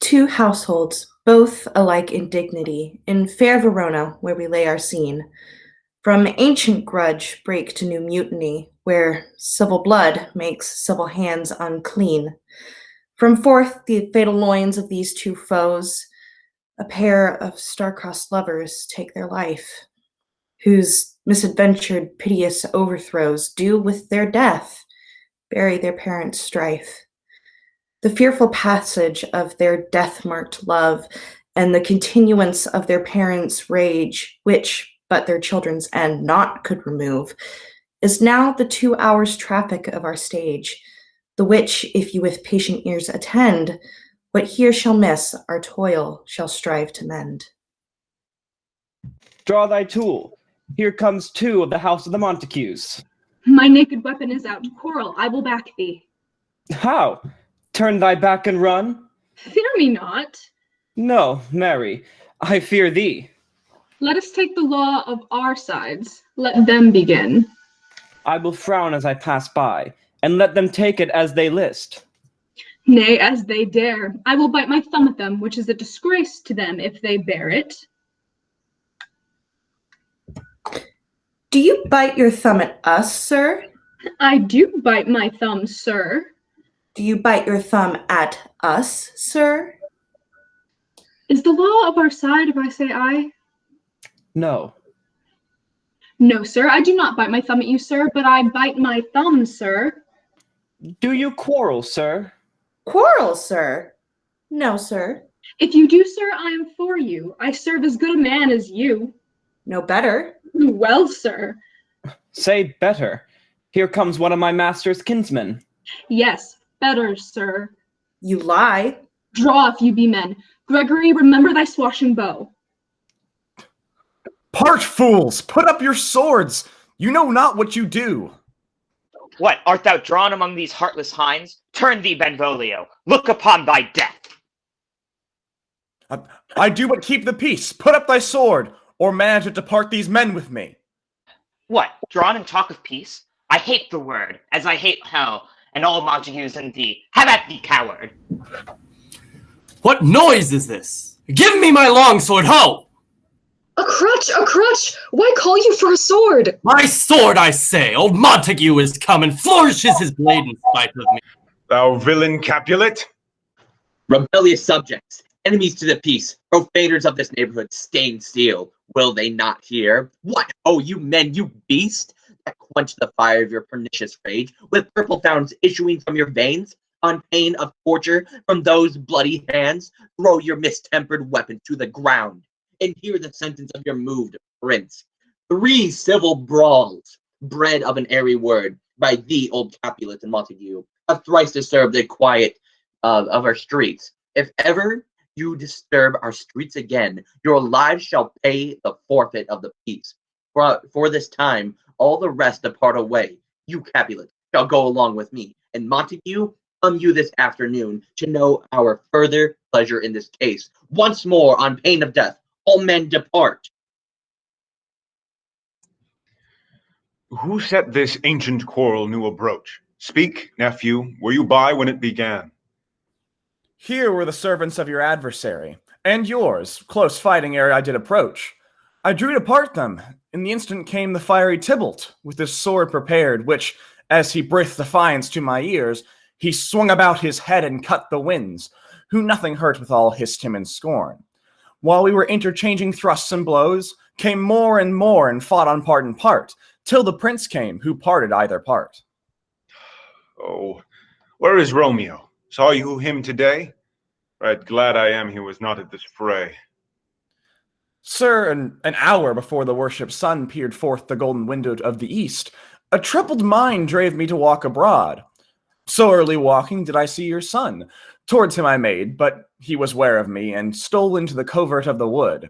two households, both alike in dignity, in fair Verona, where we lay our scene. From ancient grudge break to new mutiny, where civil blood makes civil hands unclean. From forth the fatal loins of these two foes, a pair of star-crossed lovers take their life, whose misadventured piteous overthrows do with their death bury their parents' strife. The fearful passage of their death-marked love and the continuance of their parents' rage, which but their children's end not could remove, is now the 2 hours' traffic of our stage, the which, if you with patient ears attend, what here shall miss, our toil shall strive to mend. Draw thy tool. Here comes two of the house of the Montagues. My naked weapon is out. Quarrel, I will back thee. How? Turn thy back and run? Fear me not. No, marry, I fear thee. Let us take the law of our sides. Let them begin. I will frown as I pass by, and let them take it as they list. Nay, as they dare. I will bite my thumb at them, which is a disgrace to them if they bear it. Do you bite your thumb at us, sir? I do bite my thumb, sir. Do you bite your thumb at us, sir? Is the law of our side if I say I? No. No, sir, I do not bite my thumb at you, sir, but I bite my thumb, sir. Do you quarrel, sir? Quarrel, sir? No, sir. If you do, sir, I am for you. I serve as good a man as you. No better. Well, sir. Say better. Here comes one of my master's kinsmen. Yes, better, sir. You lie. Draw if you be men. Gregory, remember thy swashing bow. Part, fools! Put up your swords! You know not what you do. What, art thou drawn among these heartless hinds? Turn thee, Benvolio. Look upon thy death. I do but keep the peace. Put up thy sword, or manage to depart these men with me. What, drawn and talk of peace? I hate the word, as I hate hell, and all Montagues and thee. Have at thee, coward! What noise is this? Give me my longsword, ho! A crutch! A crutch! Why call you for a sword? My sword, I say! Old Montague is come and flourishes his blade in spite of me. Thou villain Capulet! Rebellious subjects, enemies to the peace, profaners of this neighborhood, stained steel. Will they not hear? What, oh, you men, you beast, that quench the fire of your pernicious rage, with purple fountains issuing from your veins, on pain of torture from those bloody hands? Throw your mistempered weapon to the ground, and hear the sentence of your moved prince. 3 civil brawls, bred of an airy word, by thee, old Capulet and Montague, have thrice disturbed the quiet of our streets. If ever you disturb our streets again, your lives shall pay the forfeit of the peace. For this time, all the rest depart away. You, Capulet, shall go along with me, and Montague, come you this afternoon to know our further pleasure in this case. Once more, on pain of death, all men depart. Who set this ancient quarrel new abroach? Speak, nephew, were you by when it began? Here were the servants of your adversary, and yours, close fighting ere I did approach. I drew to part them. In the instant came the fiery Tybalt, with his sword prepared, which, as he breathed defiance to my ears, he swung about his head and cut the winds, who nothing hurt withal hissed him in scorn. While we were interchanging thrusts and blows, came more and fought on part and part, till the prince came, who parted either part. Oh, where is Romeo? Saw you him today? Right glad I am he was not at this fray. Sir, an hour before the worship's sun peered forth the golden window of the east, a troubled mind drave me to walk abroad. So early walking did I see your son. Towards him I made, but he was ware of me, and stole into the covert of the wood.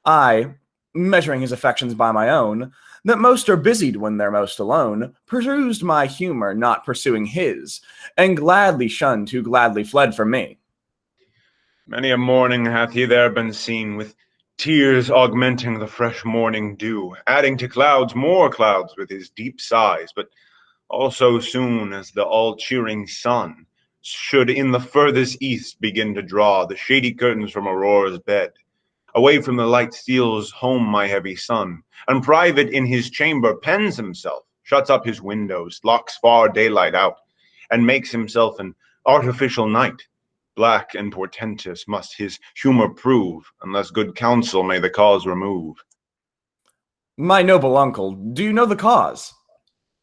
I, measuring his affections by my own, that most are busied when they're most alone, perused my humor, not pursuing his, and gladly shunned who gladly fled from me. Many a morning hath he there been seen, with tears augmenting the fresh morning dew, adding to clouds more clouds with his deep sighs, but also soon as the all-cheering sun, should in the furthest east begin to draw the shady curtains from Aurora's bed. Away from the light steals home my heavy son, and private in his chamber pens himself, shuts up his windows, locks far daylight out, and makes himself an artificial night. Black and portentous must his humor prove, unless good counsel may the cause remove. My noble uncle, do you know the cause?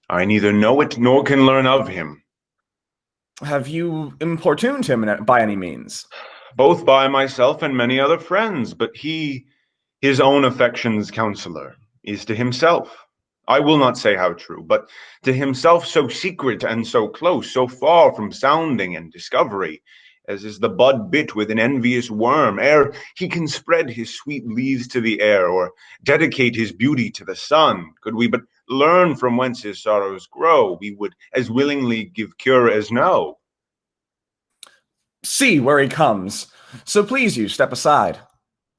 I neither know it nor can learn of him. Have you importuned him by any means? Both by myself and many other friends, but he, his own affection's counselor, is to himself. I will not say how true, but to himself so secret and so close, so far from sounding and discovery, as is the bud bit with an envious worm, ere he can spread his sweet leaves to the air, or dedicate his beauty to the sun. Could we but learn from whence his sorrows grow, we would as willingly give cure as know. See where he comes. So please you, step aside.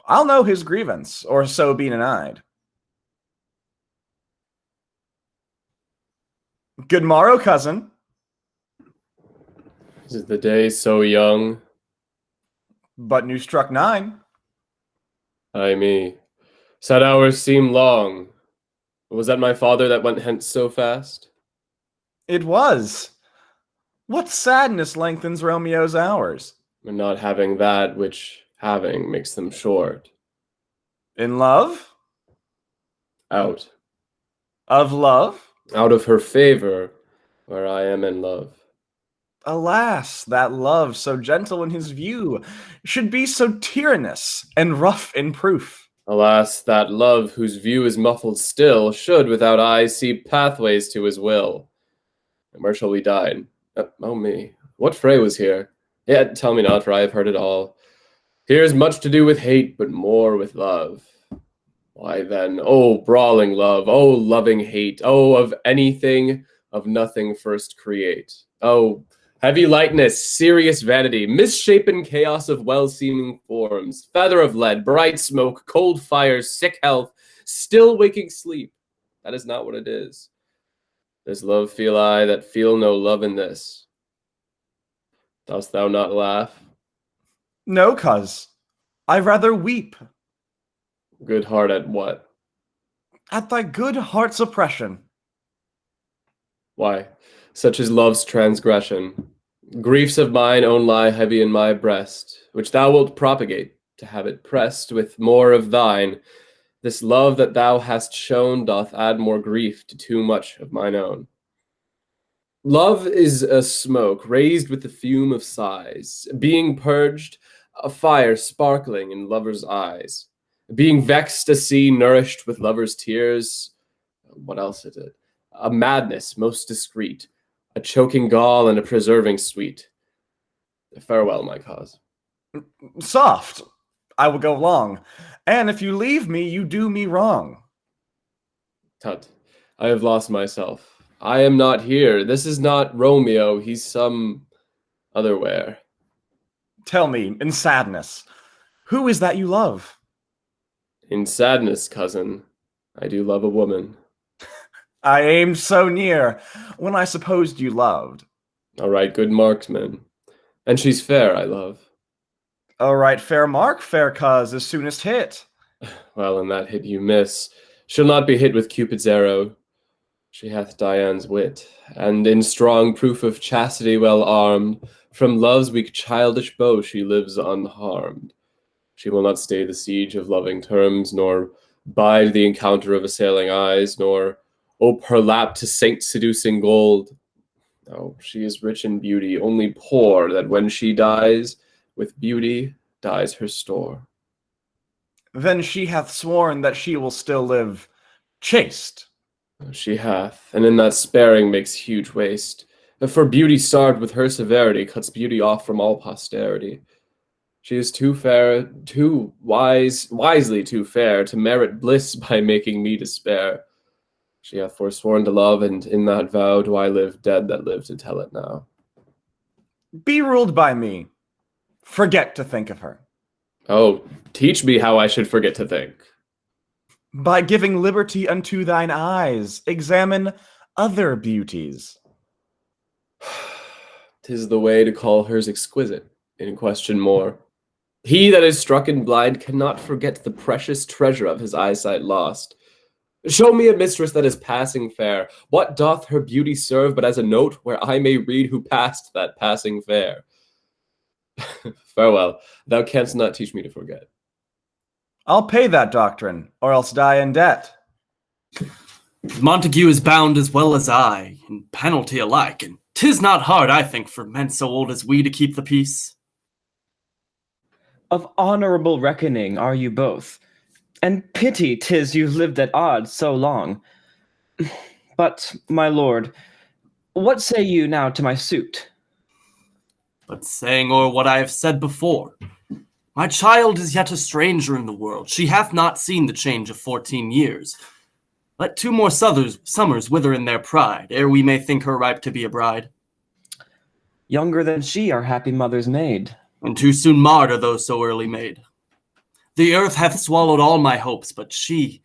I'll know his grievance, or so be denied. Good morrow, cousin. Is the day so young? But new struck 9. Ay me, sad hours seem long. Was that my father that went hence so fast? It was. What sadness lengthens Romeo's hours? And not having that which having makes them short. In love? Out. Of love? Out of her favor, where I am in love. Alas, that love, so gentle in his view, should be so tyrannous and rough in proof. Alas, that love, whose view is muffled still, should without eyes see pathways to his will. And where shall we dine? Oh me, what fray was here? Yet tell me not, for I have heard it all. Here's much to do with hate, but more with love. Why then, oh brawling love, oh loving hate, oh of anything, of nothing first create. Oh heavy lightness, serious vanity, misshapen chaos of well-seeming forms, feather of lead, bright smoke, cold fires, sick health, still waking sleep. That is not what it is. This love feel I that feel no love in this. Dost thou not laugh? No, cuz. I rather weep. Good heart at what? At thy good heart's oppression. Why, such is love's transgression. Griefs of mine own lie heavy in my breast, which thou wilt propagate, to have it pressed with more of thine. This love that thou hast shown doth add more grief to too much of mine own. Love is a smoke raised with the fume of sighs, being purged, a fire sparkling in lovers' eyes. Being vexed, a sea nourished with lovers' tears. What else is it? A madness most discreet, a choking gall and a preserving sweet. Farewell, my cause. Soft. I will go long, and if you leave me, you do me wrong. Tut, I have lost myself. I am not here. This is not Romeo. He's some otherwhere. Tell me, in sadness, who is that you love? In sadness, cousin, I do love a woman. I aimed so near, when I supposed you loved. All right, good marksman. And she's fair, I love. All right, fair mark, fair cuz, as soonest hit. Well, in that hit you miss. She'll not be hit with Cupid's arrow. She hath Dian's wit, and in strong proof of chastity well armed, from love's weak childish bow she lives unharmed. She will not stay the siege of loving terms, nor bide the encounter of assailing eyes, nor ope her lap to saint-seducing gold. No, she is rich in beauty, only poor that when she dies, with beauty dies her store. Then she hath sworn that she will still live chaste. She hath, and in that sparing makes huge waste. For beauty starved with her severity cuts beauty off from all posterity. She is too fair, too wisely too fair, to merit bliss by making me despair. She hath forsworn to love, and in that vow do I live dead that live to tell it now. Be ruled by me. Forget to think of her. Oh, teach me how I should forget to think. By giving liberty unto thine eyes, examine other beauties. 'tis the way to call hers exquisite, in question more. He that is struck and blind cannot forget the precious treasure of his eyesight lost. Show me a mistress that is passing fair. What doth her beauty serve but as a note where I may read who passed that passing fair? Farewell, thou canst not teach me to forget. I'll pay that doctrine, or else die in debt. Montague is bound as well as I, in penalty alike, and 'tis not hard, I think, for men so old as we to keep the peace. Of honorable reckoning are you both, and pity 'tis you've lived at odds so long. But, my lord, what say you now to my suit? But saying o'er what I have said before, my child is yet a stranger in the world. She hath not seen the change of 14 years. Let 2 more summers wither in their pride, ere we may think her ripe to be a bride. Younger than she our happy mother's maid. And too soon marred are those so early made. The earth hath swallowed all my hopes, but she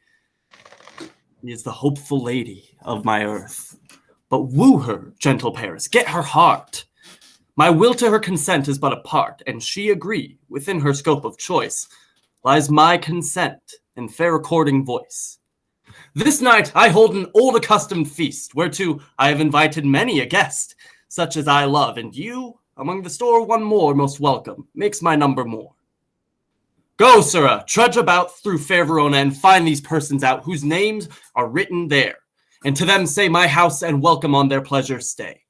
is the hopeful lady of my earth. But woo her, gentle Paris, get her heart. My will to her consent is but a part, and she agree, within her scope of choice, lies my consent and fair according voice. This night I hold an old accustomed feast, whereto I have invited many a guest, such as I love, and you, among the store one more most welcome, makes my number more. Go, sirrah, trudge about through fair Verona, and find these persons out whose names are written there, and to them say my house and welcome on their pleasure stay.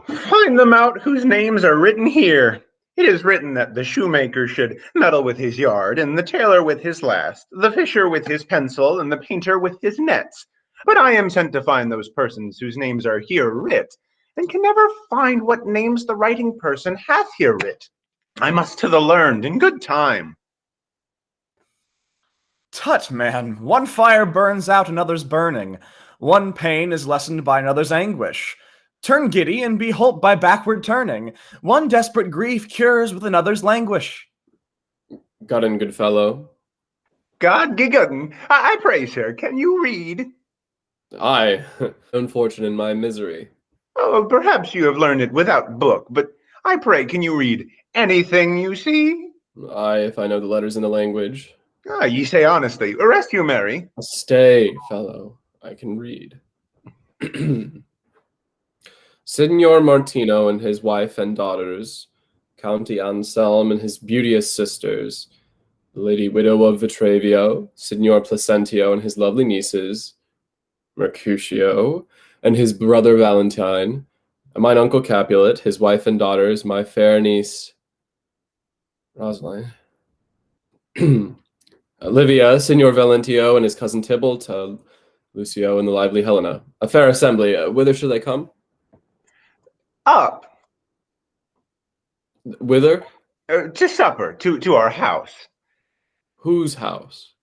Find them out whose names are written here. It is written that the shoemaker should meddle with his yard, and the tailor with his last, the fisher with his pencil, and the painter with his nets. But I am sent to find those persons whose names are here writ, and can never find what names the writing person hath here writ. I must to the learned in good time. Tut, man, one fire burns out another's burning. One pain is lessened by another's anguish. Turn giddy and be holp by backward turning. One desperate grief cures with another's languish. Got in, good fellow. God giggun, I pray, sir, can you read? I, unfortunate in my misery. Oh, perhaps you have learned it without book, but I pray, can you read anything you see? I, if I know the letters in the language. Ah, ye say honestly. Rest you merry. Stay, fellow, I can read. Signor Martino and his wife and daughters, County Anselm and his beauteous sisters, the lady widow of Vitravio, Signor Placentio and his lovely nieces, Mercutio and his brother Valentine, and mine uncle Capulet, his wife and daughters, my fair niece Rosaline, Livia, Signor Valentio and his cousin Tybalt, Lucio and the lively Helena. A fair assembly. Whither should they come? Up. Whither? To supper, to our house. Whose house?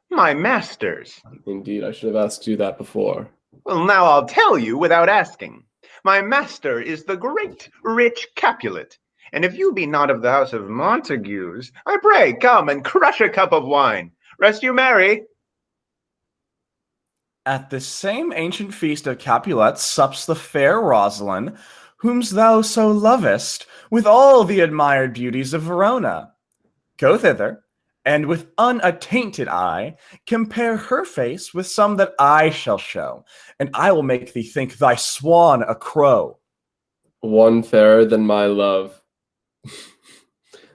My master's. Indeed, I should have asked you that before. Well, now I'll tell you without asking. My master is the great, rich Capulet, and if you be not of the house of Montagues, I pray come and crush a cup of wine. Rest you merry. At this same ancient feast of Capulet sups the fair Rosaline, whom thou so lovest, with all the admired beauties of Verona. Go thither, and with unattainted eye, compare her face with some that I shall show, and I will make thee think thy swan a crow. One fairer than my love.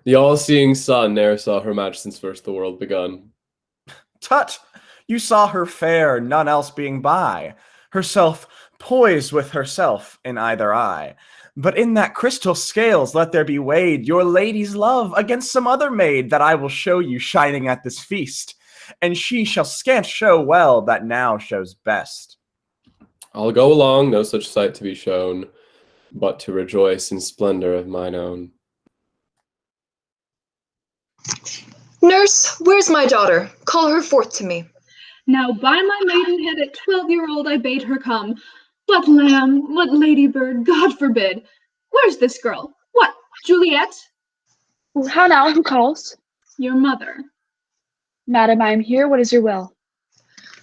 The all-seeing sun ne'er saw her match since first the world begun. Tut! You saw her fair, none else being by, herself poised with herself in either eye. But in that crystal scales let there be weighed your lady's love against some other maid that I will show you shining at this feast, and she shall scant show well that now shows best. I'll go along, no such sight to be shown, but to rejoice in splendor of mine own. Nurse, where's my daughter? Call her forth to me. Now by my maidenhead at 12-year-old I bade her come. But lamb, what ladybird, God forbid. Where's this girl? What, Juliet? How now, who calls? Your mother. Madam, I am here. What is your will?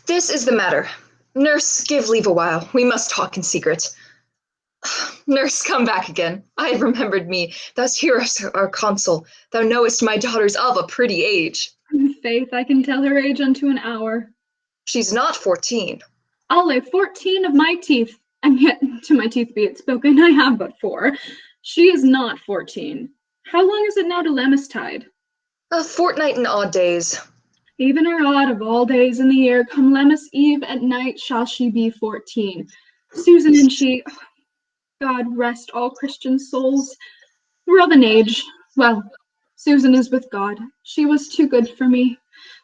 This is the matter. Nurse, give leave a while. We must talk in secret. Nurse, come back again. I have remembered me. Thou'st hearest our consul. Thou knowest my daughter's of a pretty age. Faith, I can tell her age unto an hour. She's not 14. I'll lay 14 of my teeth, and yet, to my teeth be it spoken, I have but 4. She is not 14. How long is it now to Lammas-tide? A fortnight and odd days. Even or odd of all days in the year, come Lammas Eve at night shall she be 14. Susan and she, God rest all Christian souls, were of an age. Well, Susan is with God. She was too good for me.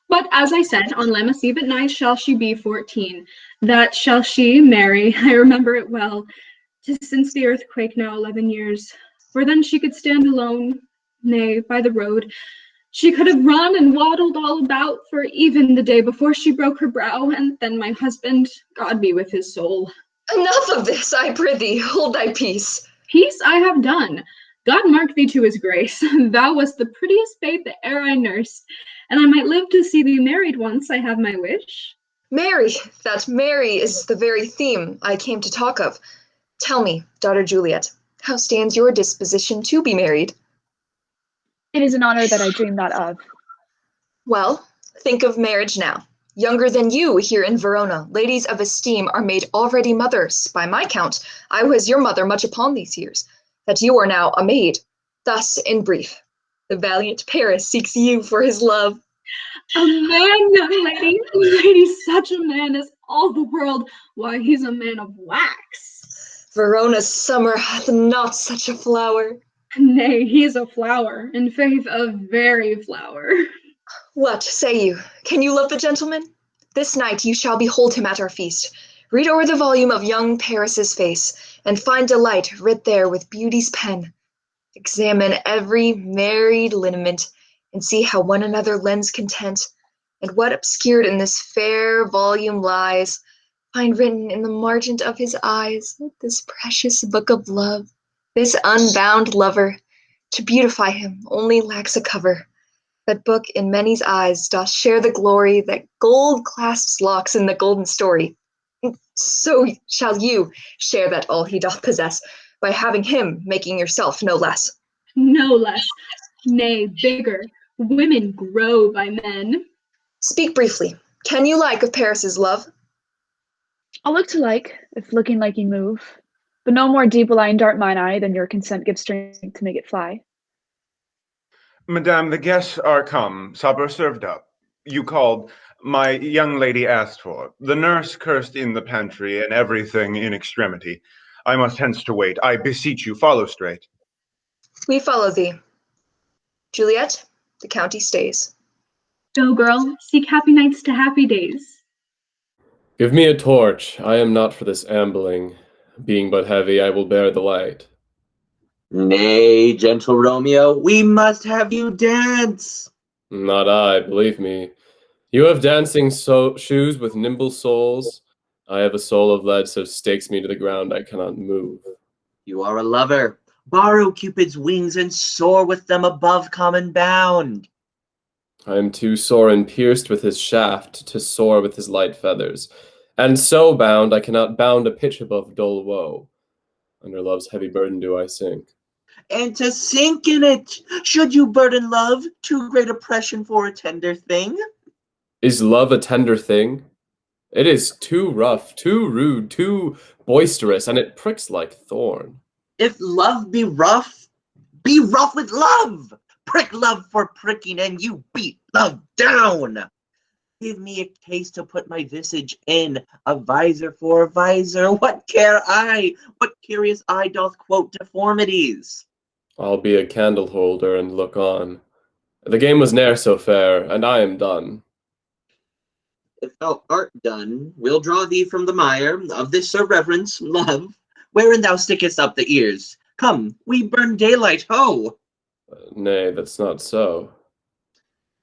But as I said, on Lammas Eve at night shall she be 14. That shall she marry. I remember it well. 'Tis since the earthquake now 11 years. For then she could stand alone, nay, by the road. She could have run and waddled all about for even the day before she broke her brow, and then my husband, God be with his soul. Enough of this, I prithee, hold thy peace. Peace I have done. God mark thee to his grace. Thou wast the prettiest babe that e'er I nursed, and I might live to see thee married once I have my wish. Mary, that Mary is the very theme I came to talk of. Tell me, daughter Juliet, how stands your disposition to be married? It is an honor that I dream not of. Well, think of marriage now. Younger than you here in Verona, ladies of esteem are made already mothers. By my count, I was your mother much upon these years, that you are now a maid. Thus, in brief, the valiant Paris seeks you for his love. A man, young lady, lady, such a man as all the world. Why, he's a man of wax. Verona's summer hath not such a flower. Nay, he is a flower, in faith, a very flower. What say you? Can you love the gentleman? This night you shall behold him at our feast. Read o'er the volume of young Paris's face, and find delight writ there with beauty's pen. Examine every married lineament, and see how one another lends content, and what obscured in this fair volume lies, find written in the margent of his eyes, this precious book of love. This unbound lover, to beautify him, only lacks a cover. That book in many's eyes doth share the glory that gold clasps locks in the golden story. So shall you share that all he doth possess, by having him making yourself no less. No less, nay, bigger. Women grow by men. Speak briefly. Can you like of Paris's love? I'll look to like, if looking like ye move. But no more deep will I dart mine eye than your consent gives strength to make it fly. Madame, the guests are come, supper served up. You called, my young lady asked for. The nurse cursed in the pantry, and everything in extremity. I must hence to wait. I beseech you, follow straight. We follow thee. Juliet, the county stays. Go, girl, seek happy nights to happy days. Give me a torch. I am not for this ambling. Being but heavy, I will bear the light. Nay, gentle Romeo, we must have you dance. Not I, believe me. You have dancing shoes with nimble soles. I have a soul of lead, so stakes me to the ground I cannot move. You are a lover. Borrow Cupid's wings and soar with them above common bound. I am too sore and pierced with his shaft to soar with his light feathers. And so bound, I cannot bound a pitch above dull woe. Under love's heavy burden do I sink. And to sink in it, should you burden love, too great oppression for a tender thing? Is love a tender thing? It is too rough, too rude, too boisterous, and it pricks like thorn. If love be rough with love. Prick love for pricking, and you beat love down. Give me a case to put my visage in, a visor for a visor. What care I? What curious eye doth quote deformities? I'll be a candle holder and look on. The game was ne'er so fair, and I am done. If thou art done, we'll draw thee from the mire of this irreverence, love, wherein thou stickest up the ears. Come, we burn daylight, ho! Nay, that's not so.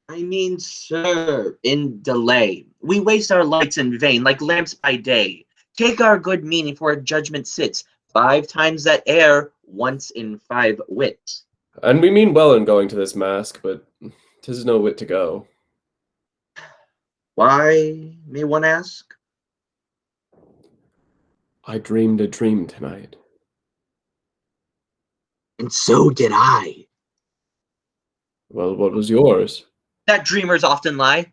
I mean, sir, in delay. We waste our lights in vain, like lamps by day. Take our good meaning for a judgment sits, 5 times that air, once in 5 wits. And we mean well in going to this mask, but 'tis no wit to go. Why, may one ask? I dreamed a dream tonight. And so did I. Well, what was yours? That dreamers often lie.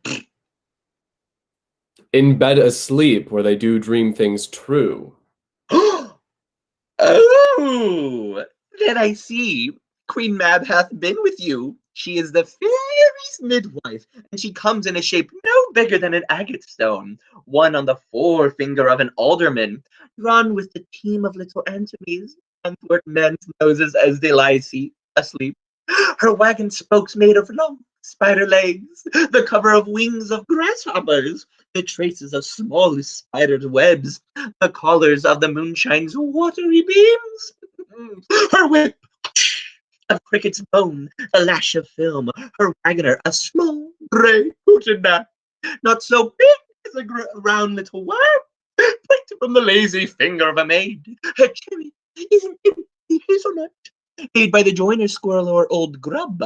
In bed asleep, where they do dream things true. Oh, then I see. Queen Mab hath been with you. She is the fairy's midwife, and she comes in a shape no bigger than an agate stone, one on the forefinger of an alderman, drawn with the team of little anatomies, athwart men's noses as they lie asleep. Her wagon spokes made of long spider legs, the cover of wings of grasshoppers, the traces of smallest spiders' webs, the collars of the moonshine's watery beams. Her whip of cricket's bone, a lash of film, her wagoner a small grey hooted bat, not so big as a round little worm, plucked from the lazy finger of a maid. Her cherry is an empty hazelnut, made by the joiner's squirrel or old grub.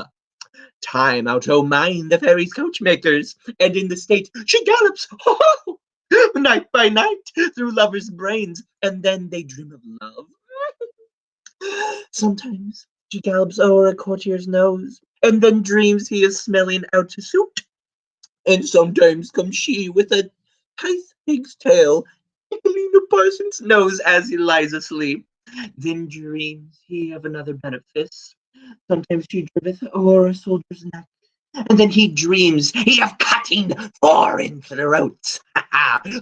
Time out, oh mine, the fairies' coachmakers, and in the state she gallops, ho, night by night, through lovers' brains, and then they dream of love. Sometimes she gallops o'er a courtier's nose, and then dreams he is smelling out a suit. And sometimes comes she with a tight pig's tail, tickling a parson's nose as he lies asleep. Then dreams he of another benefice. Sometimes she driveth o'er a soldier's neck, and then he dreams he of cutting foreign throats,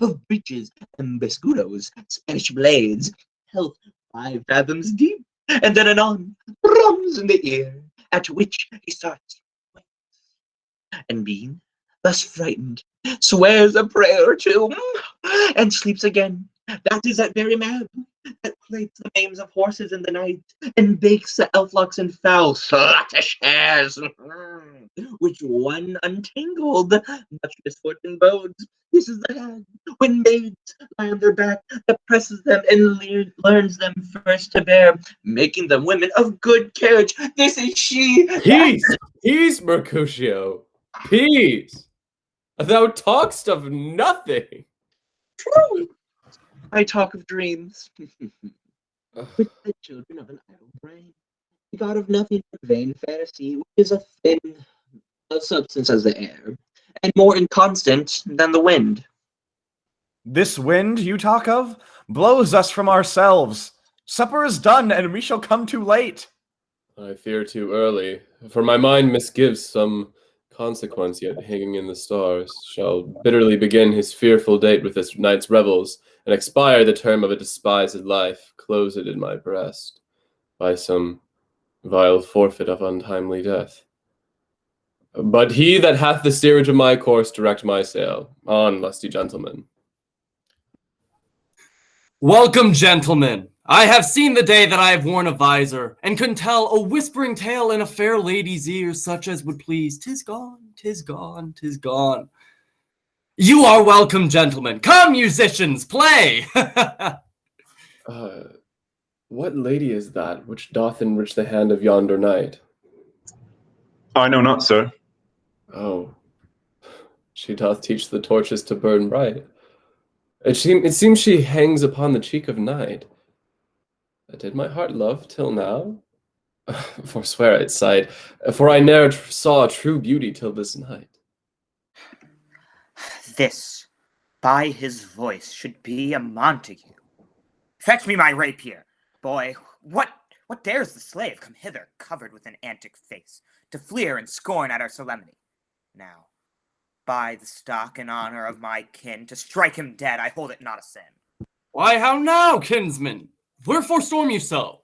of breeches and bescudos, Spanish blades, health 5 fathoms deep, and then anon drums in the ear, at which he starts, and being thus frightened, swears a prayer or two, and sleeps again. That is that very man that plates the names of horses in the night, and bakes the elflocks in foul sluttish hairs, which one untangled, much misfortune bodes. This is the hand, when maids lie on their back, that presses them and learns them first to bear, making them women of good carriage. This is she. Peace, Mercutio. Peace. Thou talkst of nothing. True. I talk of dreams. With the children of an idle brain. The god of nothing but vain fantasy, which is a thin substance as the air, and more inconstant than the wind. This wind you talk of blows us from ourselves. Supper is done, and we shall come too late. I fear too early, for my mind misgives some consequence yet hanging in the stars shall bitterly begin his fearful date with this night's revels, and expire the term of a despised life, closed in my breast, by some vile forfeit of untimely death. But he that hath the steerage of my course direct my sail. On, lusty gentlemen. Welcome, gentlemen. I have seen the day that I have worn a visor, and can tell a whispering tale in a fair lady's ear, such as would please. 'Tis gone, 'tis gone, 'tis gone. You are welcome, gentlemen. Come, musicians, play! What lady is that which doth enrich the hand of yonder knight? I know not, sir. Oh, she doth teach the torches to burn bright. It seems she hangs upon the cheek of night. Did my heart love till now? Forswear its sight, for I ne'er saw true beauty till this night. This, by his voice, should be a Montague. Fetch me my rapier. Boy, what dares the slave come hither covered with an antic face, to fleer and scorn at our solemnity? Now, by the stock and honor of my kin, to strike him dead, I hold it not a sin. Why, how now, kinsman? Wherefore storm you so?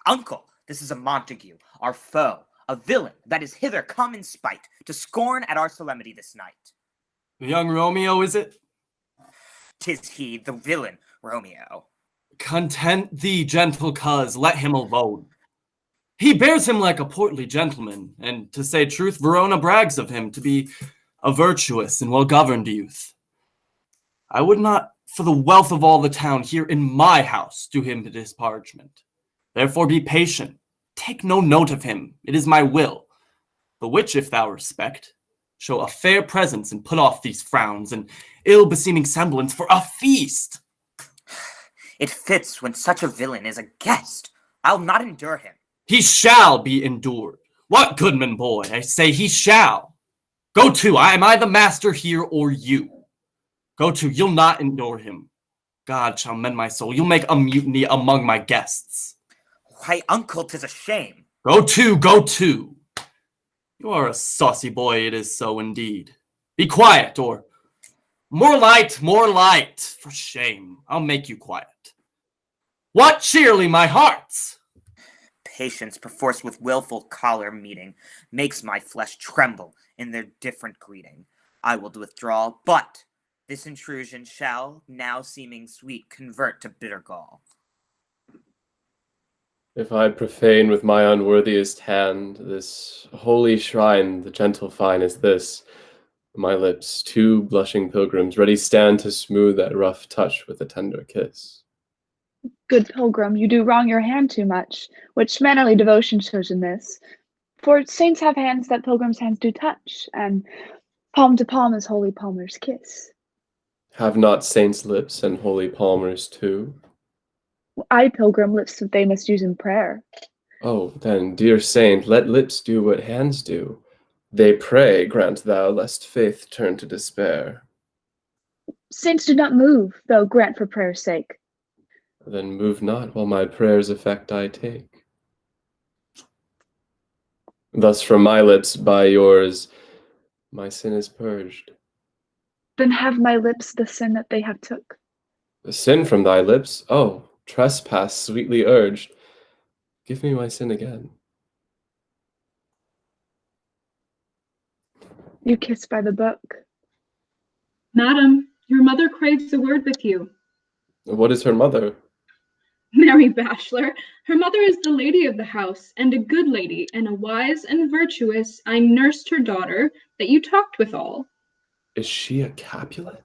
Uncle, this is a Montague, our foe, a villain that is hither come in spite, to scorn at our solemnity this night. The young Romeo, is it? 'Tis he, the villain, Romeo. Content thee, gentle coz, let him alone. He bears him like a portly gentleman, and to say truth, Verona brags of him to be a virtuous and well-governed youth. I would not, for the wealth of all the town here in my house, do him disparagement. Therefore be patient, take no note of him, it is my will. The which, if thou respect, show a fair presence and put off these frowns and ill-beseeming semblance for a feast. It fits when such a villain is a guest. I'll not endure him. He shall be endured. What, goodman boy? I say he shall. Go to, am I the master here or you? Go to, you'll not endure him. God shall mend my soul. You'll make a mutiny among my guests. Why, uncle, 'tis a shame. Go to, go to. You are a saucy boy, it is so indeed. Be quiet, or more light, for shame. I'll make you quiet. What cheerly, my hearts? Patience, perforce with willful choler meeting, makes my flesh tremble in their different greeting. I will withdraw, but this intrusion shall, now seeming sweet, convert to bitter gall. If I profane with my unworthiest hand this holy shrine, the gentle fine is this. My lips, two blushing pilgrims, ready stand to smooth that rough touch with a tender kiss. Good pilgrim, you do wrong your hand too much, which mannerly devotion shows in this. For saints have hands that pilgrims' hands do touch, and palm to palm is holy palmer's kiss. Have not saints lips and holy palmers too? I, pilgrim, lips that they must use in prayer. Oh, then, dear saint, let lips do what hands do. They pray, grant thou, lest faith turn to despair. Saints do not move, though grant for prayer's sake. Then move not while my prayer's effect I take. Thus from my lips by yours my sin is purged. Then have my lips the sin that they have took. The sin from thy lips? Oh, trespass sweetly urged. Give me my sin again. You kiss by the book. Madam, your mother craves a word with you. What is her mother? Merry bachelor, her mother is the lady of the house, and a good lady, and a wise and virtuous. I nursed her daughter, that you talked withal. Is she a Capulet?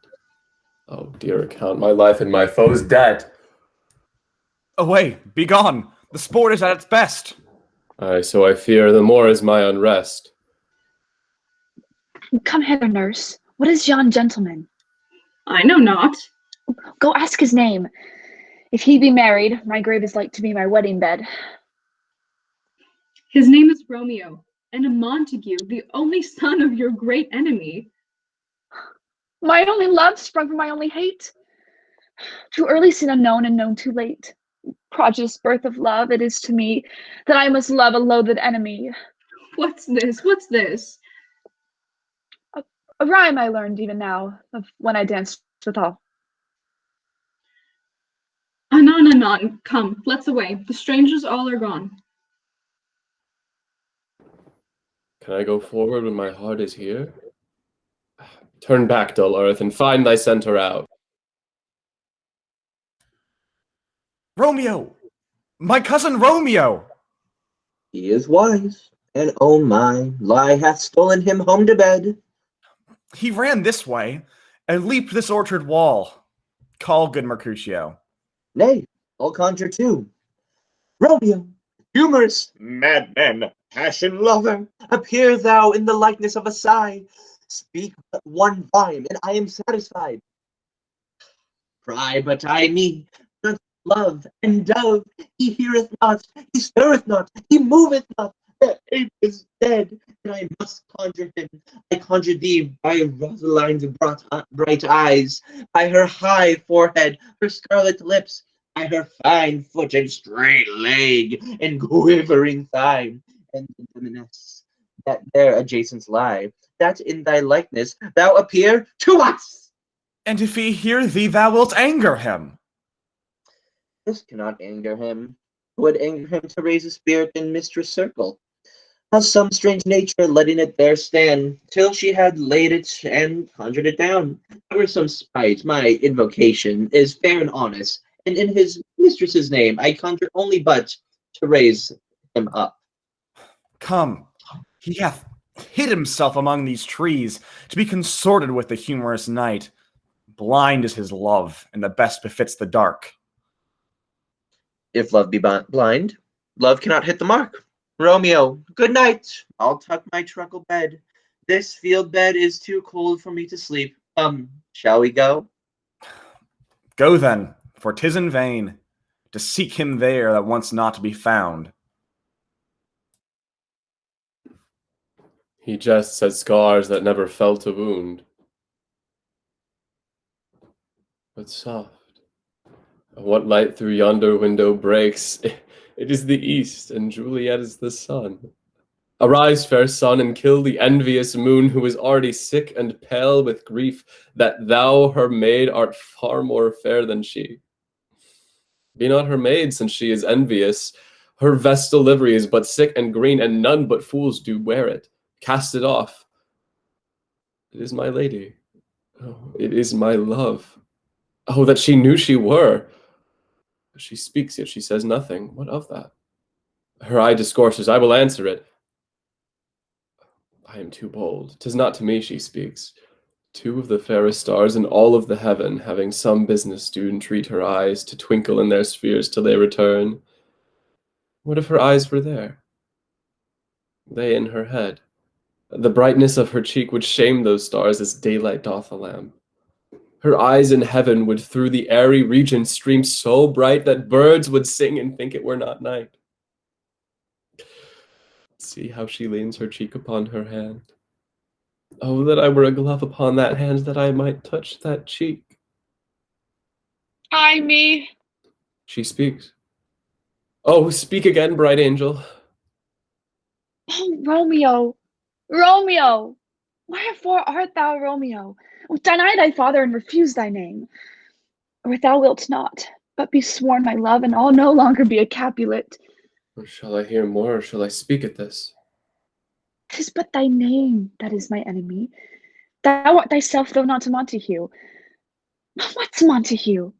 Oh, dear account, my life and my foe's dead. Away, be gone. The sport is at its best. Aye, so I fear, the more is my unrest. Come hither, nurse. What is yon gentleman? I know not. Go ask his name. If he be married, my grave is like to be my wedding bed. His name is Romeo, and a Montague, the only son of your great enemy. My only love sprung from my only hate. Too early sin unknown and known too late. Prodigious birth of love it is to me, that I must love a loathed enemy. What's this? What's this? A rhyme I learned even now, of when I danced withal. Anon, anon, come, let's away. The strangers all are gone. Can I go forward when my heart is here? Turn back, dull earth, and find thy center out. Romeo! My cousin Romeo! He is wise, and oh my, lie hath stolen him home to bed. He ran this way, and leaped this orchard wall. Call, good Mercutio. Nay, I'll conjure too. Romeo, humorous madman, passion lover, appear thou in the likeness of a sigh. Speak but one rhyme, and I am satisfied. Cry but I me, not love and dove. He heareth not, he stirreth not, he moveth not. The ape is dead, and I must conjure him. I conjure thee by Rosaline's bright eyes, by her high forehead, her scarlet lips, by her fine foot and straight leg, and quivering thigh, and the demoness that there adjacent lie, that in thy likeness thou appear to us. And if he hear thee, thou wilt anger him. This cannot anger him. It would anger him to raise a spirit in mistress' circle. How some strange nature letting it there stand, till she had laid it and conjured it down. There were some spite, my invocation is fair and honest, and in his mistress's name I conjure only but to raise him up. Come, he hath hid himself among these trees, to be consorted with the humorous night. Blind is his love, and the best befits the dark. If love be blind, love cannot hit the mark. Romeo, good night. I'll tuck my truckle bed. This field bed is too cold for me to sleep. Shall we go? Go then, for 'tis in vain to seek him there that wants not to be found. He jests at scars that never felt a wound. But soft, what light through yonder window breaks? It is the east, and Juliet is the sun. Arise, fair sun, and kill the envious moon, who is already sick and pale with grief that thou, her maid, art far more fair than she. Be not her maid, since she is envious. Her vestal livery is but sick and green, and none but fools do wear it. Cast it off. It is my lady. Oh, it is my love. Oh, that she knew she were. She speaks, yet she says nothing. What of that? Her eye discourses, I will answer it. I am too bold. 'Tis not to me she speaks. Two of the fairest stars in all of the heaven, having some business, do entreat her eyes to twinkle in their spheres till they return. What if her eyes were there? They in her head. The brightness of her cheek would shame those stars as daylight doth a lamp. Her eyes in heaven would through the airy region stream so bright that birds would sing and think it were not night. See how she leans her cheek upon her hand. Oh, that I were a glove upon that hand, that I might touch that cheek. Ay me. She speaks. Oh, speak again, bright angel. Oh, Romeo, Romeo, wherefore art thou Romeo? Deny thy father and refuse thy name. Or if thou wilt not, but be sworn my love, and I'll no longer be a Capulet. Or shall I hear more, or shall I speak at this? 'Tis but thy name that is my enemy. Thou art thyself, though not to Montague. What's Montague?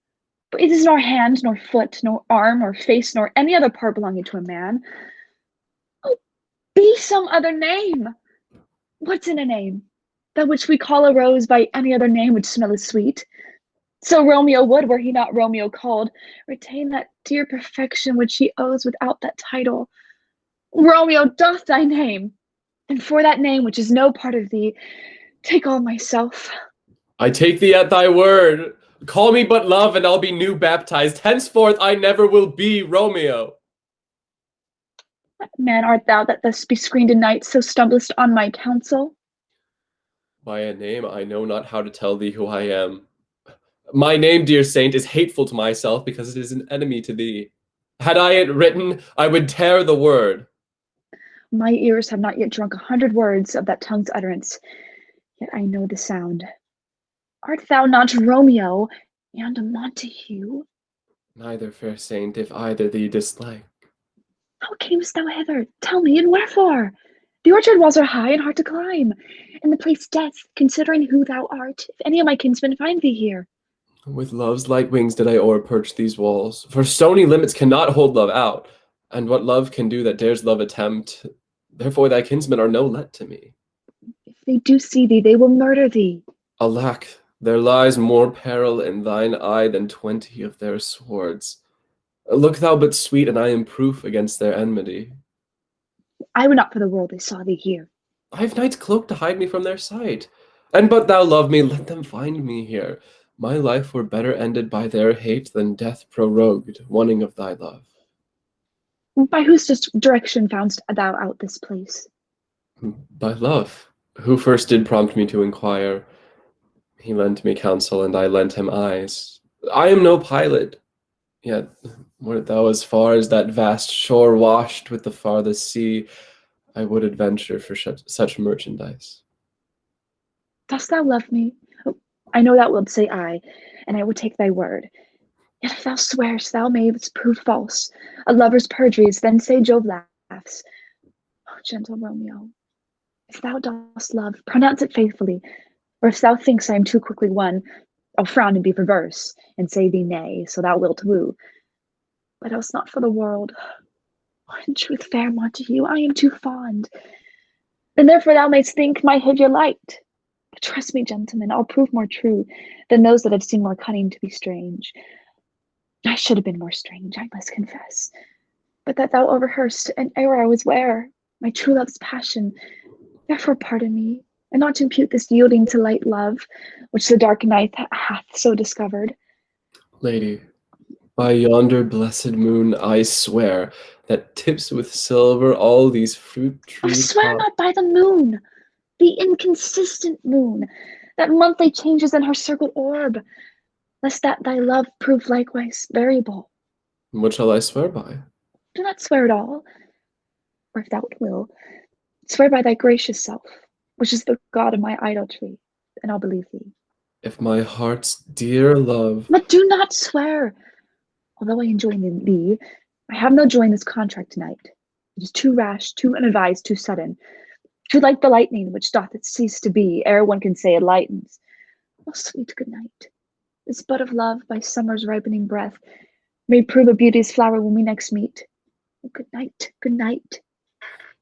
But it is nor hand, nor foot, nor arm, or face, nor any other part belonging to a man. Oh, be some other name. What's in a name? That which we call a rose by any other name would smell as sweet. So Romeo would, were he not Romeo called, retain that dear perfection which he owes without that title. Romeo doth thy name, and for that name which is no part of thee, take all myself. I take thee at thy word. Call me but love, and I'll be new baptized. Henceforth I never will be Romeo. What man art thou that thus bescreened in night so stumblest on my counsel? By a name I know not how to tell thee who I am. My name, dear saint, is hateful to myself because it is an enemy to thee. Had I it written, I would tear the word. My ears have not yet drunk 100 words of that tongue's utterance, yet I know the sound. Art thou not Romeo and a Montague? Neither, fair saint, if either thee dislike. How camest thou hither? Tell me, and wherefore? The orchard walls are high and hard to climb, and the place death, considering who thou art, if any of my kinsmen find thee here. With love's light wings did I o'erperch these walls, for stony limits cannot hold love out, and what love can do that dares love attempt, therefore thy kinsmen are no let to me. If they do see thee, they will murder thee. Alack, there lies more peril in thine eye than 20 of their swords. Look thou but sweet, and I am proof against their enmity. I would not for the world they saw thee here. I have night's cloak to hide me from their sight. And but thou love me, let them find me here. My life were better ended by their hate than death prorogued, wanting of thy love. By whose direction foundst thou out this place? By love, who first did prompt me to inquire. He lent me counsel, and I lent him eyes. I am no pilot, yet wert thou as far as that vast shore washed with the farthest sea, I would adventure for such merchandise. Dost thou love me? Oh, I know thou wilt say aye, and I will take thy word. Yet if thou swearest, thou mayst prove false. A lover's perjuries, then say Jove laughs. Oh, gentle Romeo, if thou dost love, pronounce it faithfully. Or if thou thinkst I am too quickly won, I'll frown and be perverse, and say thee nay, so thou wilt woo. But else not for the world. Oh, in truth, fair Montague, I am too fond. And therefore thou mayst think my figure light. But trust me, gentlemen, I'll prove more true than those that have seen more cunning to be strange. I should have been more strange, I must confess. But that thou overheardst an error I was ware, my true love's passion. Therefore pardon me, and not impute this yielding to light love, which the dark night hath so discovered. Lady, By yonder blessed moon, I swear, that tips with silver all these fruit I trees. swear not by the moon, the inconsistent moon, that monthly changes in her circled orb, lest that thy love prove likewise variable. What shall I swear by? Do not swear at all, or if thou will, swear by thy gracious self, which is the God of my idolatry, and I'll believe thee. If my heart's dear love. But do not swear. Although I enjoin thee, I have no joy in this contract tonight. It is too rash, too unadvised, too sudden, too like the lightning which doth it cease to be, ere one can say it lightens. Oh, sweet good night. This bud of love, by summer's ripening breath, may prove a beauty's flower when we next meet. Oh, good night, good night.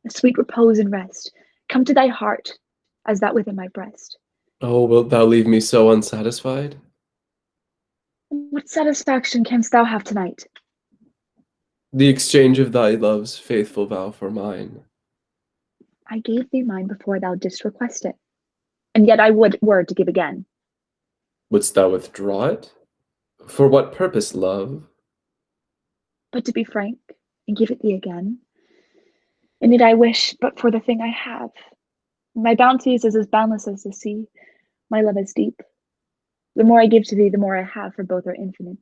A sweet repose and rest. Come to thy heart, as that within my breast. Oh, wilt thou leave me so unsatisfied? What satisfaction canst thou have tonight? The exchange of thy love's faithful vow for mine. I gave thee mine before thou didst request it, and yet I were to give again. Wouldst thou withdraw it? For what purpose, love? But to be frank, and give it thee again. And it I wish but for the thing I have. My bounty is as boundless as the sea, my love is deep. The more I give to thee, the more I have, for both are infinite.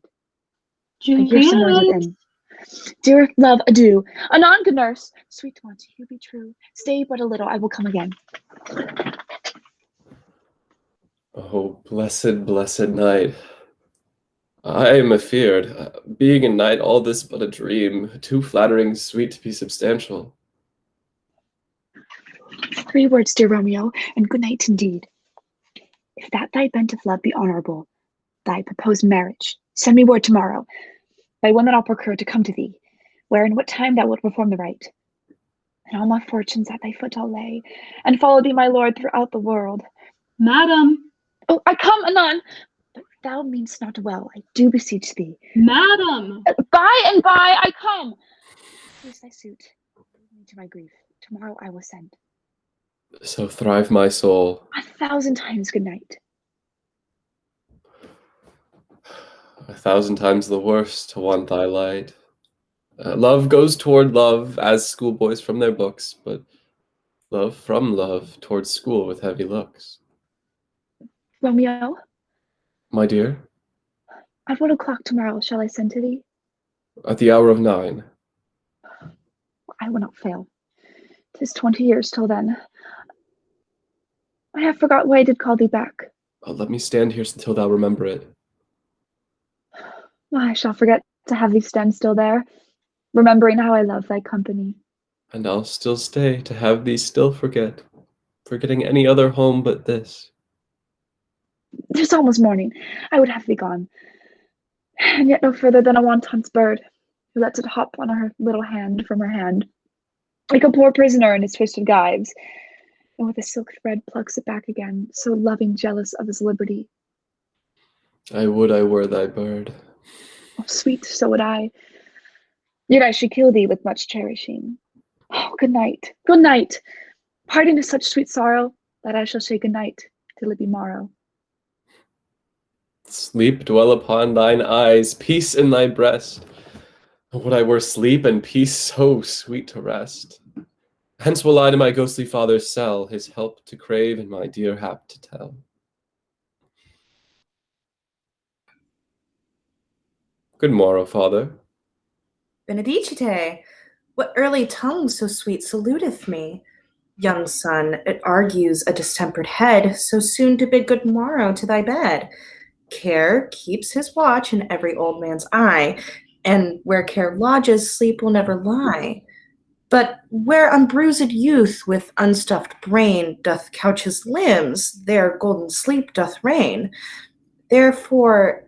I hear some noise within. Dear love, adieu. Anon, good nurse. Sweet one, to you be true. Stay but a little, I will come again. Oh, blessed, blessed night. I am afeard, being a knight, all this but a dream, too flattering sweet to be substantial. 3 words, dear Romeo, and good night indeed. If that thy bent of love be honorable, thy proposed marriage, send me word tomorrow, by one that I'll procure to come to thee, where and what time thou wilt perform the rite. And all my fortunes at thy foot I'll lay, and follow thee, my lord, throughout the world. Madam. Oh, I come anon, but thou meanst not well, I do beseech thee. Madam. By and by I come. Please thy suit, leave me to my grief. Tomorrow I will send. So thrive my soul. 1,000 times good night. 1,000 times the worse to want thy light. Love goes toward love, as schoolboys from their books, but love from love towards school with heavy looks. Romeo? My dear? At 1 o'clock tomorrow shall I send to thee? At the hour of 9. I will not fail. 'Tis 20 years till then. I have forgot why I did call thee back. Let me stand here until thou remember it. I shall forget to have thee stand still there, remembering how I love thy company. And I'll still stay to have thee still forget, forgetting any other home but this. 'Tis almost morning. I would have thee gone, and yet no further than a wanton's bird, who lets it hop on her little hand from her hand, like a poor prisoner in his twisted gyves, and with a silk thread plucks it back again, so loving, jealous of his liberty. I would I were thy bird. Oh, sweet, so would I. Yet I should kill thee with much cherishing. Oh, good night, good night. Pardon is such sweet sorrow, that I shall say good night till it be morrow. Sleep dwell upon thine eyes, peace in thy breast. Would I were sleep and peace so sweet to rest. Hence will I to my ghostly father's cell, his help to crave and my dear hap to tell. Good morrow, father. Benedicite, what early tongue so sweet saluteth me? Young son, it argues a distempered head, so soon to bid good morrow to thy bed. Care keeps his watch in every old man's eye, and where care lodges, sleep will never lie. But where unbruised youth with unstuffed brain doth couch his limbs, there golden sleep doth reign. Therefore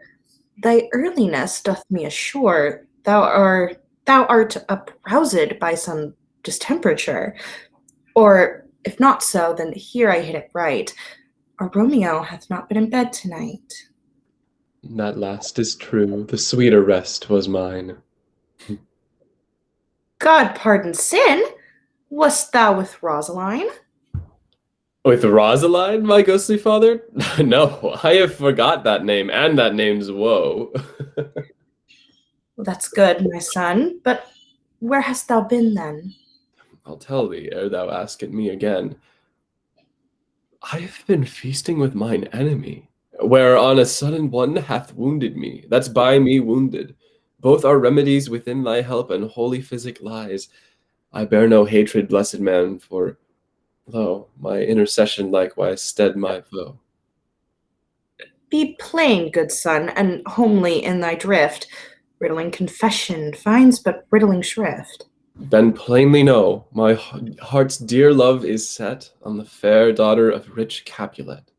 thy earliness doth me assure thou art uproused by some distemperature. Or if not so, then here I hit it right. Our Romeo hath not been in bed tonight. That last is true, the sweeter rest was mine. God pardon sin! Wast thou with Rosaline? With Rosaline, my ghostly father? No, I have forgot that name, and that name's woe. Well, that's good, my son, but where hast thou been then? I'll tell thee ere thou ask it me again. I have been feasting with mine enemy, whereon a sudden one hath wounded me, that's by me wounded. Both are remedies within thy help, and holy physic lies. I bear no hatred, blessed man, for, lo, my intercession likewise stead my foe. Be plain, good son, and homely in thy drift. Riddling confession finds but riddling shrift. Then plainly know, my heart's dear love is set on the fair daughter of rich Capulet.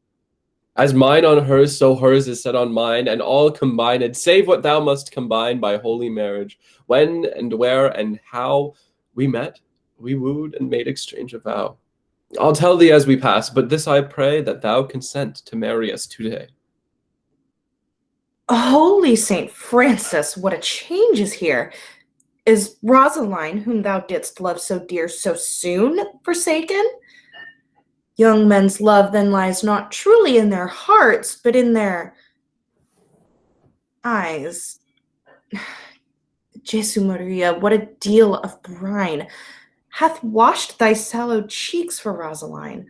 As mine on hers, so hers is set on mine, and all combined, save what thou must combine by holy marriage. When and where and how we met, we wooed and made exchange of vow. I'll tell thee as we pass, but this I pray, that thou consent to marry us today. Holy Saint Francis, what a change is here! Is Rosaline, whom thou didst love so dear, so soon forsaken? Young men's love then lies not truly in their hearts, but in their eyes. Jesu Maria, what a deal of brine hath washed thy sallow cheeks for Rosaline,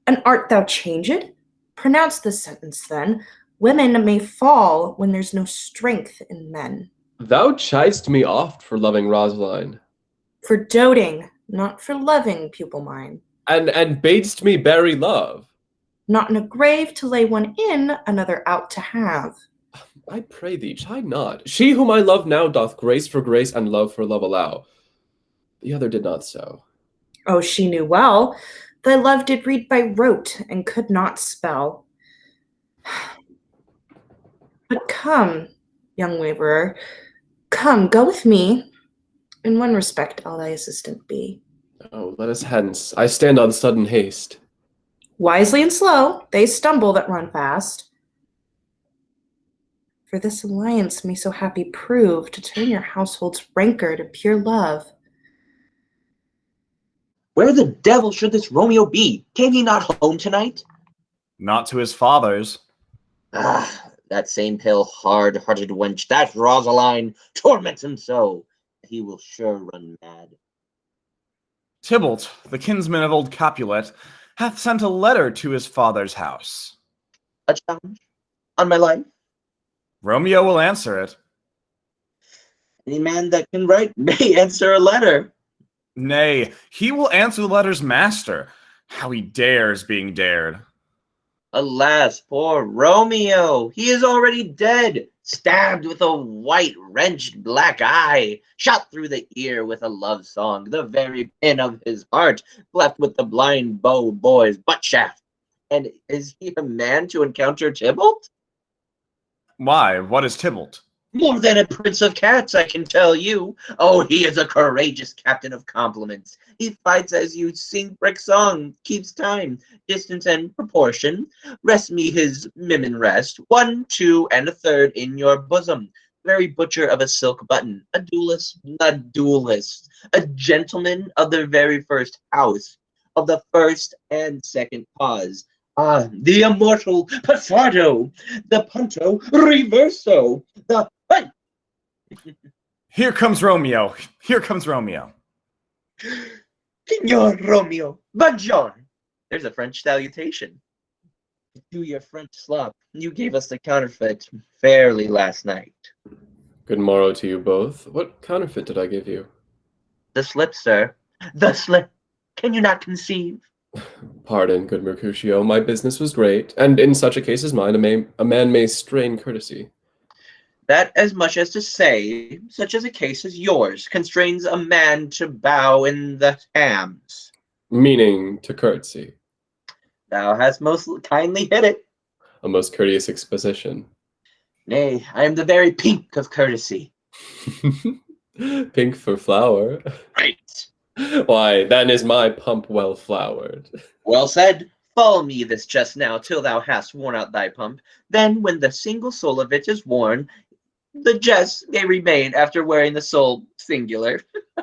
and art thou changed? Pronounce this sentence then. Women may fall when there's no strength in men. Thou chid'st me oft for loving Rosaline. For doting, not for loving, pupil mine. And bad'st me bury love. Not in a grave to lay one in, another out to have. I pray thee, chide not. She whom I love now doth grace for grace and love for love allow. The other did not so. Oh, she knew well. Thy love did read by rote, and could not spell. But come, young waverer, come, go with me. In one respect I'll thy assistant be. Oh, let us hence. I stand on sudden haste. Wisely and slow, they stumble that run fast. For this alliance may so happy prove to turn your household's rancor to pure love. Where the devil should this Romeo be? Came he not home tonight? Not to his father's. Ah, that same pale, hard-hearted wench, that Rosaline, torments him so. He will sure run mad. Tybalt, the kinsman of old Capulet, hath sent a letter to his father's house. A challenge? On my life? Romeo will answer it. Any man that can write may answer a letter. Nay, he will answer the letter's master. How he dares being dared. Alas, poor Romeo! He is already dead, stabbed with a white, wrenched black eye, shot through the ear with a love song, the very pin of his heart, cleft with the blind bow boy's butt shaft. And is he a man to encounter Tybalt? Why, what is Tybalt? More than a prince of cats, I can tell you. Oh, he is a courageous captain of compliments. He fights as you sing brick song, keeps time, distance and proportion. Rest me his mimmin rest, 1, 2, and a third in your bosom. Very butcher of a silk button, a duelist, a gentleman of the very first house, of the first and second cause. Ah, the immortal Passado, the Punto Reverso, the Here comes Romeo. Here comes Romeo. Signor Romeo, buongiorno. There's a French salutation. Do your French slop. You gave us the counterfeit fairly last night. Good morrow to you both. What counterfeit did I give you? The slip, sir. The slip. Can you not conceive? Pardon, good Mercutio. My business was great, and in such a case as mine, a man may strain courtesy. That as much as to say, such as a case as yours constrains a man to bow in the hams. Meaning to curtsy. Thou hast most kindly hit it. A most courteous exposition. Nay, I am the very pink of courtesy. Pink for flower. Right. Why, then is my pump well flowered. Well said. Follow me this just now till thou hast worn out thy pump. Then, when the single soul of it is worn, the jest may remain after wearing the soul singular.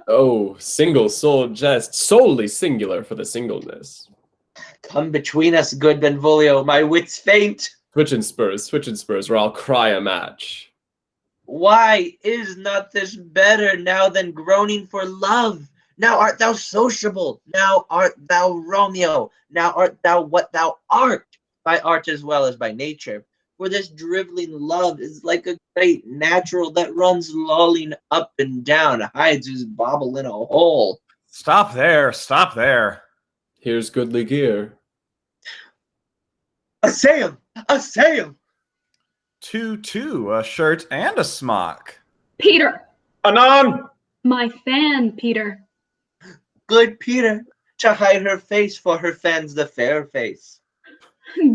Oh, single soul jest, solely singular for the singleness. Come between us, good Benvolio, my wits faint. Switch and spurs, or I'll cry a match. Why is not this better now than groaning for love? Now art thou sociable, now art thou Romeo, now art thou what thou art, by art as well as by nature. For this driveling love is like a great natural that runs lolling up and down, hides his bauble in a hole. Stop there, stop there. Here's goodly gear. A sail! A sail! 2-2, a shirt and a smock. Peter! Anon! My fan, Peter. Good Peter, to hide her face, for her fan's the fair face.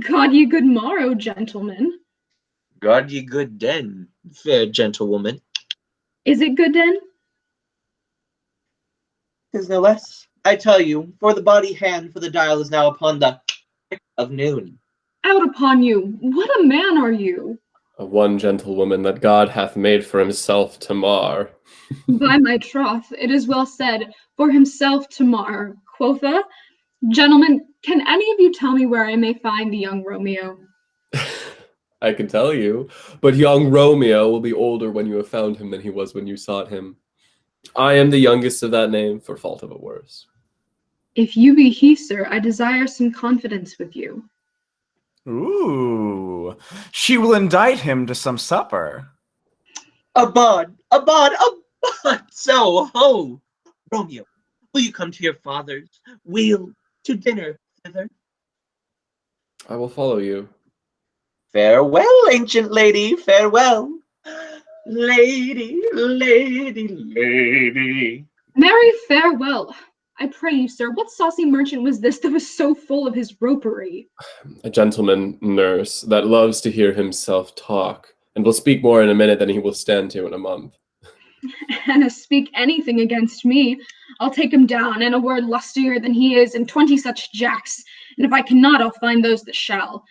God ye good morrow, gentlemen. God ye good den, fair gentlewoman. Is it good den? 'Tis no less, I tell you, for the body hand for the dial is now upon the of noon. Out upon you! What a man are you! A one gentlewoman that God hath made for himself to mar. By my troth, it is well said, for himself to mar, quotha. Gentlemen, can any of you tell me where I may find the young Romeo? I can tell you, but young Romeo will be older when you have found him than he was when you sought him. I am the youngest of that name, for fault of it worse. If you be he, sir, I desire some confidence with you. Ooh, she will indict him to some supper. Abad, so ho! Romeo, will you come to your father's? We'll to dinner thither. I will follow you. Farewell, ancient lady, farewell. Lady, lady, lady. Marry, farewell. I pray you, sir, what saucy merchant was this that was so full of his ropery? A gentleman, nurse, that loves to hear himself talk, and will speak more in a minute than he will stand to in a month. And speak anything against me, I'll take him down, and a word lustier than he is, and 20 such jacks, and if I cannot, I'll find those that shall.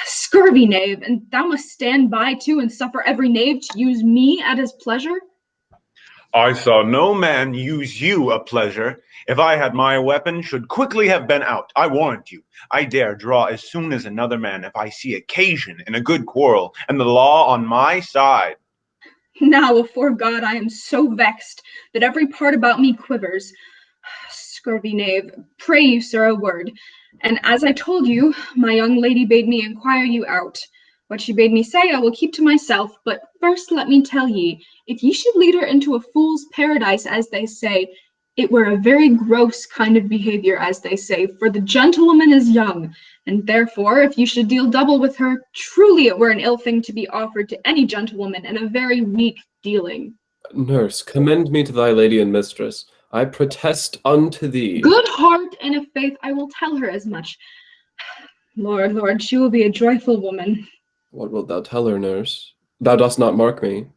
Scurvy knave, and thou must stand by too, and suffer every knave to use me at his pleasure? I saw no man use you a pleasure. If I had my weapon, should quickly have been out. I warrant you, I dare draw as soon as another man if I see occasion in a good quarrel, and the law on my side. Now, afore God, I am so vexed that every part about me quivers. Scurvy knave, pray you, sir, a word. And as I told you, my young lady bade me inquire you out. What she bade me say I will keep to myself, but first let me tell ye, if ye should lead her into a fool's paradise, as they say, it were a very gross kind of behavior, as they say, for the gentlewoman is young, and therefore, if you should deal double with her, truly it were an ill thing to be offered to any gentlewoman, and a very weak dealing. Nurse, commend me to thy lady and mistress. I protest unto thee. Good heart, and if faith, I will tell her as much. Lord, Lord, she will be a joyful woman. What wilt thou tell her, nurse? Thou dost not mark me.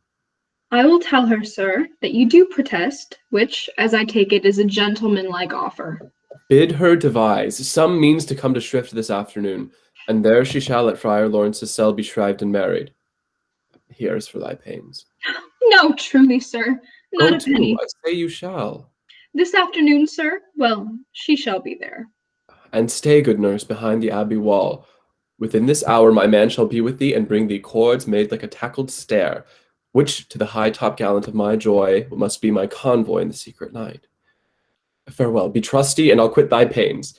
I will tell her, sir, that you do protest, which, as I take it, is a gentlemanlike offer. Bid her devise some means to come to shrift this afternoon, and there she shall at Friar Laurence's cell be shrived and married. Here's for thy pains. No, truly, sir, not Go a penny. I say you shall. This afternoon, sir? Well, she shall be there. And stay, good nurse, behind the abbey wall. Within this hour my man shall be with thee, and bring thee cords made like a tackled stair, which to the high topgallant of my joy must be my convoy in the secret night. Farewell, be trusty, and I'll quit thy pains.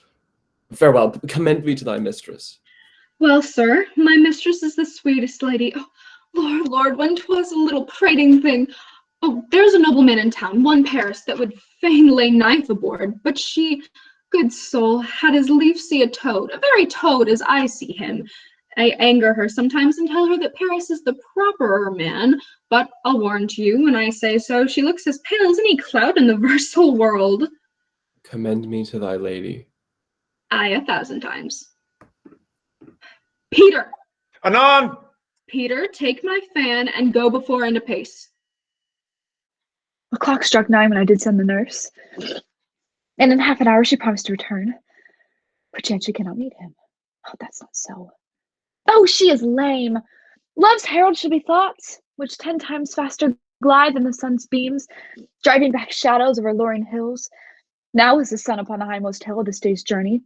Farewell, commend me to thy mistress. Well, sir, my mistress is the sweetest lady. Oh, Lord, Lord, when 'twas a little prating thing. Oh, there's a nobleman in town, one Paris, that would fain lay knife aboard, but she, good soul, had as lief see a toad, a very toad as I see him. I anger her sometimes and tell her that Paris is the properer man, but I'll warrant you, when I say so, she looks as pale as any cloud in the versal world. Commend me to thy lady. Aye, 1,000 times. Peter! Anon! Peter, take my fan and go before and apace. The clock struck 9 when I did send the nurse, and in half an hour she promised to return. Perchance she cannot meet him. Oh, that's not so. Oh, she is lame. Love's herald should be thoughts, which 10 times faster glide than the sun's beams, driving back shadows over alluring hills. Now is the sun upon the hindmost hill of this day's journey,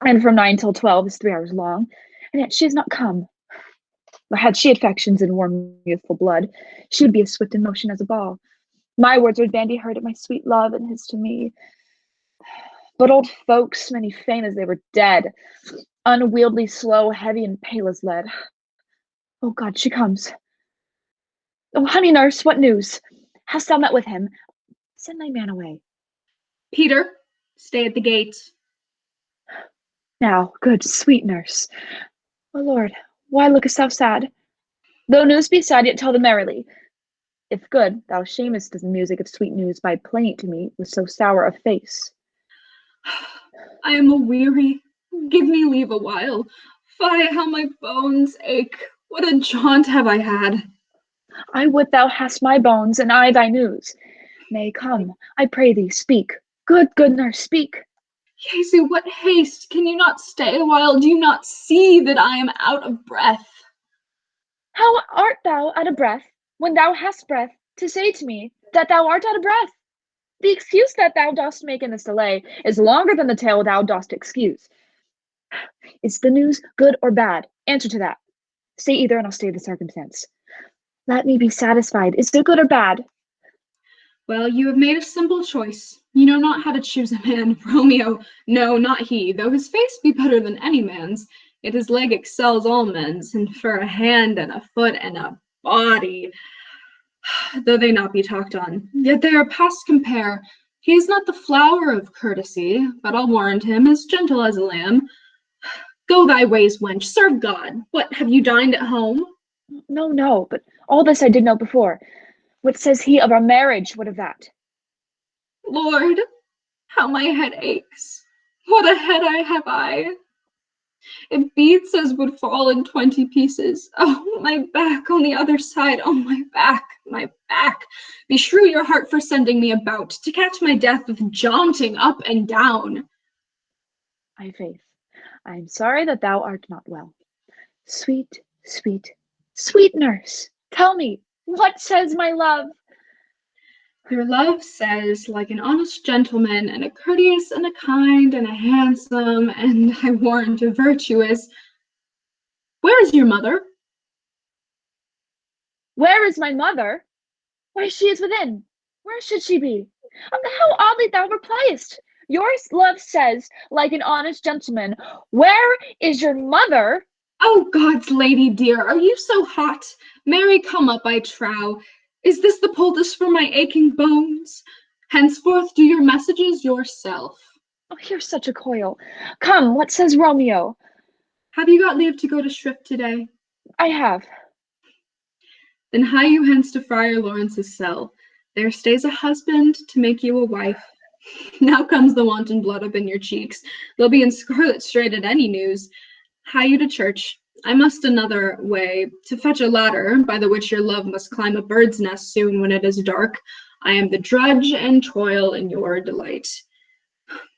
and from 9 till 12 is 3 hours long, and yet she has not come. Or had she affections and warm youthful blood, she would be as swift in motion as a ball. My words would bandy her to my sweet love, and his to me. But old folks, many fain as they were dead, unwieldy, slow, heavy, and pale as lead. Oh God, she comes. Oh, honey nurse, what news? Hast thou met with him? Send thy man away. Peter, stay at the gate. Now, good, sweet nurse. Oh Lord, why lookest thou sad? Though news be sad, yet tell them merrily. If good, thou shamest the music of sweet news by playing it to me with so sour a face. I am a-weary. Give me leave a while. Fie, how my bones ache. What a jaunt have I had. I would thou hast my bones, and I thy news. Nay, come, I pray thee, speak. Good nurse, speak. Jesu, what haste! Can you not stay a while? Do you not see that I am out of breath? How art thou out of breath, when thou hast breath, to say to me that thou art out of breath? The excuse that thou dost make in this delay is longer than the tale thou dost excuse. Is the news good or bad? Answer to that. Say either, and I'll state the circumstance. Let me be satisfied. Is it good or bad? Well, you have made a simple choice. You know not how to choose a man. Romeo, no, not he. Though his face be better than any man's, yet his leg excels all men's, and for a hand and a foot and a body, though they not be talked on, yet they are past compare. He is not the flower of courtesy, but I'll warrant him as gentle as a lamb. Go thy ways, wench, serve God. What, have you dined at home? No, but all this I did know before. What says he of our marriage? What of that? Lord, how my head aches. What a head I. It beats as would fall in 20 pieces. Oh, my back on the other side. Oh, my back. Beshrew your heart for sending me about, to catch my death with jaunting up and down. My faith, I am sorry that thou art not well. Sweet nurse, tell me, what says my love? Your love says, like an honest gentleman, and a courteous, and a kind, and a handsome, and I warrant a virtuous. Where is your mother? Where is my mother? Why, she is within. Where should she be? How oddly thou replyest. Your love says, like an honest gentleman, where is your mother? Oh, God's lady dear, are you so hot? Marry, come up, I trow. Is this the poultice for my aching bones? Henceforth do your messages yourself. Oh, here's such a coil. Come, what says Romeo? Have you got leave to go to shrift today? I have. Then hie you hence to Friar Laurence's cell. There stays a husband to make you a wife. Now comes the wanton blood up in your cheeks. They'll be in scarlet straight at any news. Hie you to church. I must another way, to fetch a ladder, by the which your love must climb a bird's nest soon when it is dark. I am the drudge and toil in your delight.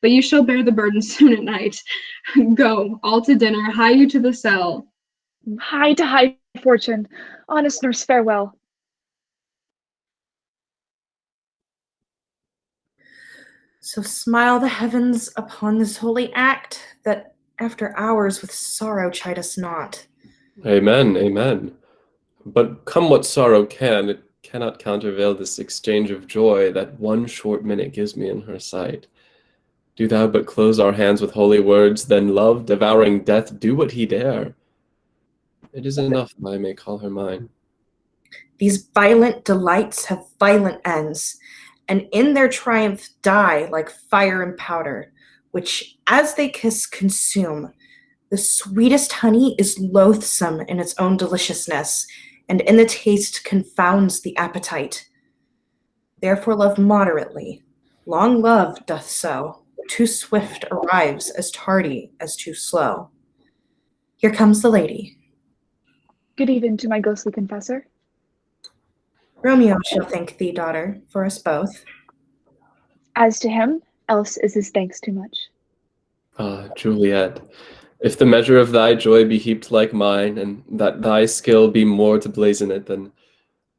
But you shall bear the burden soon at night. Go, all to dinner, hie you to the cell. Hie to high fortune. Honest nurse, farewell. So smile the heavens upon this holy act, that after hours with sorrow chide us not. Amen. But come what sorrow can, it cannot countervail this exchange of joy that one short minute gives me in her sight. Do thou but close our hands with holy words, then love, devouring death, do what he dare. It is enough that I may call her mine. These violent delights have violent ends, and in their triumph die like fire and powder, which as they kiss consume. The sweetest honey is loathsome in its own deliciousness, and in the taste confounds the appetite. Therefore love moderately. Long love doth so. Too swift arrives as tardy as too slow. Here comes the lady. Good even to my ghostly confessor. Romeo shall thank thee, daughter, for us both. As to him, else is his thanks too much. Ah, Juliet, if the measure of thy joy be heaped like mine, and that thy skill be more to blazon it, then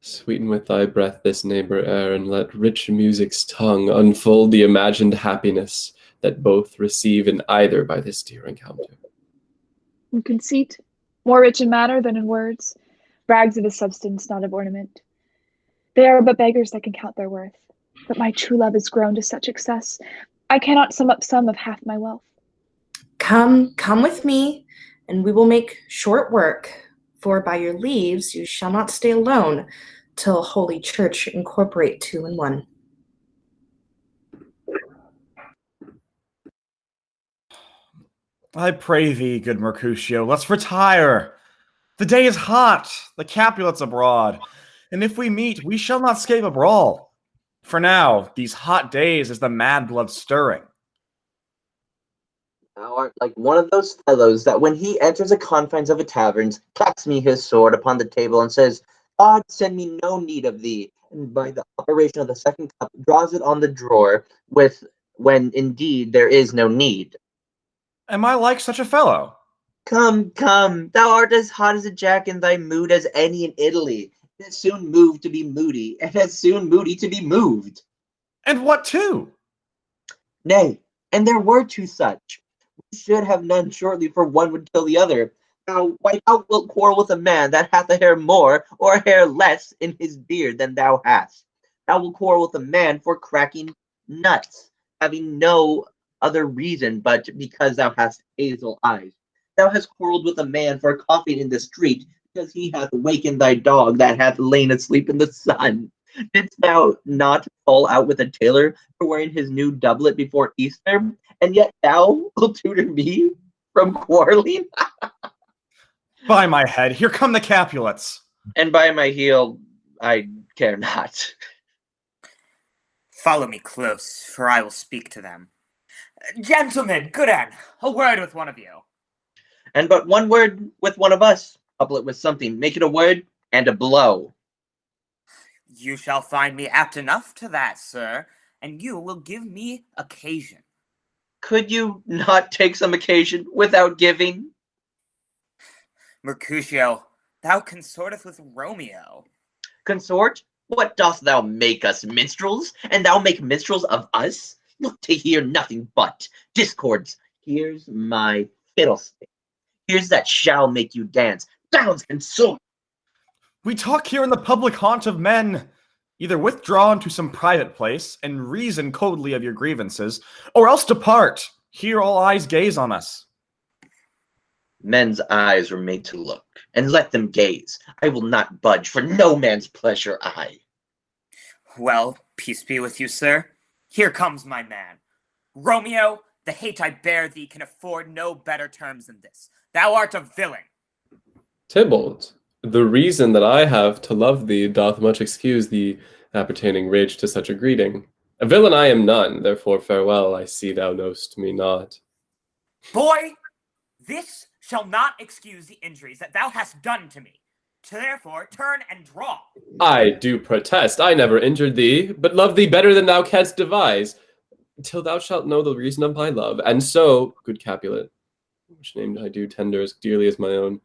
sweeten with thy breath this neighbor air, and let rich music's tongue unfold the imagined happiness that both receive in either by this dear encounter. In conceit, more rich in matter than in words, rags of his substance, not of ornament. They are but beggars that can count their worth. But my true love is grown to such excess, I cannot sum up some of half my wealth. Come with me, and we will make short work, for by your leaves you shall not stay alone, till Holy Church incorporate two in one. I pray thee, good Mercutio, let's retire. The day is hot, the Capulets abroad, and if we meet, we shall not scape a brawl. For now, these hot days is the mad blood stirring. Thou art like one of those fellows that when he enters the confines of a tavern, claps me his sword upon the table and says, God send me no need of thee, and by the operation of the second cup draws it on the drawer when indeed there is no need. Am I like such a fellow? Come, thou art as hot as a jack in thy mood as any in Italy, and as soon moved to be moody, and as soon moody to be moved. And what too? Nay, and there were two such. We should have none shortly, for one would kill the other. Now, why thou wilt quarrel with a man that hath a hair more, or a hair less, in his beard than thou hast? Thou wilt quarrel with a man for cracking nuts, having no other reason but because thou hast hazel eyes. Thou hast quarrelled with a man for coughing in the street, because he hath wakened thy dog that hath lain asleep in the sun. Didst thou not fall out with a tailor for wearing his new doublet before Easter? And yet thou wilt tutor me from quarreling? By my head, here come the Capulets. And by my heel, I care not. Follow me close, for I will speak to them. Gentlemen, good end, a word with one of you. And but one word with one of us. Couple it with something. Make it a word and a blow. You shall find me apt enough to that, sir, and you will give me occasion. Could you not take some occasion without giving? Mercutio, thou consorteth with Romeo. Consort? What dost thou make us, minstrels? And thou make minstrels of us? Look to hear nothing but discords. Here's my fiddlestick. Here's that shall make you dance. Downs, consort! We talk here in the public haunt of men. Either withdraw into some private place and reason coldly of your grievances, or else depart. Here all eyes gaze on us. Men's eyes were made to look, and let them gaze. I will not budge for no man's pleasure, I. Well, peace be with you, sir. Here comes my man. Romeo, the hate I bear thee can afford no better terms than this. Thou art a villain. Tybalt, the reason that I have to love thee doth much excuse the appertaining rage to such a greeting. A villain I am none, therefore farewell, I see thou knowst me not. Boy, this shall not excuse the injuries that thou hast done to me. Therefore, turn and draw. I do protest, I never injured thee, but love thee better than thou canst devise, till thou shalt know the reason of my love. And so, good Capulet, which name I do tender as dearly as my own,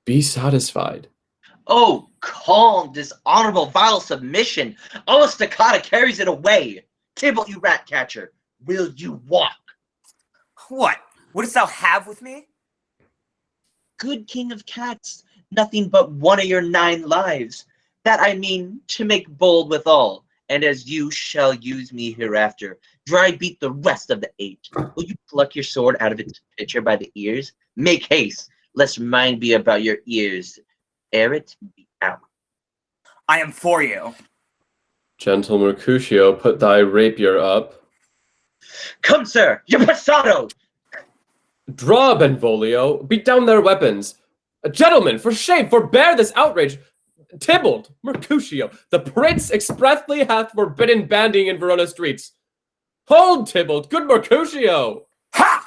be satisfied. Oh, calm, dishonorable, vile submission. Oh, Stoccata carries it away. Tybalt, you rat catcher, will you walk? What? Wouldst thou have with me? Good king of cats, nothing but one of your 9 lives. That I mean to make bold withal, and as you shall use me hereafter, dry beat the rest of the 8. Will you pluck your sword out of its pitcher by the ears? Make haste, lest mine be about your ears. Ere it be out. I am for you. Gentle Mercutio, put thy rapier up. Come, sir, your passado! Draw, Benvolio, beat down their weapons. Gentlemen, for shame, forbear this outrage. Tybalt, Mercutio, the prince expressly hath forbidden bandying in Verona streets. Hold, Tybalt, good Mercutio! Ha!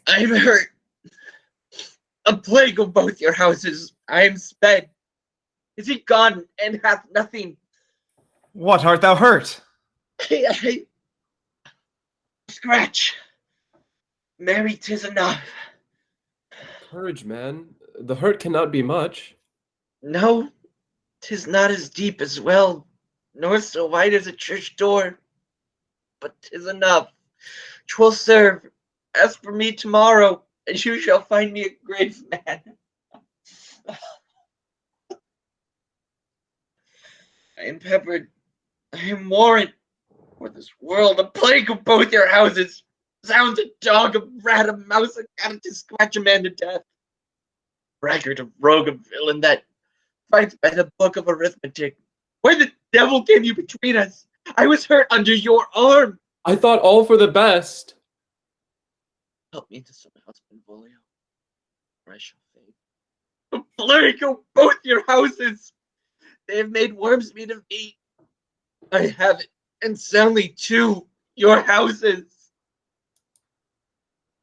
I'm hurt. A plague of both your houses. I am sped. Is he gone and hath nothing? What art thou hurt? I scratch. Mary, 'tis enough. Courage, man. The hurt cannot be much. No, 'tis not as deep as well, nor so wide as a church door. But 'tis enough. 'Twill serve. As for me tomorrow, and you shall find me a grave man. I am peppered. I am warrant. For this world, a plague of both your houses. Sounds a dog, a rat, a mouse, a cat to scratch a man to death. Braggart, a rogue, a villain that fights by the book of arithmetic. Where the devil came you between us? I was hurt under your arm. I thought all for the best. Help me to some house, Benvolio, or I shall fade. A plague of both your houses. They have made worms meat of me. I have it, and soundly too, your houses.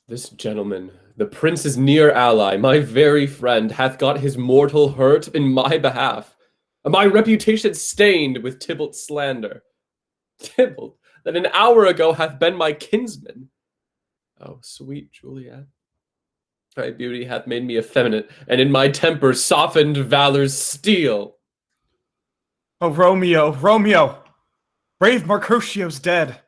This gentleman, the prince's near ally, my very friend, hath got his mortal hurt in my behalf, and my reputation stained with Tybalt's slander. Tybalt, that an hour ago hath been my kinsman. Oh, sweet Juliet, thy beauty hath made me effeminate, and in my temper softened valor's steel. Oh, Romeo, Romeo! Brave Mercutio's dead.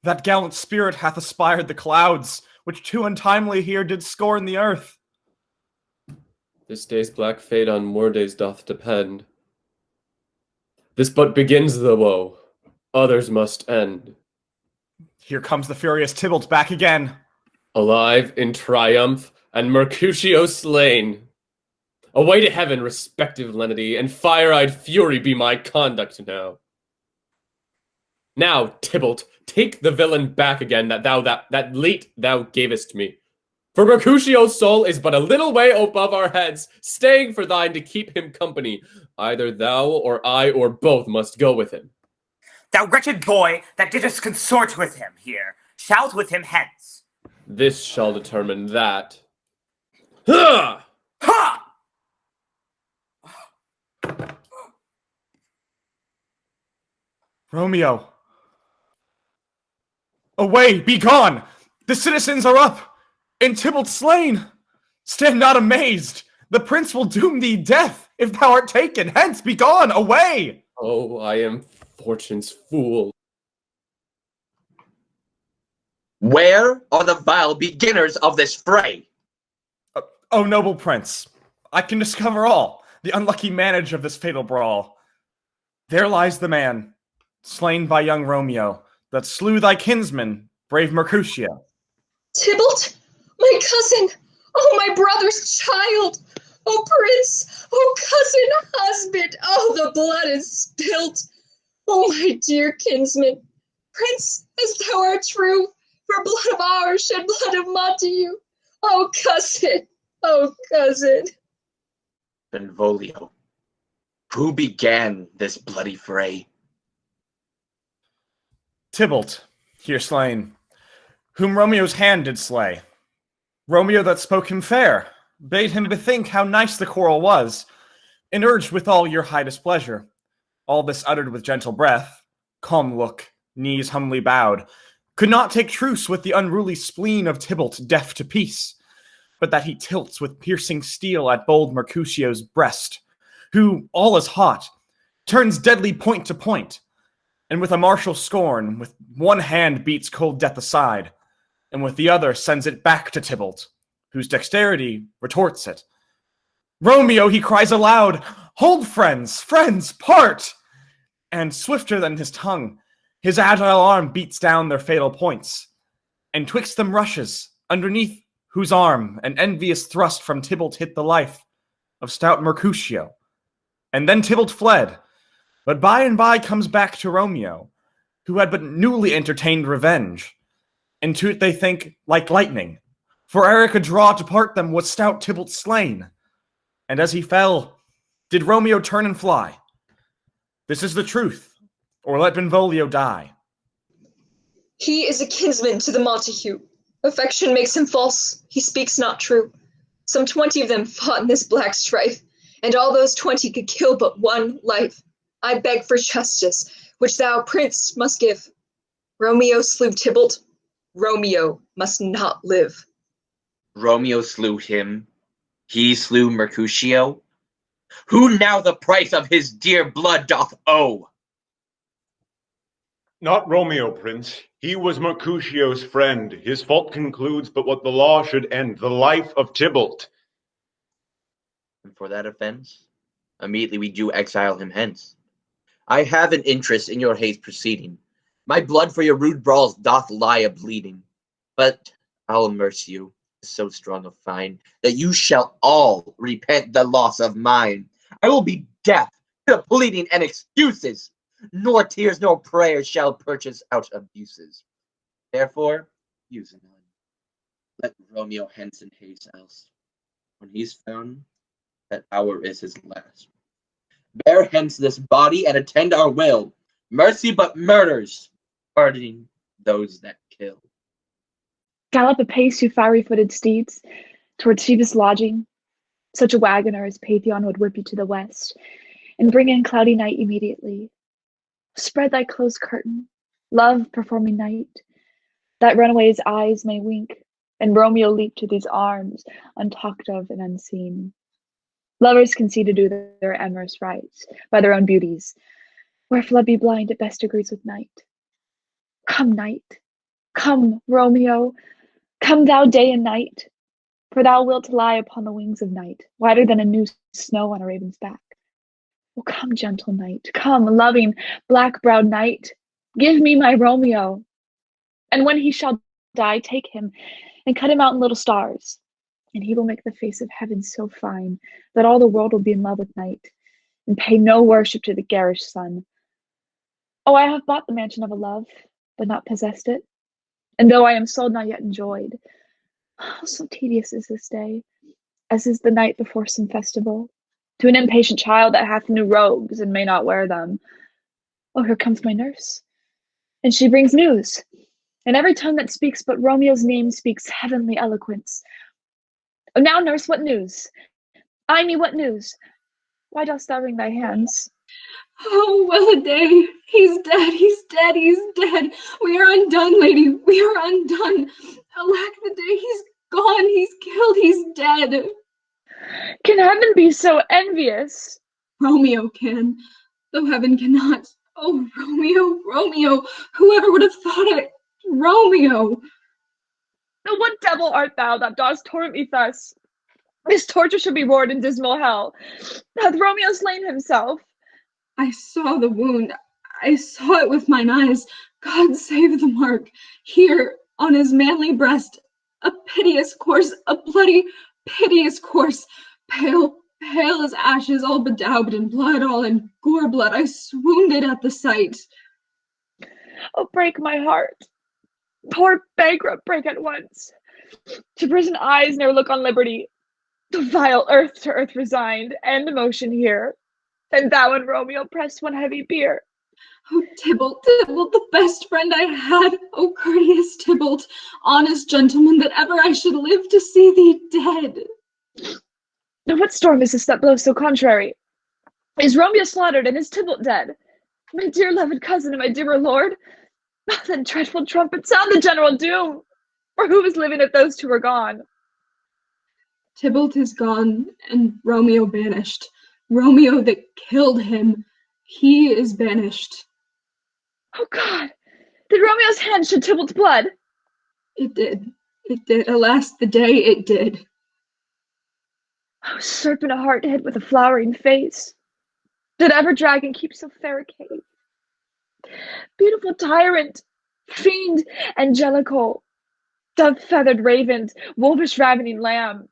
That gallant spirit hath aspired the clouds, which too untimely here did scorn the earth. This day's black fate on more days doth depend. This but begins the woe, others must end. Here comes the furious Tybalt back again. Alive in triumph, and Mercutio slain. Away to heaven, respective lenity, and fire-eyed fury be my conduct now. Now, Tybalt, take the villain back again that late thou gavest me. For Mercutio's soul is but a little way above our heads, staying for thine to keep him company. Either thou or I or both must go with him. Thou wretched boy that didst consort with him here, shalt with him hence. This shall determine that. Ha! Ha! Romeo. Away, be gone! The citizens are up, and Tybalt slain. Stand not amazed. The prince will doom thee death if thou art taken. Hence, be gone, away! Oh, I am fortune's fool. Where are the vile beginners of this fray? O noble prince, I can discover all, the unlucky manage of this fatal brawl. There lies the man, slain by young Romeo, that slew thy kinsman, brave Mercutio. Tybalt, my cousin, oh my brother's child, oh prince, oh cousin, husband, oh the blood is spilt. Oh my dear kinsman, prince, as thou art true, for blood of ours shed blood of Montague. Oh cousin, oh cousin. Benvolio, who began this bloody fray? Tybalt, here slain, whom Romeo's hand did slay. Romeo that spoke him fair, bade him bethink how nice the quarrel was, and urged with all your high displeasure. All this uttered with gentle breath, calm look, knees humbly bowed, could not take truce with the unruly spleen of Tybalt deaf to peace, but that he tilts with piercing steel at bold Mercutio's breast, who, all is hot, turns deadly point to point, and with a martial scorn, with one hand beats cold death aside, and with the other sends it back to Tybalt, whose dexterity retorts it. Romeo, he cries aloud, hold friends, friends, part! And swifter than his tongue, his agile arm beats down their fatal points, and twixt them rushes, underneath whose arm an envious thrust from Tybalt hit the life of stout Mercutio. And then Tybalt fled, but by and by comes back to Romeo, who had but newly entertained revenge. And to it they think like lightning, for ere a draw to part them was stout Tybalt slain. And as he fell, did Romeo turn and fly. This is the truth, or let Benvolio die. He is a kinsman to the Montague. Affection makes him false, he speaks not true. Some 20 of them fought in this black strife, and all those 20 could kill but one life. I beg for justice, which thou, prince, must give. Romeo slew Tybalt. Romeo must not live. Romeo slew him. He slew Mercutio. Who now the price of his dear blood doth owe? Not Romeo, prince. He was Mercutio's friend. His fault concludes but what the law should end, the life of Tybalt. And for that offense, immediately we do exile him hence. I have an interest in your hate proceeding. My blood for your rude brawls doth lie a-bleeding. But I'll mercy you, so strong a fine, that you shall all repent the loss of mine. I will be deaf to pleading and excuses, nor tears nor prayers shall purchase out abuses. Therefore, use none. Let Romeo hence in haste else. When he's found, that hour is his last. Bear hence this body and attend our will. Mercy but murders, pardoning those that kill. Gallop apace, you fiery-footed steeds, towards Phoebus' lodging. Such a wagoner as Paphion would whip you to the west, and bring in cloudy night immediately. Spread thy closed curtain, love performing night, that runaway's eyes may wink, and Romeo leap to these arms, untalked of and unseen. Lovers can see to do their amorous rights by their own beauties, where flood be blind at best agrees with night. Come, night, come, Romeo, come thou day and night, for thou wilt lie upon the wings of night, whiter than a new snow on a raven's back. Oh, come, gentle night, come, loving, black-browed night, give me my Romeo. And when he shall die, take him and cut him out in little stars, and he will make the face of heaven so fine that all the world will be in love with night, and pay no worship to the garish sun. Oh, I have bought the mansion of a love, but not possessed it, and though I am sold, not yet enjoyed. Oh, so tedious is this day, as is the night before some festival, to an impatient child that hath new robes and may not wear them. Oh, here comes my nurse, and she brings news, and every tongue that speaks but Romeo's name speaks heavenly eloquence. Oh, now, nurse, what news? Ay me, what news? Why dost thou wring thy hands? Oh, well a day! He's dead, he's dead, he's dead! We are undone, lady, we are undone! Alack the day, he's gone, he's killed, he's dead! Can heaven be so envious? Romeo can, though heaven cannot. Oh, Romeo, Romeo! Whoever would have thought it? Romeo! Now, what devil art thou that dost torment me thus? This torture should be roared in dismal hell. Hath Romeo slain himself? I saw the wound. I saw it with mine eyes. God save the mark. Here, on his manly breast, a piteous course, a bloody, piteous course. Pale, pale as ashes, all bedaubed in blood, all in gore blood. I swooned at the sight. Oh, break my heart. Poor bankrupt, break at once. To prison eyes ne'er look on liberty. The vile earth to earth resigned, and motion here. And thou and Romeo pressed one heavy bier. Oh, Tybalt, Tybalt, the best friend I had. Oh, courteous Tybalt, honest gentleman, that ever I should live to see thee dead. Now, what storm is this that blows so contrary? Is Romeo slaughtered, and is Tybalt dead? My dear loved cousin and my dearer lord? Oh, then dreadful trumpet, sound the general doom! For who is living if those two are gone? Tybalt is gone, and Romeo banished. Romeo that killed him, he is banished. Oh, God! Did Romeo's hand shed Tybalt's blood? It did. It did. Alas, the day it did. Oh, serpent heart hid with a flowering face. Did ever dragon keep so fair a cave? Beautiful tyrant, fiend angelical, dove-feathered ravens, wolvish ravening lamb,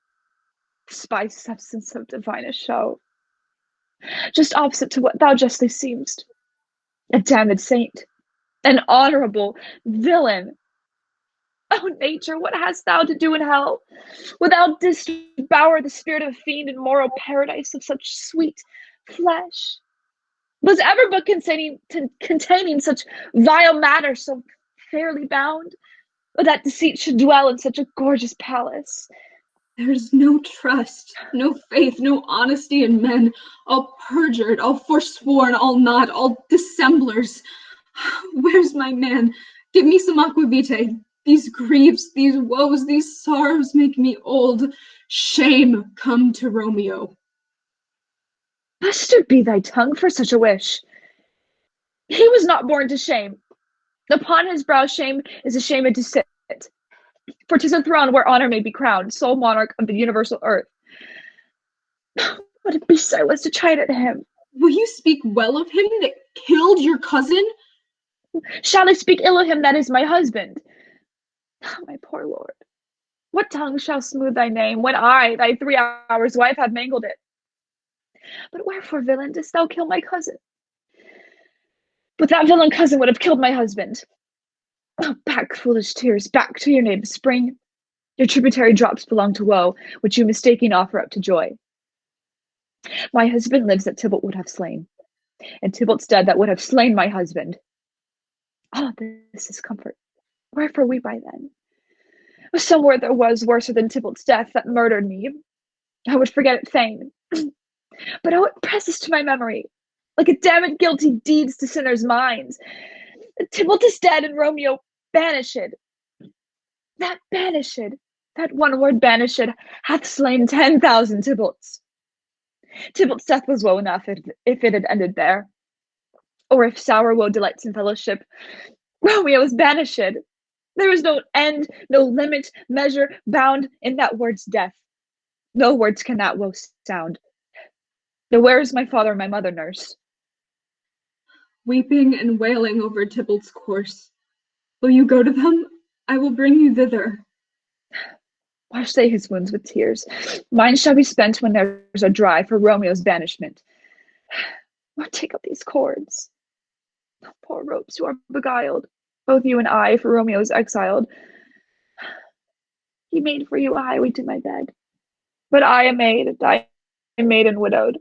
spice substance of divinest show, just opposite to what thou justly seemst, a damned saint, an honorable villain. Oh, nature, what hast thou to do in hell? Wilt thou devour the spirit of a fiend in moral paradise of such sweet flesh? Was ever book containing such vile matter so fairly bound, or that deceit should dwell in such a gorgeous palace? There is no trust, no faith, no honesty in men, all perjured, all forsworn, all not, all dissemblers. Where's my man? Give me some aquavitae. These griefs, these woes, these sorrows make me old. Shame come to Romeo. Bastard be thy tongue for such a wish. He was not born to shame. Upon his brow shame is ashamed to sit. For 'tis a throne where honor may be crowned, sole monarch of the universal earth. What a beast I was to chide at him. Will you speak well of him that killed your cousin? Shall I speak ill of him that is my husband? My poor lord, what tongue shall smooth thy name, when I, thy 3 hours wife, have mangled it? But wherefore, villain, dost thou kill my cousin? But that villain cousin would have killed my husband. Oh, back, foolish tears, back to your native spring. Your tributary drops belong to woe, which you mistaking offer up to joy. My husband lives that Tybalt would have slain, and Tybalt's dead that would have slain my husband. Oh, this is comfort. Wherefore weep I then? Somewhere there was worser than Tybalt's death that murdered me. I would forget it fain. But oh, it presses to my memory, like a damned guilty deeds to sinners' minds. Tybalt is dead and Romeo banished. That banished, that one word banished, hath slain 10,000 Tybalts. Tybalt's death was woe enough if it had ended there. Or if sour woe delights in fellowship, Romeo is banished. There is no end, no limit, measure, bound in that word's death. No words can that woe sound. Now where is my father and my mother, nurse? Weeping and wailing over Tybalt's corse. Will you go to them? I will bring you thither. Wash they his wounds with tears. Mine shall be spent when theirs are dry for Romeo's banishment. Or take up these cords. Poor ropes, you are beguiled. Both you and I, for Romeo is exiled. He made for you, I wait in my bed. But I am maid, I am maid and widowed.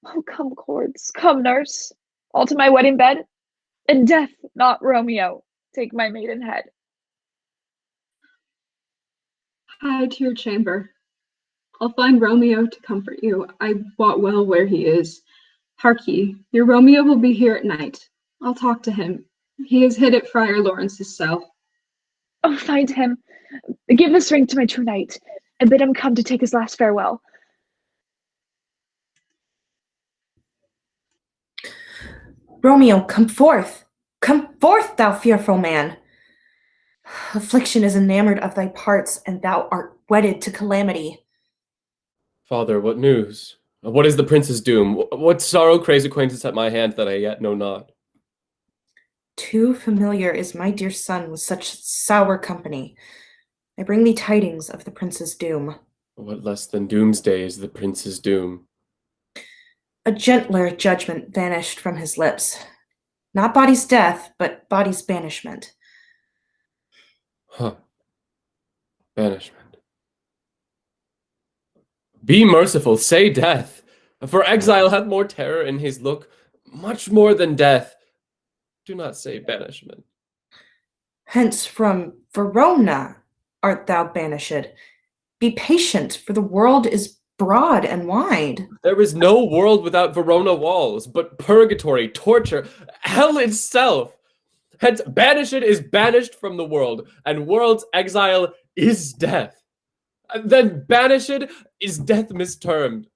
Oh, come, cords, come, nurse. All to my wedding bed. And death, not Romeo, take my maiden head. Hie to your chamber. I'll find Romeo to comfort you. I wot well where he is. Hark ye, your Romeo will be here at night. I'll talk to him. He is hid at Friar Laurence's cell. Oh, find him. Give this ring to my true knight, and bid him come to take his last farewell. Romeo, come forth! Come forth, thou fearful man! Affliction is enamored of thy parts, and thou art wedded to calamity. Father, what news? What is the prince's doom? What sorrow craves acquaintance at my hand that I yet know not? Too familiar is my dear son with such sour company. I bring thee tidings of the prince's doom. What less than doomsday is the prince's doom? A gentler judgment vanished from his lips. Not body's death, but body's banishment. Huh. Banishment. Be merciful, say death. For exile hath more terror in his look, much more than death. Do not say banishment. Hence from Verona art thou banished. Be patient, for the world is broad and wide. There is no world without Verona walls, but purgatory, torture, hell itself. Hence, banished is banished from the world, and world's exile is death. Then banished is death mistermed.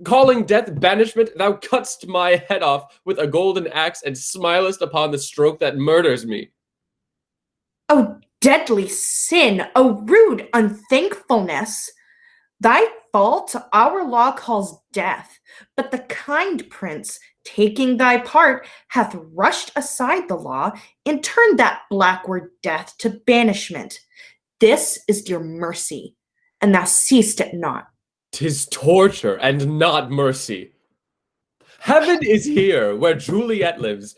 Calling death banishment, thou cutt'st my head off with a golden axe and smilest upon the stroke that murders me. O deadly sin, O rude unthankfulness! Thy fault our law calls death, but the kind prince, taking thy part, hath rushed aside the law and turned that black word death to banishment. This is your mercy, and thou seest it not. 'Tis torture and not mercy. Heaven is here where Juliet lives,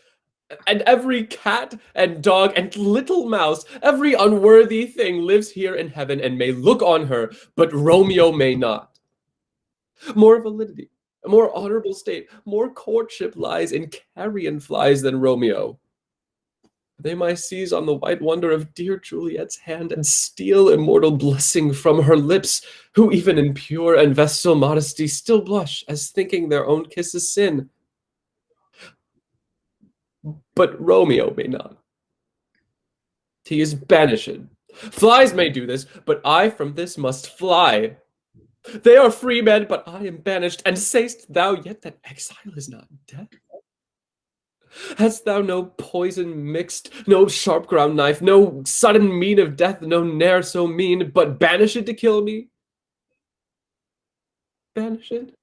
and every cat and dog and little mouse, every unworthy thing lives here in heaven and may look on her, but Romeo may not. More validity, a more honorable state, more courtship lies in carrion flies than Romeo. They might seize on the white wonder of dear Juliet's hand and steal immortal blessing from her lips, who even in pure and vestal modesty still blush as thinking their own kiss is sin. But Romeo may not. He is banished. Flies may do this, but I from this must fly. They are free men, but I am banished, and say'st thou yet that exile is not death? Hast thou no poison mixed, no sharp ground knife, no sudden mean of death, no ne'er so mean, but banish it to kill me? Banish it?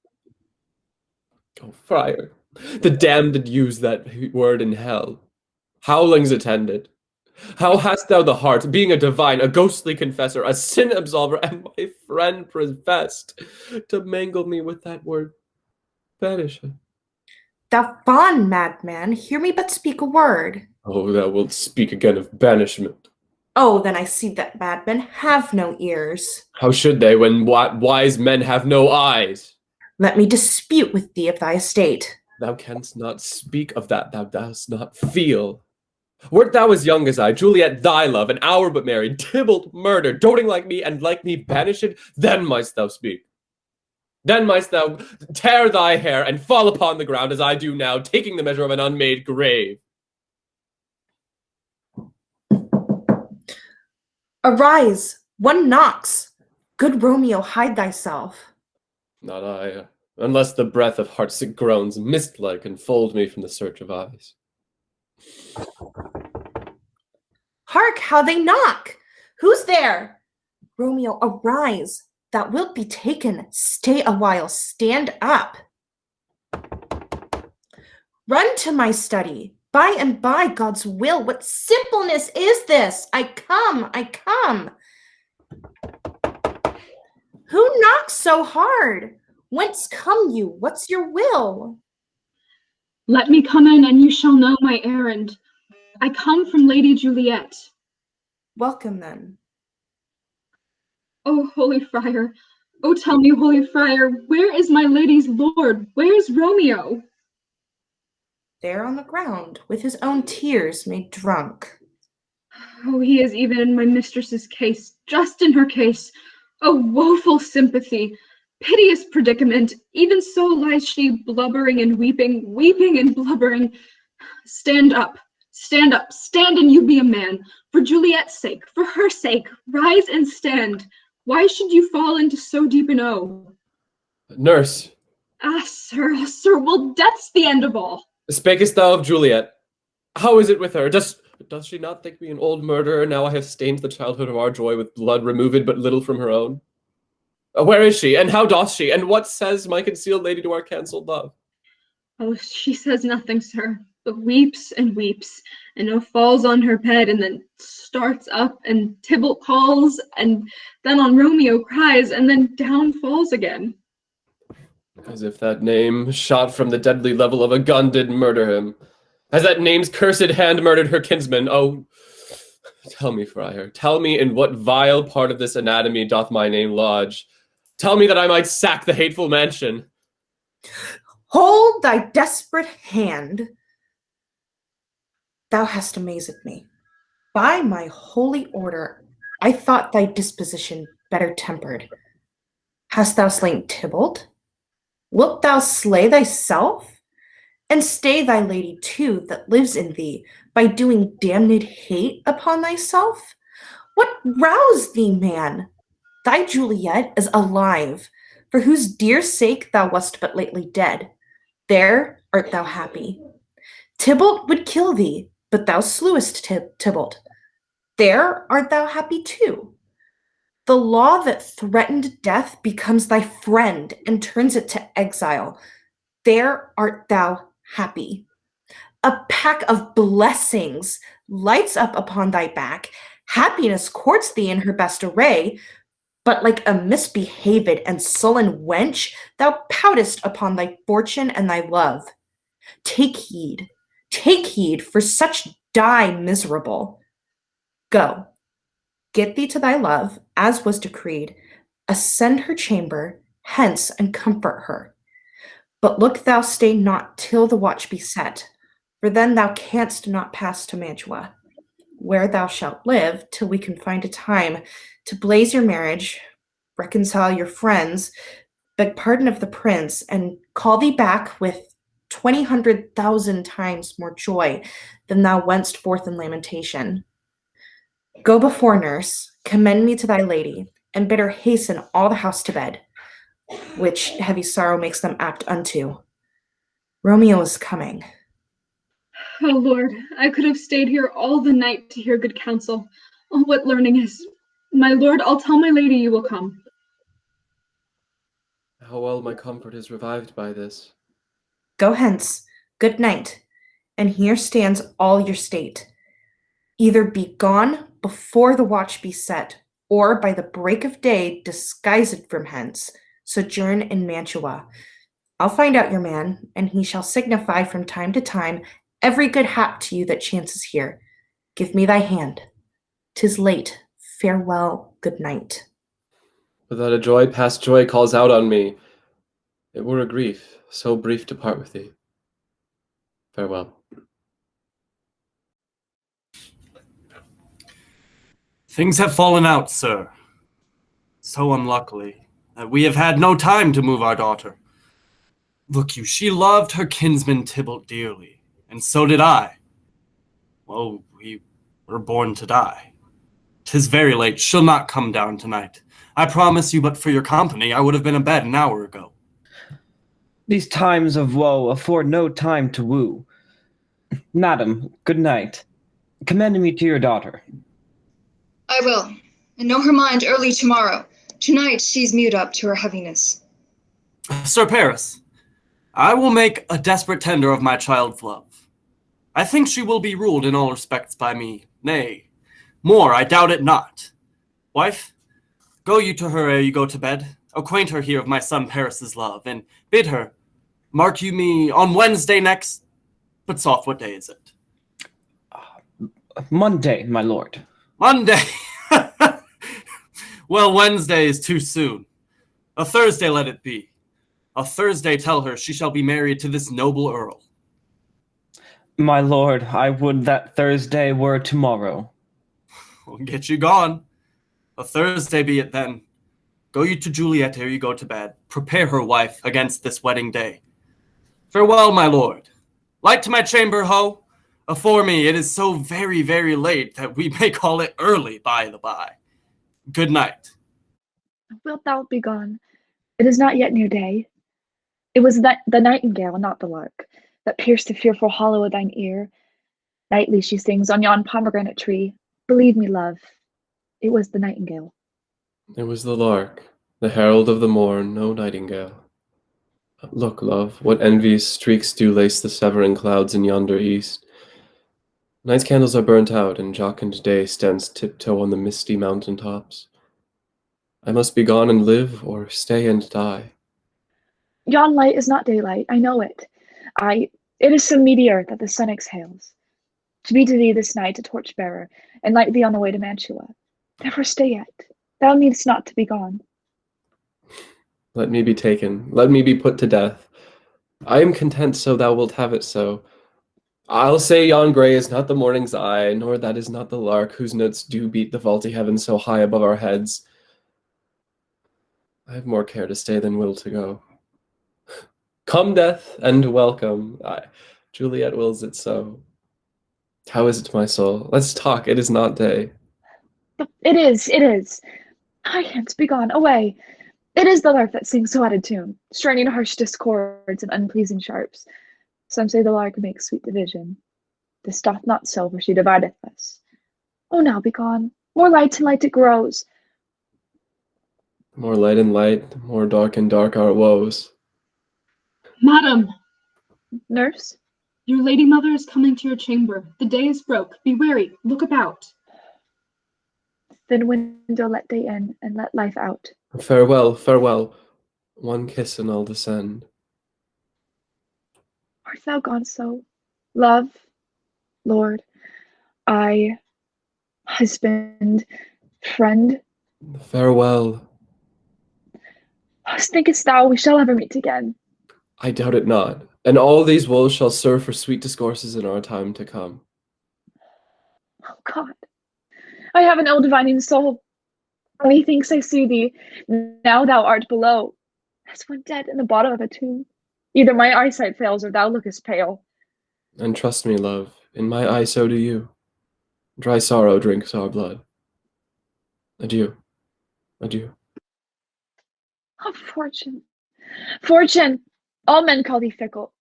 Oh, friar, the damned did use that word in hell. Howlings attended. How hast thou the heart, being a divine, a ghostly confessor, a sin absolver, and my friend professed, to mangle me with that word? Banish it. Thou fond madman, hear me but speak a word. Oh, thou wilt speak again of banishment. Oh, then I see that madmen have no ears. How should they, when wise men have no eyes? Let me dispute with thee of thy estate. Thou canst not speak of that thou dost not feel. Wert thou as young as I, Juliet thy love, an hour but married, Tybalt murdered, doting like me, and like me banished, then mightst thou speak. Then mightst thou tear thy hair and fall upon the ground as I do now, taking the measure of an unmade grave. Arise, one knocks. Good Romeo, hide thyself. Not I, unless the breath of heartsick groans, mist-like, enfold me from the search of eyes. Hark, how they knock! Who's there? Romeo, arise. Thou wilt be taken. Stay a while. Stand up. Run to my study. By and by, God's will. What simpleness is this? I come. Who knocks so hard? Whence come you? What's your will? Let me come in, and you shall know my errand. I come from Lady Juliet. Welcome, then. Oh, holy friar, oh, tell me, holy friar, where is my lady's lord? Where's Romeo? There on the ground, with his own tears made drunk. Oh, he is even in my mistress's case, just in her case. Oh, woeful sympathy, piteous predicament. Even so lies she, blubbering and weeping, weeping and blubbering. Stand up, stand and you be a man. For Juliet's sake, for her sake, rise and stand. Why should you fall into so deep an O? Nurse. Ah, sir, well, death's the end of all. Spakest thou of Juliet? How is it with her? Does she not think me an old murderer, now I have stained the childhood of our joy with blood, removed but little from her own? Where is she, and how doth she, and what says my concealed lady to our cancelled love? Oh, she says nothing, sir, but weeps, and now falls on her bed, and then starts up, and Tybalt calls, and then on Romeo cries, and then down falls again. As if that name, shot from the deadly level of a gun, did murder him. As that name's cursed hand murdered her kinsman. Oh, tell me, friar, tell me in what vile part of this anatomy doth my name lodge. Tell me that I might sack the hateful mansion. Hold thy desperate hand. Thou hast amazed me. By my holy order, I thought thy disposition better tempered. Hast thou slain Tybalt? Wilt thou slay thyself? And stay thy lady too that lives in thee by doing damned hate upon thyself? What roused thee, man? Thy Juliet is alive, for whose dear sake thou wast but lately dead. There art thou happy. Tybalt would kill thee, but thou slewest Tybalt. There art thou happy too. The law that threatened death becomes thy friend and turns it to exile. There art thou happy. A pack of blessings lights up upon thy back. Happiness courts thee in her best array, but like a misbehaved and sullen wench, thou poutest upon thy fortune and thy love. Take heed, for such die miserable. Go, get thee to thy love, as was decreed, ascend her chamber, hence and comfort her. But look thou stay not till the watch be set, for then thou canst not pass to Mantua, where thou shalt live till we can find a time to blaze your marriage, reconcile your friends, beg pardon of the prince, and call thee back with 20,000 times more joy than thou wentst forth in lamentation. Go before, nurse, commend me to thy lady, and bid her hasten all the house to bed, which heavy sorrow makes them apt unto. Romeo is coming. Oh, Lord, I could have stayed here all the night to hear good counsel. Oh, what learning is. My lord, I'll tell my lady you will come. How well my comfort is revived by this. Go hence. Good night. And here stands all your state. Either be gone before the watch be set, or by the break of day disguised from hence, sojourn in Mantua. I'll find out your man, and he shall signify from time to time every good hap to you that chances here. Give me thy hand. 'Tis late. Farewell, good night. Without a joy past joy calls out on me. It were a grief, so brief to part with thee. Farewell. Things have fallen out, sir, so unluckily, that we have had no time to move our daughter. Look you, she loved her kinsman Tybalt dearly, and so did I. Well, we were born to die. 'Tis very late, she'll not come down tonight. I promise you, but for your company, I would have been abed an hour ago. These times of woe afford no time to woo. Madam, good night. Commend me to your daughter. I will, and know her mind early tomorrow. Tonight she's mewed up to her heaviness. Sir Paris, I will make a desperate tender of my child's love. I think she will be ruled in all respects by me. Nay, more, I doubt it not. Wife, go you to her ere you go to bed. Acquaint her here of my son Paris's love, and bid her, mark you me, on Wednesday next, but soft, what day is it? Monday, my lord. Monday! Well, Wednesday is too soon. A Thursday let it be. A Thursday tell her she shall be married to this noble earl. My lord, I would that Thursday were tomorrow. We'll get you gone. A Thursday be it then. Go you to Juliet ere you go to bed. Prepare her, wife, against this wedding day. Farewell, my lord. Light to my chamber, ho. Afore me, it is so very, very late that we may call it early, by the by. Good night. Wilt thou be gone? It is not yet near day. It was the nightingale, not the lark, that pierced the fearful hollow of thine ear. Nightly she sings on yon pomegranate tree. Believe me, love, it was the nightingale. It was the lark, the herald of the morn, no nightingale. Look, love, what envious streaks do lace the severing clouds in yonder east. Night's candles are burnt out, and jocund day stands tiptoe on the misty mountain tops. I must be gone and live, or stay and die. Yon light is not daylight, I know it. It is some meteor that the sun exhales. To be to thee this night a torch-bearer, and light thee on the way to Mantua. Therefore stay yet. Thou needst not to be gone. Let me be taken. Let me be put to death. I am content so thou wilt have it so. I'll say yon grey is not the morning's eye, nor that is not the lark whose notes do beat the vaulty heaven so high above our heads. I have more care to stay than will to go. Come, death, and welcome. Juliet wills it so. How is it, my soul? Let's talk. It is not day. It is. I can't be gone. Away. It is the lark that sings so out of tune, straining harsh discords and unpleasing sharps. Some say the lark makes sweet division. This doth not so, for she divideth us. Oh, now be gone. More light and light it grows. More light and light, more dark and dark our woes. Madam! Nurse? Your lady mother is coming to your chamber. The day is broke. Be wary. Look about. Then window let day in, and let life out. Farewell, farewell. One kiss and I'll descend. Art thou gone so? Love, Lord, I, husband, friend? Farewell. Thinkest thou we shall ever meet again? I doubt it not, and all these woes shall serve for sweet discourses in our time to come. Oh God, I have an ill-divining soul. Methinks I see thee, now thou art below, as one dead in the bottom of a tomb. Either my eyesight fails, or thou lookest pale. And trust me, love, in my eye so do you. Dry sorrow drinks our blood. Adieu, adieu. Oh, Fortune, Fortune! All men call thee fickle.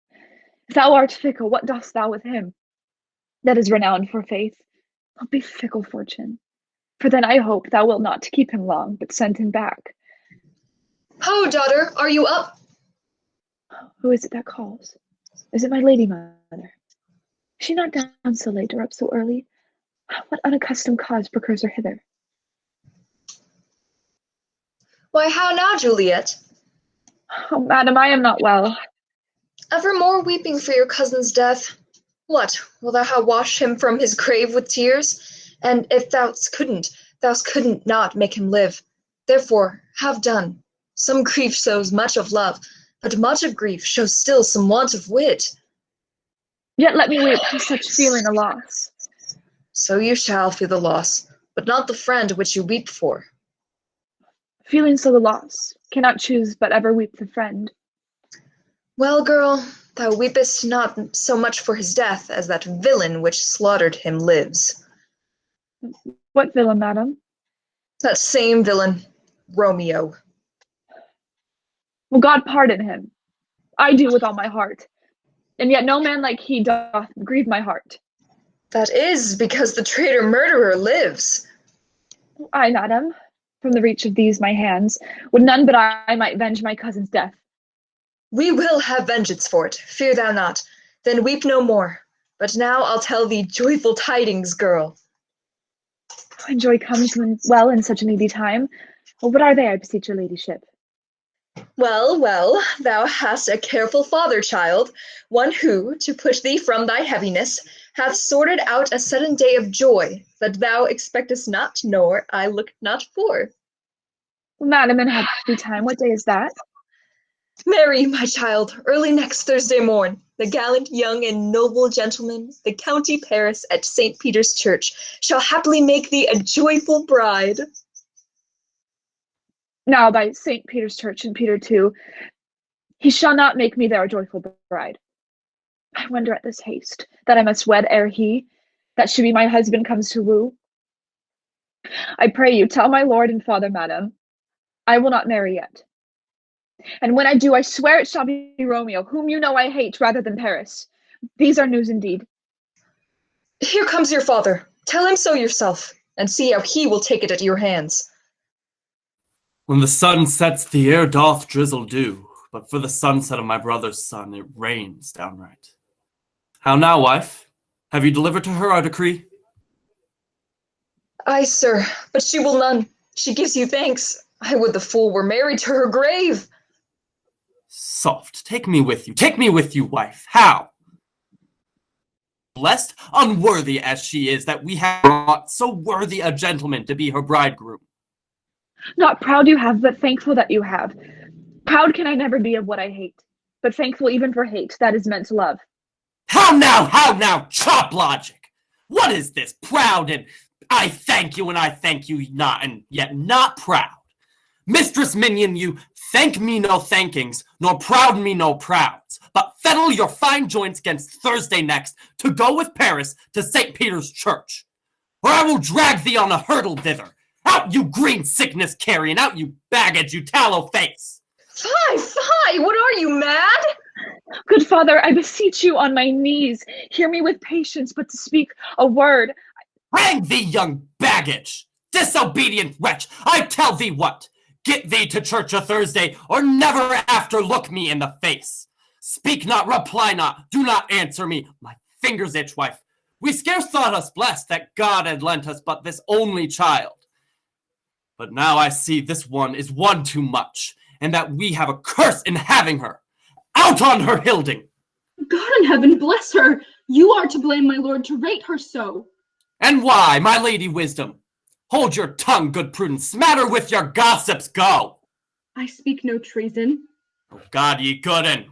If thou art fickle, what dost thou with him? that is renowned for faith. Oh, be fickle, fortune. For then I hope thou wilt not keep him long, but send him back. Ho, daughter, are you up? Who is it that calls? Is it my lady mother? Is she not down so late or up so early? What unaccustomed cause procures her hither? Why, how now, Juliet? Oh, madam, I am not well. Evermore weeping for your cousin's death. What, wilt thou have washed him from his grave with tears? And if thou couldn't not make him live. Therefore, have done. Some grief shows much of love, but much of grief shows still some want of wit. Yet let me weep for such feeling a loss. So you shall feel the loss, but not the friend which you weep for. Feeling so the loss, cannot choose but ever weep the friend. Well, girl, thou weepest not so much for his death as that villain which slaughtered him lives. What villain, madam? That same villain, Romeo. Will God pardon him? I do with all my heart. And yet no man like he doth grieve my heart. That is because the traitor murderer lives. Ay, madam, from the reach of these my hands, would none but I might venge my cousin's death. We will have vengeance for it, fear thou not. Then weep no more. But now I'll tell thee joyful tidings, girl. When joy comes well in such a needy time. Well, what are they, I beseech your ladyship? Well, well, thou hast a careful father, child, one who, to put thee from thy heaviness, hath sorted out a sudden day of joy, that thou expectest not, nor I looked not for. Madam, in happy time, what day is that? Marry, my child, early next Thursday morn, the gallant young and noble gentleman, the county Paris at St. Peter's Church, shall happily make thee a joyful bride. Now by St. Peter's Church and Peter too, he shall not make me there a joyful bride. I wonder at this haste, that I must wed ere he, that should be my husband, comes to woo. I pray you, tell my lord and father, madam, I will not marry yet. And when I do, I swear it shall be Romeo, whom you know I hate rather than Paris. These are news indeed. Here comes your father. Tell him so yourself, and see how he will take it at your hands. When the sun sets, the air doth drizzle dew, but for the sunset of my brother's son, it rains downright. How now, wife? Have you delivered to her our decree? Aye, sir, but she will none. She gives you thanks. I would the fool were married to her grave. Soft, take me with you, wife. How? Blessed, unworthy as she is, that we have brought so worthy a gentleman to be her bridegroom. Not proud you have, but thankful that you have. Proud can I never be of what I hate, but thankful even for hate that is meant to love. How now, chop logic! What is this, proud and I thank you and I thank you not, and yet not proud? Mistress Minion, you thank me no thankings, nor proud me no prouds, but fettle your fine joints against Thursday next to go with Paris to St. Peter's Church, or I will drag thee on a hurdle thither. Out, you green sickness carrying, out, you baggage, you tallow face. Fie, what are you, mad? Good father, I beseech you on my knees, hear me with patience, but to speak a word. Hang thee, young baggage! Disobedient wretch, I tell thee what! Get thee to church a Thursday, or never after look me in the face. Speak not, reply not, do not answer me. My fingers itch, wife. We scarce thought us blessed that God had lent us but this only child. But now I see this one is one too much, and that we have a curse in having her. Out on her, Hilding! God in heaven bless her! You are to blame, my lord, to rate her so. And why, my lady Wisdom? Hold your tongue, good Prudence. Smatter with your gossips, go! I speak no treason. Oh, God ye gooden!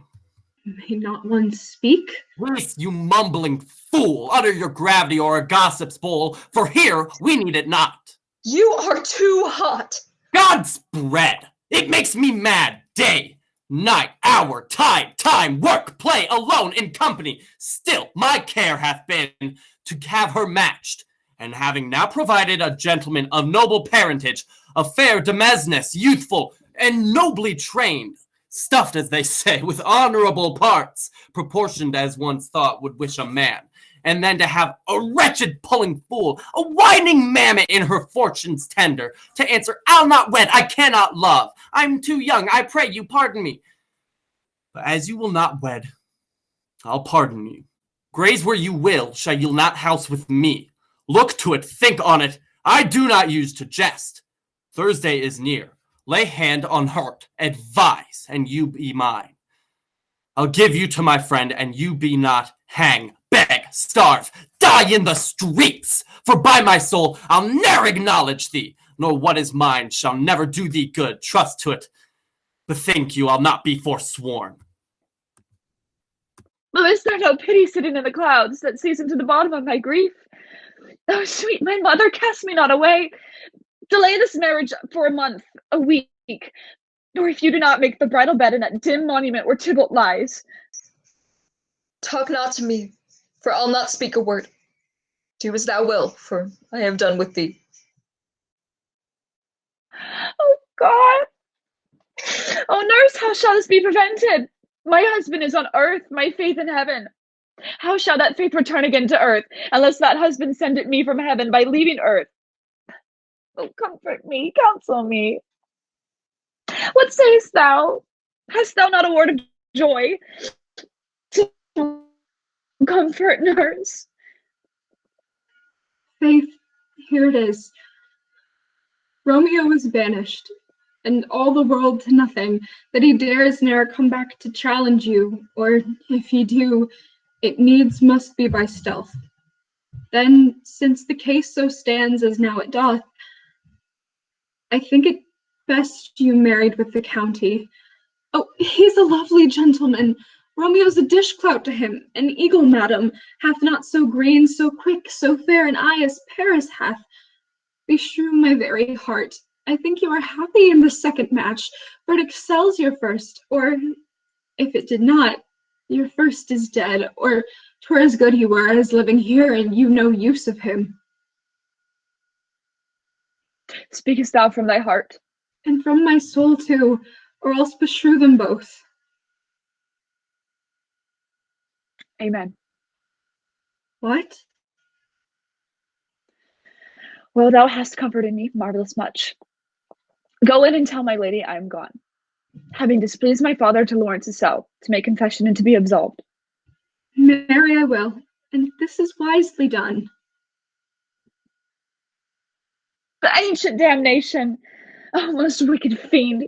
May not one speak? Please, you mumbling fool, utter your gravity or a gossip's bowl, for here we need it not. You are too hot. God's bread! It makes me mad, day, night, hour, tide, time, work, play, alone, in company. Still, my care hath been to have her matched, and having now provided a gentleman of noble parentage, of fair demesnes, youthful, and nobly trained, stuffed, as they say, with honorable parts, proportioned as one's thought would wish a man, and then to have a wretched pulling fool, a whining mammet in her fortune's tender, to answer, I'll not wed, I cannot love, I'm too young, I pray you pardon me. But as you will not wed, I'll pardon you. Graze where you will, shall you not house with me. Look to it, think on it, I do not use to jest. Thursday is near. Lay hand on heart, advise, and you be mine. I'll give you to my friend, and you be not hang, beg, starve, die in the streets. For by my soul, I'll ne'er acknowledge thee, nor what is mine shall never do thee good. Trust to it. Bethink you, I'll not be forsworn. Oh, is there no pity sitting in the clouds that sees into the bottom of my grief? Oh, sweet my mother, cast me not away. Delay this marriage for a month, a week, or if you do not make the bridal bed in that dim monument where Tybalt lies. Talk not to me, for I'll not speak a word. Do as thou wilt, for I have done with thee. Oh, God! Oh, nurse, how shall this be prevented? My husband is on earth, my faith in heaven. How shall that faith return again to earth, unless that husband send it me from heaven by leaving earth? Oh, comfort me, counsel me. What sayest thou? Hast thou not a word of joy to comfort, nurse? Faith, here it is. Romeo is banished, and all the world to nothing, that he dares ne'er come back to challenge you, or if he do, it needs must be by stealth. Then, since the case so stands as now it doth, I think it best you married with the county. Oh, he's a lovely gentleman. Romeo's a dishclout to him, an eagle, madam, hath not so green, so quick, so fair an eye as Paris hath. Beshrew my very heart, I think you are happy in the second match, for it excels your first, or, if it did not, your first is dead, or 'twere as good he were as living here, and you no use of him. Speakest thou from thy heart? And from my soul too, or else beshrew them both. Amen. What? Well, thou hast comforted me marvelous much. Go in and tell my lady I am gone, having displeased my father to Laurence's cell, to make confession and to be absolved. Marry I will, and this is wisely done. The ancient damnation! Oh, most wicked fiend!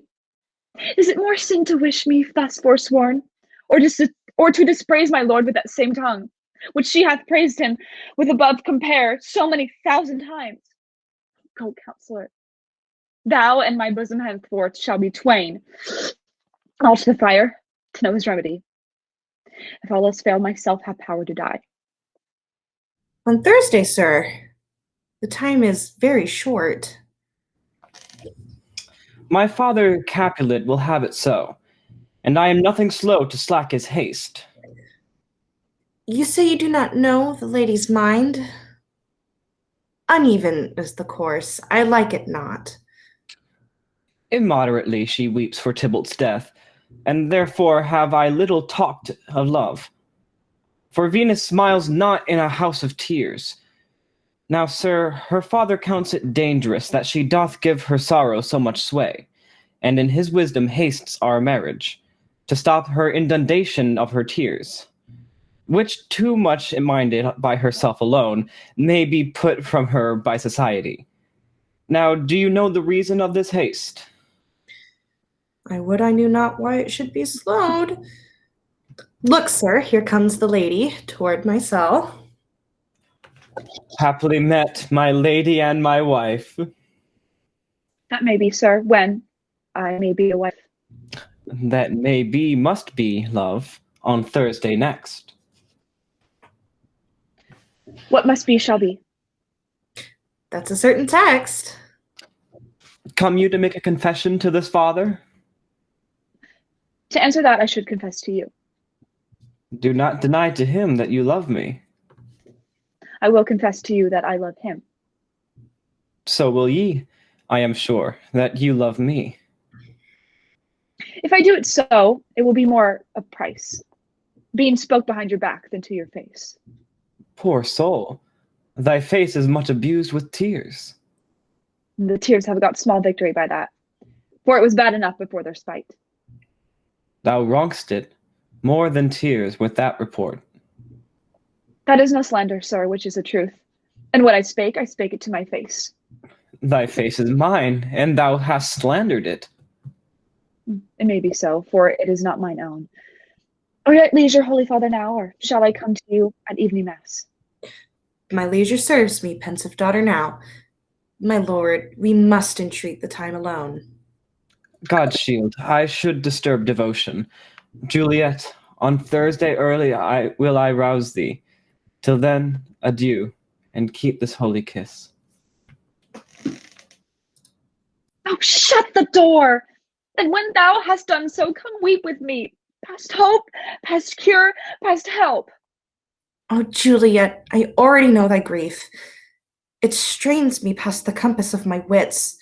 Is it more sin to wish me thus forsworn, or to dispraise my lord with that same tongue, which she hath praised him with above compare so many thousand times? Go, counselor. Thou and my bosom henceforth shall be twain. All to the friar, to know his remedy. If all else fail, myself have power to die. On Thursday, sir. The time is very short. My father Capulet will have it so, and I am nothing slow to slack his haste. You say you do not know the lady's mind? Uneven is the course. I like it not. Immoderately she weeps for Tybalt's death, and therefore have I little talked of love. For Venus smiles not in a house of tears. Now, sir, her father counts it dangerous that she doth give her sorrow so much sway, and in his wisdom hastes our marriage, to stop her inundation of her tears, which too much minded by herself alone may be put from her by society. Now, do you know the reason of this haste? I would I knew not why it should be slowed. Look, sir, here comes the lady toward my cell. Happily met, my lady and my wife. That may be, sir, when I may be a wife. That may be, must be, love, on Thursday next. What must be shall be. That's a certain text. Come you to make a confession to this father? To answer that, I should confess to you. Do not deny to him that you love me. I will confess to you that I love him. So will ye, I am sure, that you love me. If I do it so, it will be more a price, being spoke behind your back than to your face. Poor soul, thy face is much abused with tears. The tears have got small victory by that, for it was bad enough before their spite. Thou wrong'st it more than tears with that report. That is no slander, sir, which is the truth. And what I spake it to my face. Thy face is mine, and thou hast slandered it. It may be so, for it is not mine own. Are you at leisure, Holy Father, now, or shall I come to you at evening mass? My leisure serves me, pensive daughter, now. My lord, we must entreat the time alone. God shield, I should disturb devotion. Juliet, on Thursday early I rouse thee. Till then, adieu, and keep this holy kiss. Oh, shut the door! And when thou hast done so, come weep with me, past hope, past cure, past help. Oh, Juliet, I already know thy grief. It strains me past the compass of my wits.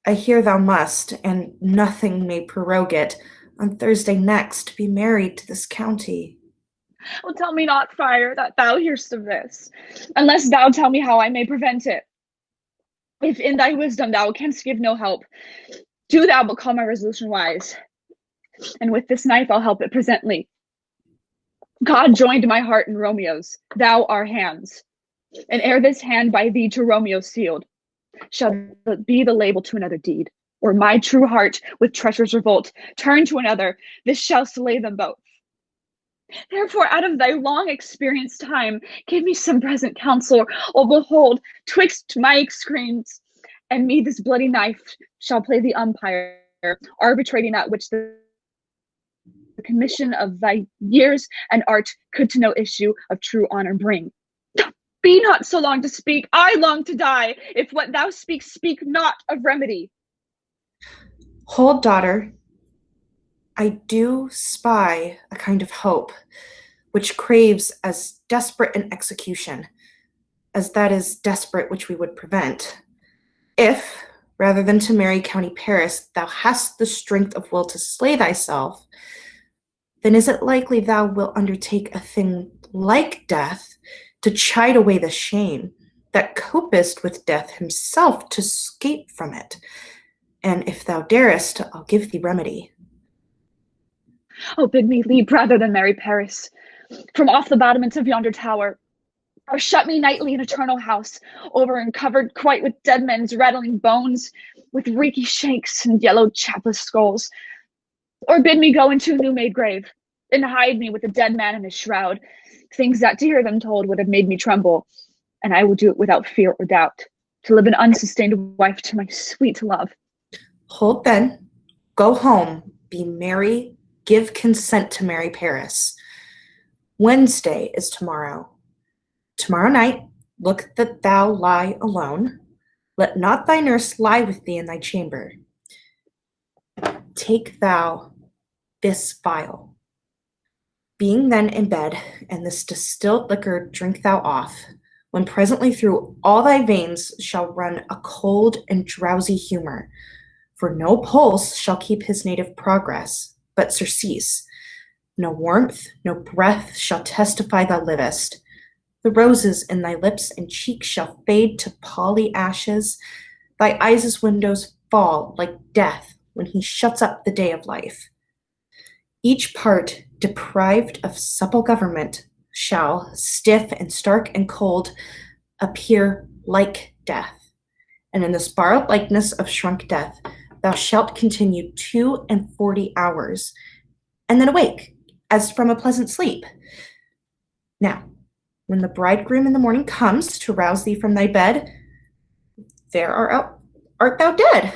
I hear thou must, and nothing may prorogue it, on Thursday next be married to this county. Oh, tell me not, Friar, that thou hear'st of this, unless thou tell me how I may prevent it. If in thy wisdom thou canst give no help, do thou but call my resolution wise, and with this knife I'll help it presently. God joined my heart and Romeo's, thou our hands, and ere this hand by thee to Romeo sealed, shall be the label to another deed, or my true heart with treacherous revolt turn to another, this shall slay them both. Therefore, out of thy long experienced time, give me some present counsel, or behold, twixt my screams and me this bloody knife shall play the umpire, arbitrating that which the commission of thy years and art could to no issue of true honor bring. Be not so long to speak, I long to die, if what thou speak not of remedy. Hold, daughter. I do spy a kind of hope, which craves as desperate an execution, as that is desperate which we would prevent. If, rather than to marry County Paris, thou hast the strength of will to slay thyself, then is it likely thou wilt undertake a thing like death, to chide away the shame, that copest with death himself to escape from it. And if thou darest, I'll give thee remedy. Oh, bid me leap rather than marry Paris, from off the battlements of yonder tower, or shut me nightly in eternal house, over and covered quite with dead men's rattling bones, with reeky shanks and yellow chapless skulls. Or bid me go into a new-made grave, and hide me with a dead man in his shroud, things that to hear them told would have made me tremble, and I will do it without fear or doubt, to live an unsustained wife to my sweet love. Hold then, go home, be merry, give consent to marry Paris. Wednesday is tomorrow. Tomorrow night, look that thou lie alone. Let not thy nurse lie with thee in thy chamber. Take thou this vial. Being then in bed, and this distilled liquor drink thou off, when presently through all thy veins shall run a cold and drowsy humor, for no pulse shall keep his native progress, but surcease. No warmth, no breath shall testify thou livest. The roses in thy lips and cheeks shall fade to pally ashes. Thy eyes' windows fall like death when he shuts up the day of life. Each part, deprived of supple government, shall, stiff and stark and cold, appear like death. And in this borrowed likeness of shrunk death, thou shalt continue 42 hours, and then awake, as from a pleasant sleep. Now, when the bridegroom in the morning comes to rouse thee from thy bed, there art thou dead.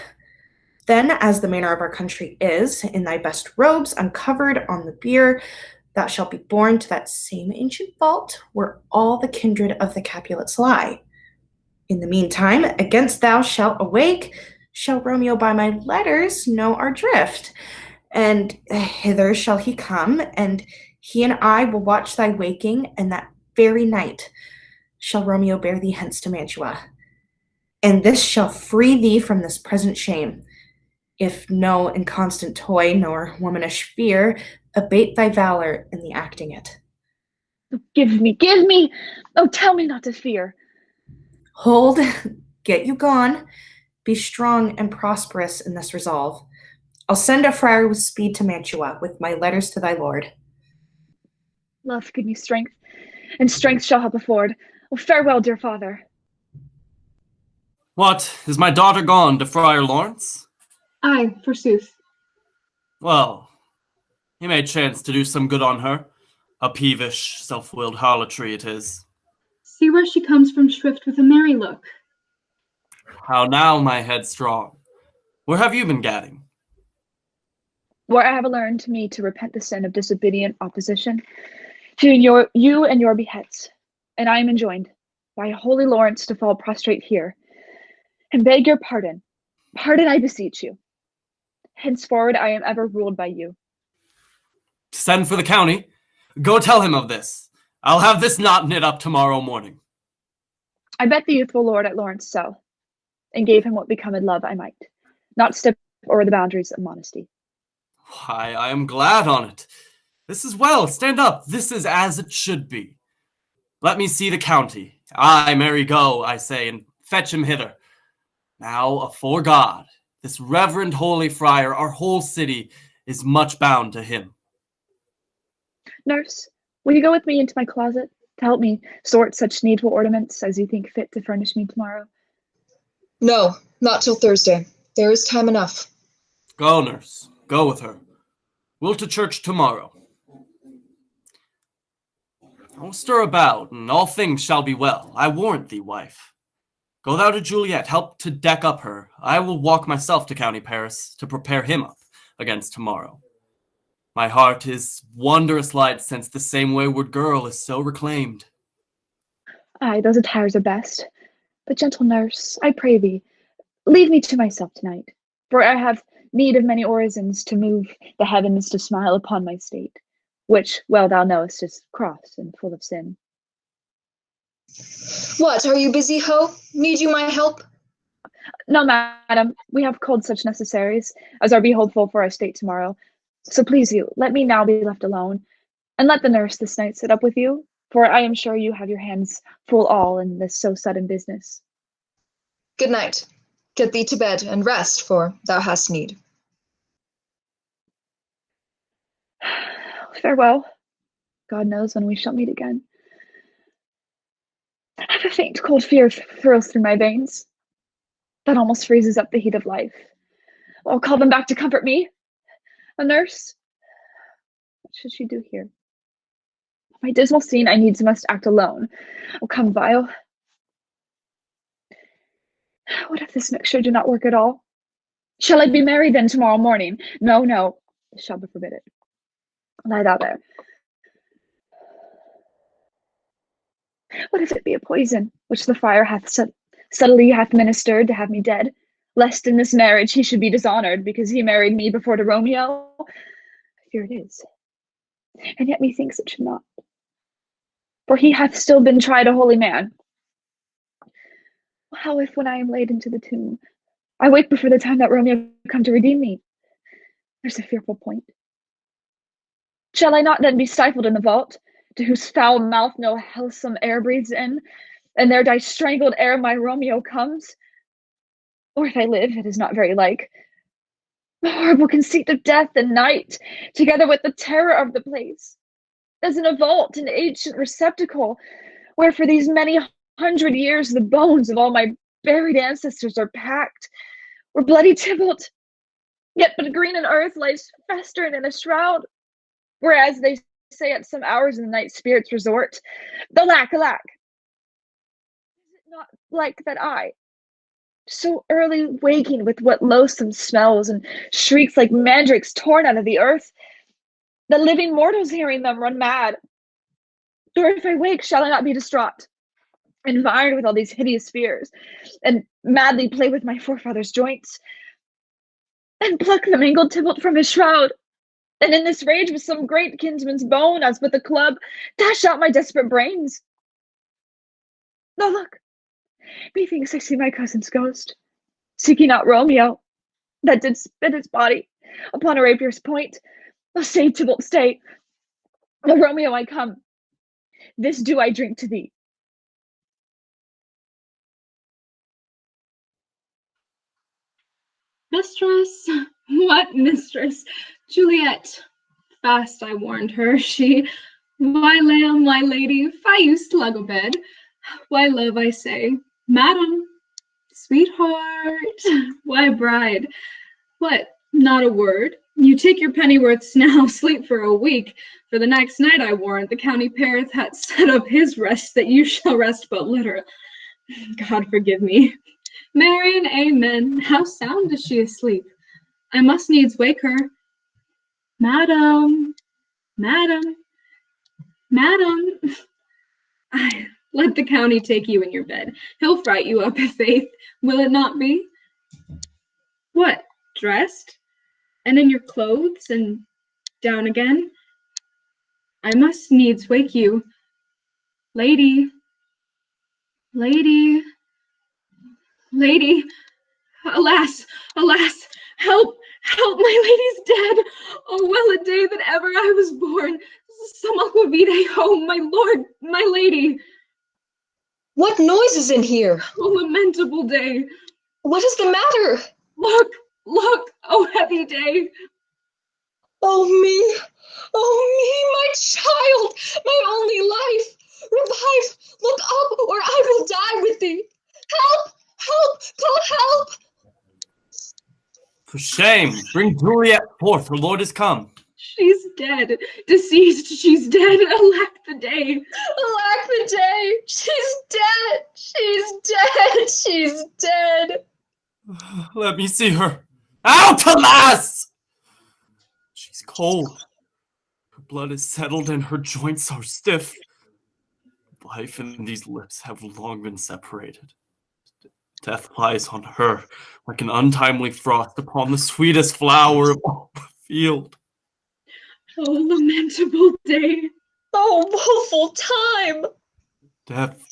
Then, as the manner of our country is, in thy best robes, uncovered on the bier, thou shalt be borne to that same ancient vault where all the kindred of the Capulets lie. In the meantime, against thou shalt awake, shall Romeo by my letters know our drift, and hither shall he come, and he and I will watch thy waking, and that very night shall Romeo bear thee hence to Mantua. And this shall free thee from this present shame. If no inconstant toy nor womanish fear, abate thy valor in the acting it. Give me, give me! Oh, tell me not to fear. Hold, get you gone. Be strong and prosperous in this resolve. I'll send a friar with speed to Mantua with my letters to thy lord. Love, give me strength, and strength shall help afford. Oh, farewell, dear father. What, is my daughter gone to Friar Laurence? Aye, forsooth. Well, he may chance to do some good on her. A peevish, self-willed harlotry it is. See where she comes from shrift with a merry look. How now, my headstrong? Where have you been gadding? Where I have learned to me to repent the sin of disobedient opposition to you and your beheads, and I am enjoined by holy Laurence to fall prostrate here, and beg your pardon. Pardon, I beseech you. Henceforward I am ever ruled by you. Send for the county. Go tell him of this. I'll have this knot knit up tomorrow morning. I bet the youthful lord at Laurence so, and gave him what becometh love I might, not step over the boundaries of modesty. Why, I am glad on't. This is well. Stand up. This is as it should be. Let me see the county. Aye, marry, go, I say, and fetch him hither. Now, afore God, this reverend holy friar, our whole city is much bound to him. Nurse, will you go with me into my closet to help me sort such needful ornaments as you think fit to furnish me tomorrow? No, not till Thursday. There is time enough. Go, nurse. Go with her. We'll to church tomorrow. I'll stir about, and all things shall be well. I warrant thee, wife. Go thou to Juliet, help to deck up her. I will walk myself to County Paris to prepare him up against tomorrow. My heart is wondrous light since the same wayward girl is so reclaimed. Aye, those attires are best. But gentle nurse, I pray thee, leave me to myself tonight, for I have need of many orisons to move the heavens to smile upon my state, which, well thou knowest, is cross and full of sin. What, are you busy, ho? Need you my help? No, madam, we have culled such necessaries as are beholdful for our state tomorrow. So please you, let me now be left alone, and let the nurse this night sit up with you, for I am sure you have your hands full all in this so sudden business. Good night. Get thee to bed and rest, for thou hast need. Farewell. God knows when we shall meet again. I have a faint cold fear thrills through my veins. That almost freezes up the heat of life. I'll call them back to comfort me. A nurse? What should she do here? My dismal scene I needs must act alone. Oh, come, Vile. What if this mixture do not work at all? Shall I be married then tomorrow morning? No, no, shall be forbid it. Lie thou there. What if it be a poison, which the friar hath subtly hath ministered to have me dead, lest in this marriage he should be dishonored, because he married me before to Romeo? I fear it is. And yet methinks it should not. For he hath still been tried a holy man. How if when I am laid into the tomb, I wake before the time that Romeo come to redeem me? There's a fearful point. Shall I not then be stifled in the vault, to whose foul mouth no healthsome air breathes in, and there die strangled ere my Romeo comes? Or if I live, it is not very like. The horrible conceit of death and night, together with the terror of the place, as in a vault, an ancient receptacle, where for these many 100 years the bones of all my buried ancestors are packed, where bloody Tybalt, yet but green in earth, lies festering in a shroud, whereas they say at some hours in the night spirits resort. Alack, alack! Is it not like that I, so early waking with what loathsome smells and shrieks like mandrakes torn out of the earth, the living mortals hearing them run mad? Or if I wake, shall I not be distraught, environed with all these hideous fears, and madly play with my forefathers' joints, and pluck the mangled Tybalt from his shroud, and in this rage with some great kinsman's bone, as with a club, dash out my desperate brains? Now look, methinks I see my cousin's ghost, seeking out Romeo. that did spit its body upon a rapier's point. Oh, stay, Tybalt, stay. Oh, Romeo, I come. This do I drink to thee. Mistress? What mistress? Juliet. Fast I warned her, she. Why, lamb, why, lady, why you slug a bed? Why, love, I say, madam, sweetheart, why, bride? What, not a word? You take your pennyworths now, sleep for a week. For the next night, I warrant, the county pareth hath set up his rest, that you shall rest but little. God forgive me. Mary and amen. How sound is she asleep? I must needs wake her. Madam, madam, madam. Ay, let the county take you in your bed. He'll fright you up, faith. Will it not be? What, dressed? And in your clothes, and down again? I must needs wake you. Lady, lady, lady, alas, alas, help, help, my lady's dead. Oh, well a day that ever I was born. Some aquavitae, oh, my lord, my lady. What noise is in here? Oh, lamentable day. What is the matter? Look, look, oh, heavy day. Oh, me, my child, my only life. Revive, look up, or I will die with thee. Help, help, call help. For shame, bring Juliet forth, her lord is come. She's dead, deceased, she's dead, alack the day. Alack the day, she's dead, she's dead, she's dead. Let me see her. Out, alas! She's cold. Her blood is settled and her joints are stiff. Life and these lips have long been separated. Death lies on her like an untimely frost upon the sweetest flower of all the field. Oh, lamentable day. Oh, woeful time. Death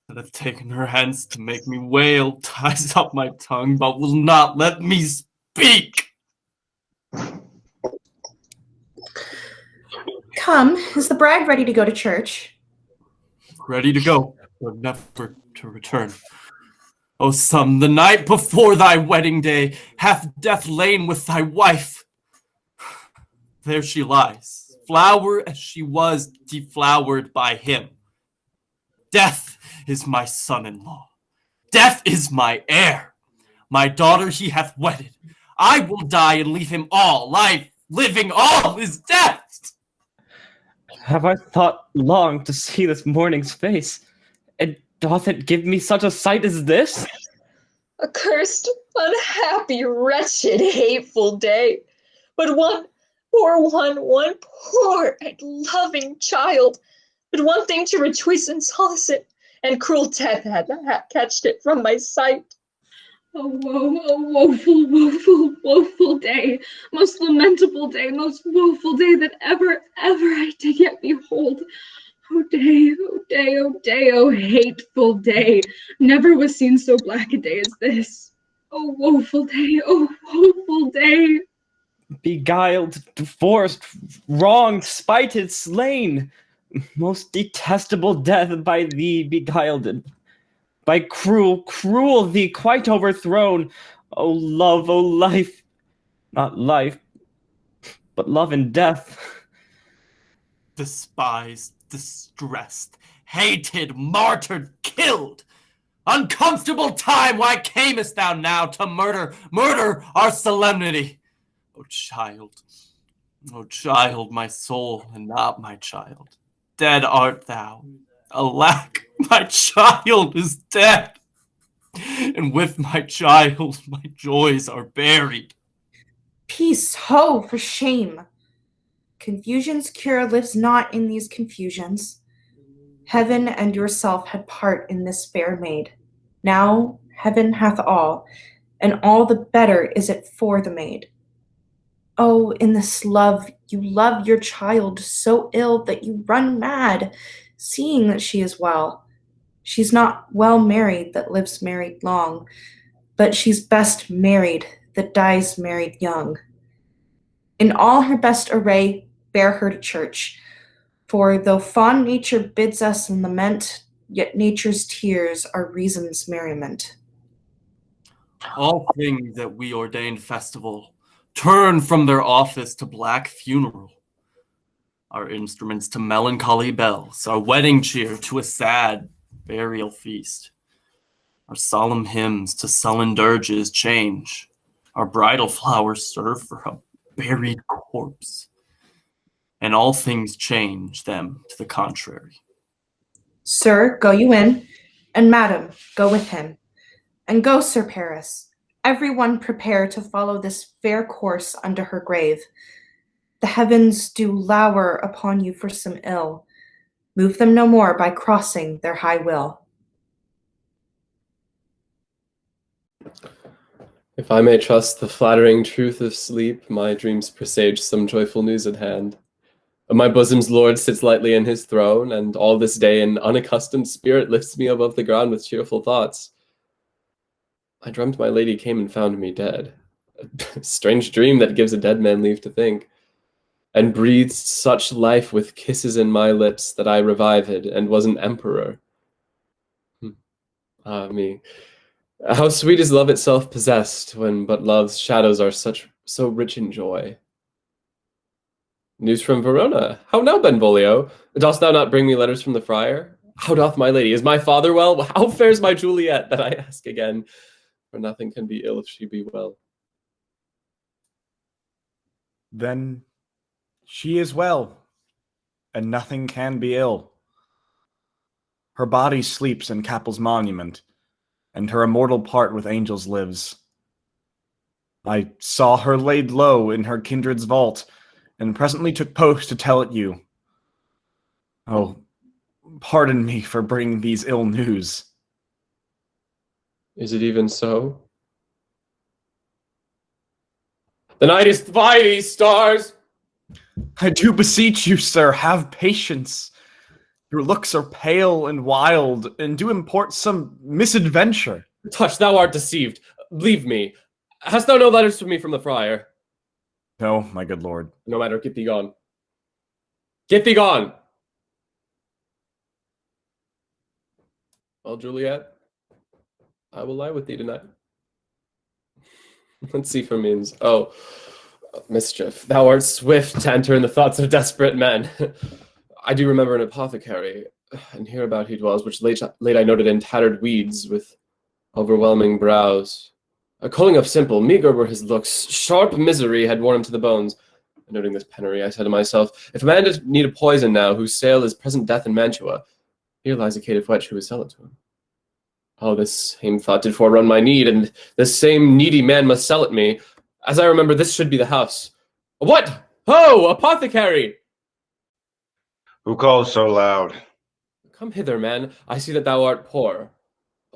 that hath taken her hence to make me wail ties up my tongue, but will not let me speak. Come, is the bride ready to go to church? Ready to go, but never to return. O son, the night before thy wedding day hath death lain with thy wife. There she lies, flower as she was deflowered by him. Death is my son-in-law. Death is my heir. My daughter he hath wedded. I will die and leave him all. Life, living, all is death. Have I thought long to see this morning's face? And doth it give me such a sight as this? Accursed, unhappy, wretched, hateful day. But one poor and loving child, but one thing to rejoice and solace it, and cruel death had catched it from my sight. Oh, woe, oh, woeful, woeful, woeful day, most lamentable day, most woeful day that ever I did yet behold. Oh day, oh day, oh day, oh hateful day, never was seen so black a day as this. Oh woeful day, oh woeful day. Beguiled, divorced, wronged, spited, slain. Most detestable death by thee beguiled. By cruel thee quite overthrown. O love, O life. Not life, but love and death. Despised, distressed, hated, martyred, killed. Uncomfortable time, why camest thou now to murder our solemnity? O child, my soul, and not my child. Dead art thou. Alack, my child is dead. And with my child, my joys are buried. Peace, ho, for shame. Confusion's cure lives not in these confusions. Heaven and yourself had part in this fair maid. Now heaven hath all, and all the better is it for the maid. Oh, in this love, you love your child so ill that you run mad, seeing that she is well. She's not well married that lives married long, but she's best married that dies married young. In all her best array, bear her to church. For though fond nature bids us lament, yet nature's tears are reason's merriment. All things that we ordained festival turn from their office to black funeral. Our instruments to melancholy bells, our wedding cheer to a sad burial feast. Our solemn hymns to sullen dirges change. Our bridal flowers serve for a buried corpse. And all things change them to the contrary. Sir, go you in, and madam, go with him. And go, Sir Paris, every one prepare to follow this fair course under her grave. The heavens do lower upon you for some ill. Move them no more by crossing their high will. If I may trust the flattering truth of sleep, my dreams presage some joyful news at hand. My bosom's lord sits lightly in his throne, and all this day an unaccustomed spirit lifts me above the ground with cheerful thoughts. I dreamt my lady came and found me dead. A strange dream that gives a dead man leave to think, and breathed such life with kisses in my lips that I revived and was an emperor. Ah me, how sweet is love itself possessed, when but love's shadows are so rich in joy. News from Verona. How now, Benvolio? Dost thou not bring me letters from the friar? How doth my lady? Is my father well? How fares my Juliet, that I ask again? For nothing can be ill if she be well. Then she is well, and nothing can be ill. Her body sleeps in Capel's monument, and her immortal part with angels lives. I saw her laid low in her kindred's vault, and presently took post to tell it you. Oh, pardon me for bringing these ill news. Is it even so? The night is by these stars! I do beseech you, sir, have patience. Your looks are pale and wild, and do import some misadventure. Tush, thou art deceived. Leave me. Hast thou no letters for me from the friar? No, my good lord. No matter, get thee gone. Get thee gone! Well, Juliet, I will lie with thee tonight. Let's see for means. Oh, mischief. Thou art swift to enter in the thoughts of desperate men. I do remember an apothecary, and hereabout he dwells, which late I noted in tattered weeds with overwhelming brows. A culling of simple, meager were his looks. Sharp misery had worn him to the bones. And noting this penury, I said to myself, if a man did need a poison now, whose sale is present death in Mantua, here lies a caitiff wench who would sell it to him. Oh, this same thought did forerun my need, and this same needy man must sell it me. As I remember, this should be the house. What? Ho, apothecary! Who calls so loud? Come hither, man. I see that thou art poor.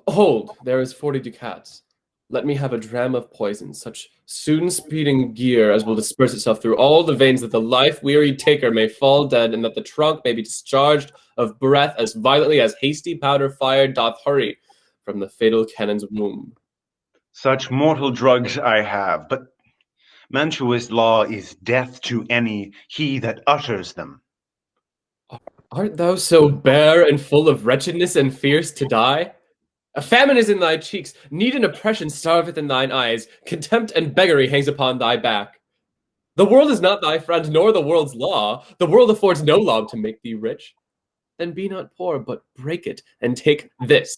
Hold, there is 40 ducats. Let me have a dram of poison, such soon-speeding gear as will disperse itself through all the veins, that the life-wearied taker may fall dead, and that the trunk may be discharged of breath as violently as hasty powder fired doth hurry from the fatal cannon's womb. Such mortal drugs I have, but Mantua's law is death to any he that utters them. Art thou so bare and full of wretchedness and fierce to die? A famine is in thy cheeks, need and oppression starveth in thine eyes, contempt and beggary hangs upon thy back. The world is not thy friend, nor the world's law. The world affords no law to make thee rich. Then be not poor, but break it, and take this.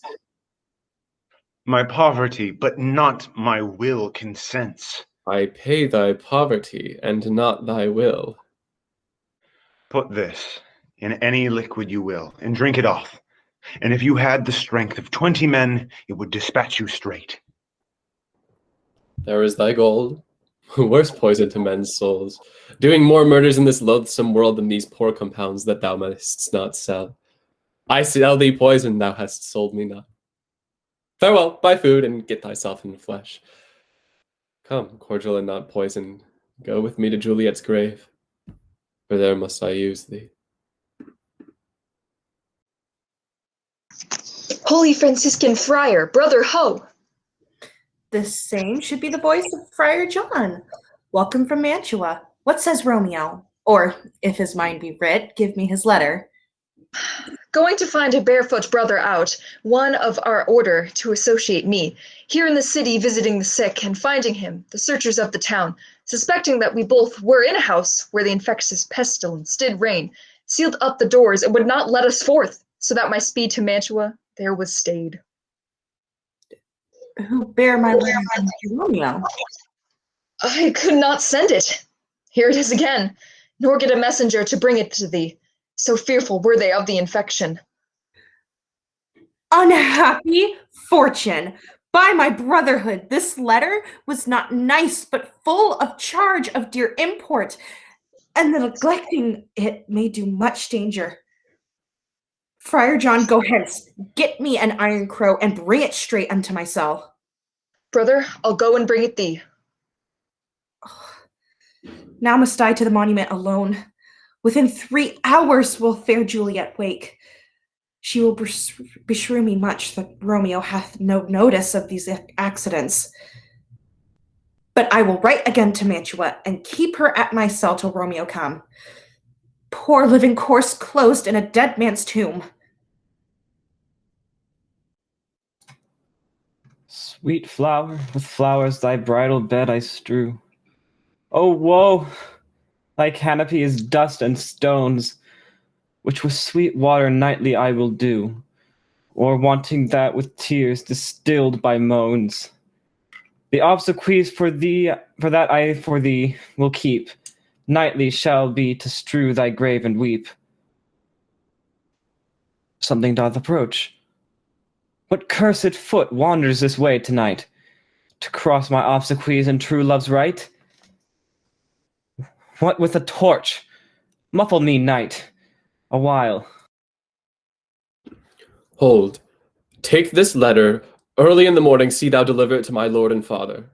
My poverty, but not my will, consents. I pay thy poverty, and not thy will. Put this in any liquid you will, and drink it off. And if you had the strength of 20 men, it would dispatch you straight. There is thy gold. Worse poison to men's souls, doing more murders in this loathsome world than these poor compounds that thou mayst not sell. I sell thee poison, thou hast sold me not. Farewell, buy food, and get thyself in the flesh. Come, cordial and not poison, go with me to Juliet's grave, for there must I use thee. Holy Franciscan friar, brother Ho! This same should be the voice of Friar John. Welcome from Mantua. What says Romeo? Or, if his mind be writ, give me his letter. Going to find a barefoot brother out, one of our order, to associate me, here in the city visiting the sick, and finding him, the searchers of the town, suspecting that we both were in a house where the infectious pestilence did reign, sealed up the doors and would not let us forth, so that my speed to Mantua there was stayed. Who bear my letter to Romeo? I could not send it. Here it is again, nor get a messenger to bring it to thee. So fearful were they of the infection. Unhappy fortune! By my brotherhood, this letter was not nice, but full of charge of dear import, and the neglecting it may do much danger. Friar John, go hence, get me an iron crow, and bring it straight unto my cell. Brother, I'll go and bring it thee. Now must I to the monument alone. Within 3 hours will fair Juliet wake. She will beshrew me much that Romeo hath no notice of these accidents. But I will write again to Mantua, and keep her at my cell till Romeo come. Poor living corse closed in a dead man's tomb. Sweet flower, with flowers thy bridal bed I strew. Oh woe! Thy canopy is dust and stones, which with sweet water nightly I will dew, or wanting that with tears distilled by moans. The obsequies for that I for thee will keep, nightly shall be to strew thy grave and weep. Something doth approach. What cursed foot wanders this way tonight, to cross my obsequies and true love's right? What with a torch? Muffle me, knight, a while. Hold. Take this letter. Early in the morning see thou deliver it to my lord and father.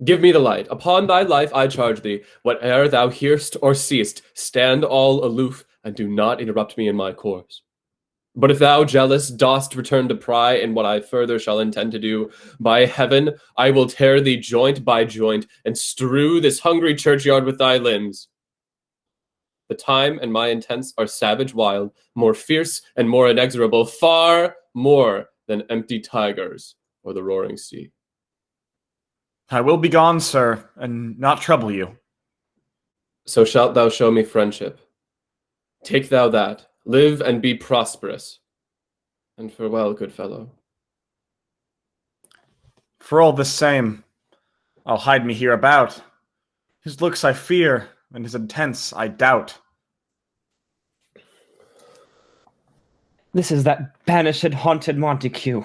Give me the light. Upon thy life I charge thee, whate'er thou hearst or seest, stand all aloof, and do not interrupt me in my course. But if thou, jealous, dost return to pry in what I further shall intend to do, by heaven, I will tear thee joint by joint, and strew this hungry churchyard with thy limbs. The time and my intents are savage wild, more fierce and more inexorable, far more than empty tigers or the roaring sea. I will be gone, sir, and not trouble you. So shalt thou show me friendship. Take thou that. Live and be prosperous. And farewell, good fellow. For all the same, I'll hide me hereabout. His looks I fear, and his intents I doubt. This is that banished, haunted Montague,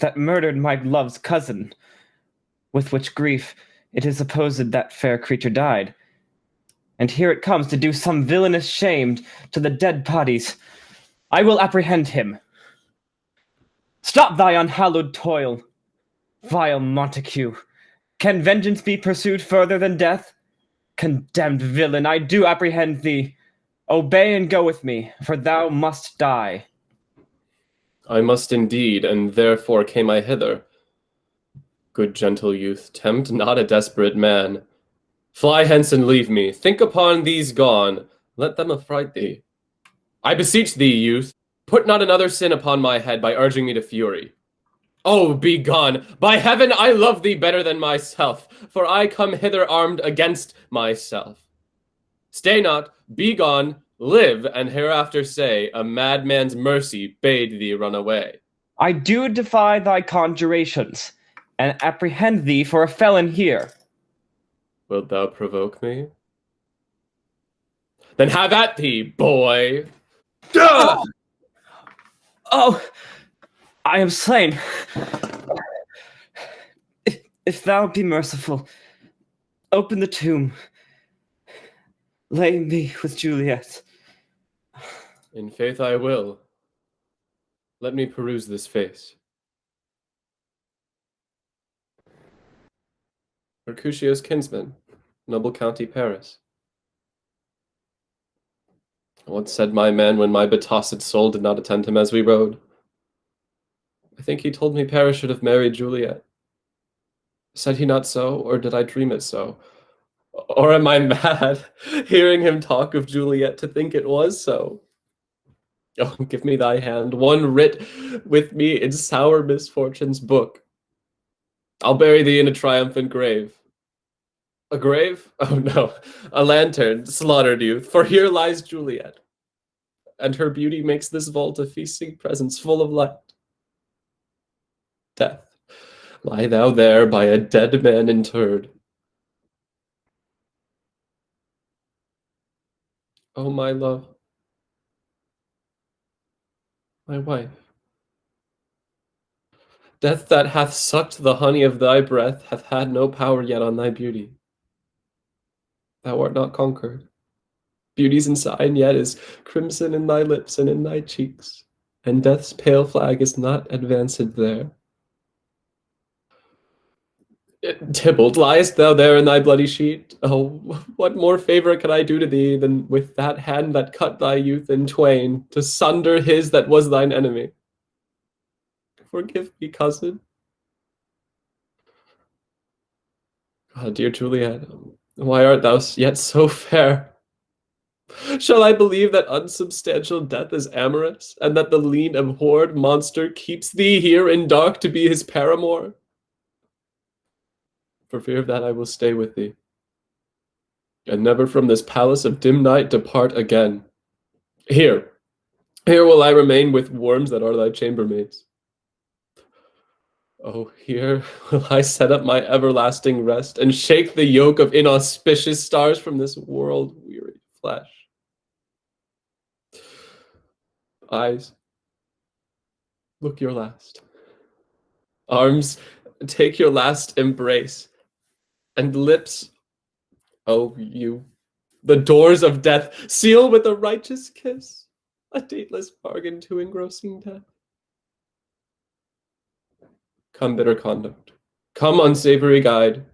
that murdered my love's cousin, with which grief it is supposed that fair creature died. And here it comes to do some villainous shame to the dead bodies. I will apprehend him. Stop thy unhallowed toil, vile Montague. Can vengeance be pursued further than death? Condemned villain, I do apprehend thee. Obey and go with me, for thou must die. I must indeed, and therefore came I hither. Good gentle youth, tempt not a desperate man. Fly hence and leave me. Think upon these gone. Let them affright thee. I beseech thee, youth, put not another sin upon my head by urging me to fury. Oh, be gone! By heaven, I love thee better than myself, for I come hither armed against myself. Stay not, be gone, live, and hereafter say, a madman's mercy bade thee run away. I do defy thy conjurations, and apprehend thee for a felon here. Wilt thou provoke me? Then have at thee, boy! Oh, I am slain. If thou be merciful, open the tomb. Lay me with Juliet. In faith I will. Let me peruse this face. Mercutio's kinsman, noble county Paris. What said my man when my betossed soul did not attend him as we rode? I think he told me Paris should have married Juliet. Said he not so, or did I dream it so? Or am I mad, hearing him talk of Juliet, to think it was so? Oh, give me thy hand, one writ with me in sour misfortune's book. I'll bury thee in a triumphant grave. A grave? Oh no, a lantern, slaughtered youth, for here lies Juliet, and her beauty makes this vault a feasting presence full of light. Death, lie thou there by a dead man interred. Oh, my love, my wife. Death that hath sucked the honey of thy breath hath had no power yet on thy beauty. Thou art not conquered. Beauty's ensign yet is crimson in thy lips and in thy cheeks, and death's pale flag is not advanced there. Tybalt, liest thou there in thy bloody sheet? Oh, what more favour can I do to thee than with that hand that cut thy youth in twain, to sunder his that was thine enemy? Forgive me, cousin. Ah, dear Juliet, why art thou yet so fair? Shall I believe that unsubstantial death is amorous, and that the lean abhorred monster keeps thee here in dark to be his paramour? For fear of that I will stay with thee, and never from this palace of dim night depart again. Here will I remain with worms that are thy chambermaids. Oh, here will I set up my everlasting rest, and shake the yoke of inauspicious stars from this world-weary flesh. Eyes, look your last. Arms, take your last embrace. And lips, oh, you, the doors of death, seal with a righteous kiss, a dateless bargain to engrossing death. Come, bitter conduct. Come, unsavory guide.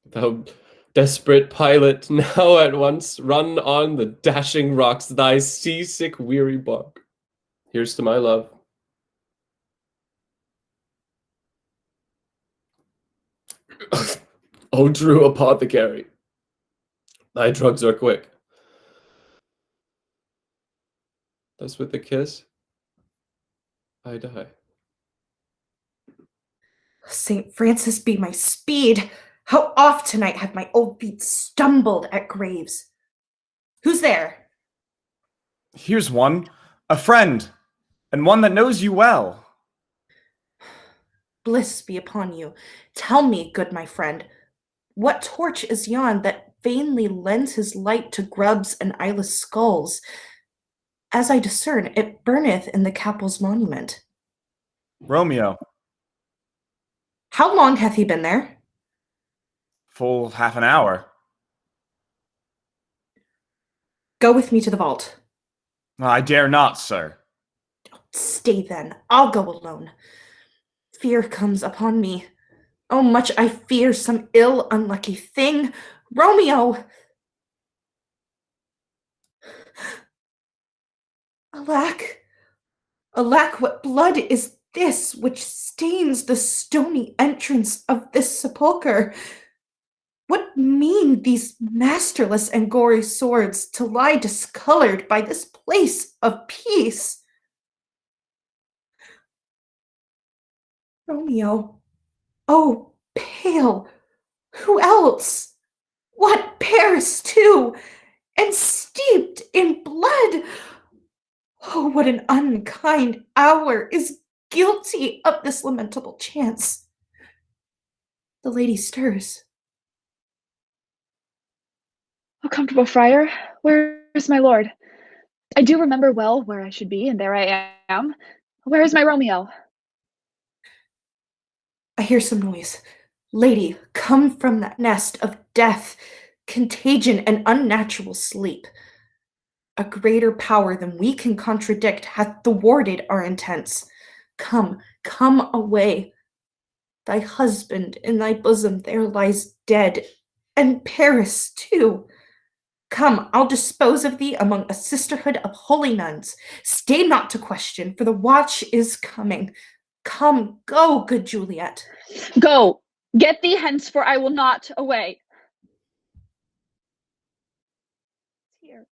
Thou desperate pilot, now at once run on the dashing rocks thy seasick weary bark. Here's to my love. O true apothecary, thy drugs are quick. Thus with a kiss, I die. St. Francis be my speed! How oft tonight have my old feet stumbled at graves? Who's there? Here's one, a friend, and one that knows you well. Bliss be upon you. Tell me, good my friend, what torch is yon that vainly lends his light to grubs and eyeless skulls? As I discern, it burneth in the Capel's monument. Romeo. How long hath he been there? Full half an hour. Go with me to the vault. I dare not, sir. Stay then, I'll go alone. Fear comes upon me. Oh, much I fear some ill, unlucky thing. Romeo! Alack! Alack, what blood is this which stains the stony entrance of this sepulchre? What mean these masterless and gory swords to lie discolored by this place of peace? Romeo, oh, pale, who else? What, Paris too, and steeped in blood? Oh, what an unkind hour is guilty of this lamentable chance. The lady stirs. Oh, comfortable friar, where is my lord? I do remember well where I should be, and there I am. Where is my Romeo? I hear some noise. Lady, come from that nest of death, contagion, and unnatural sleep. A greater power than we can contradict hath thwarted our intents. Come, come away. Thy husband in thy bosom there lies dead, and Paris too. Come, I'll dispose of thee among a sisterhood of holy nuns. Stay not to question, for the watch is coming. Come, go, good Juliet. Go, Get thee hence, for I will not away. Here,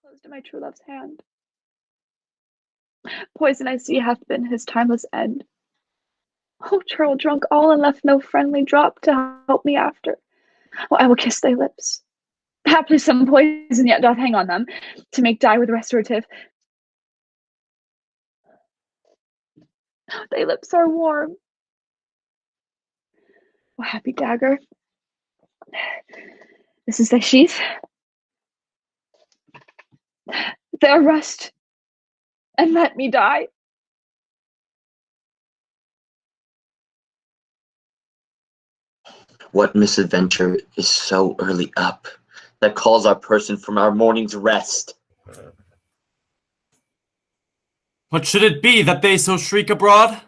closed in my true love's hand. Poison I see hath been his timeless end. Oh, churl drunk all and left no friendly drop to help me after. Oh, I will kiss thy lips. Haply some poison yet doth hang on them, to make dye with restorative. Thy lips are warm. Oh, happy dagger. This is thy sheath. There rest, and let me die. What misadventure is so early up that calls our person from our morning's rest? What should it be that they so shriek abroad?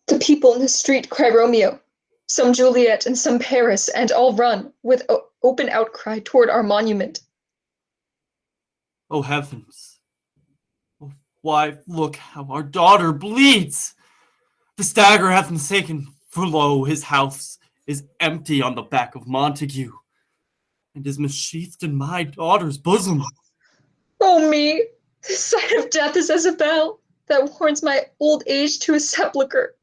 The people in the street cry Romeo, some Juliet and some Paris, and all run with open outcry toward our monument. Oh heavens! Oh, why, look how our daughter bleeds! The dagger hath been taken, for lo, his house is empty on the back of Montague, and is missheathed in my daughter's bosom. Oh me! The sight of death is as a bell that warns my old age to a sepulchre.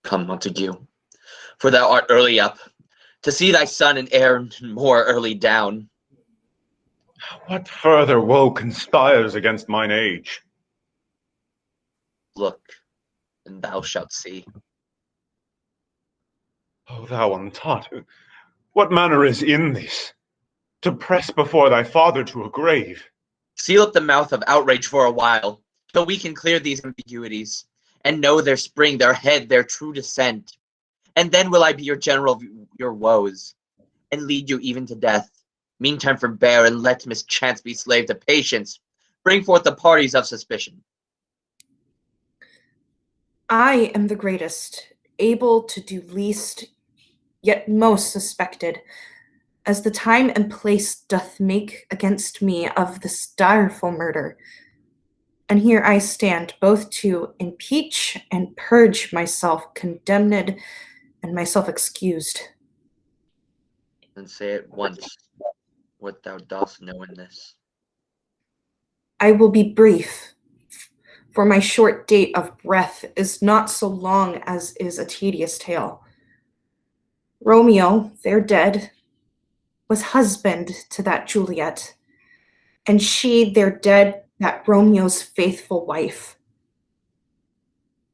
Come, Montague, for thou art early up, to see thy son and heir more early down. What further woe conspires against mine age? Look, and thou shalt see. O thou untaught, what manner is in this? To press before thy father to a grave? Seal up the mouth of outrage for a while, till we can clear these ambiguities, and know their spring, their head, their true descent. And then will I be your general of your woes, and lead you even to death. Meantime forbear, and let mischance be slave to patience. Bring forth the parties of suspicion. I am the greatest, able to do least, yet most suspected, as the time and place doth make against me of this direful murder. And here I stand, both to impeach and purge myself condemned and myself excused. And say at once what thou dost know in this. I will be brief, for my short date of breath is not so long as is a tedious tale. Romeo, their dead, was husband to that Juliet, and she, their dead, that Romeo's faithful wife.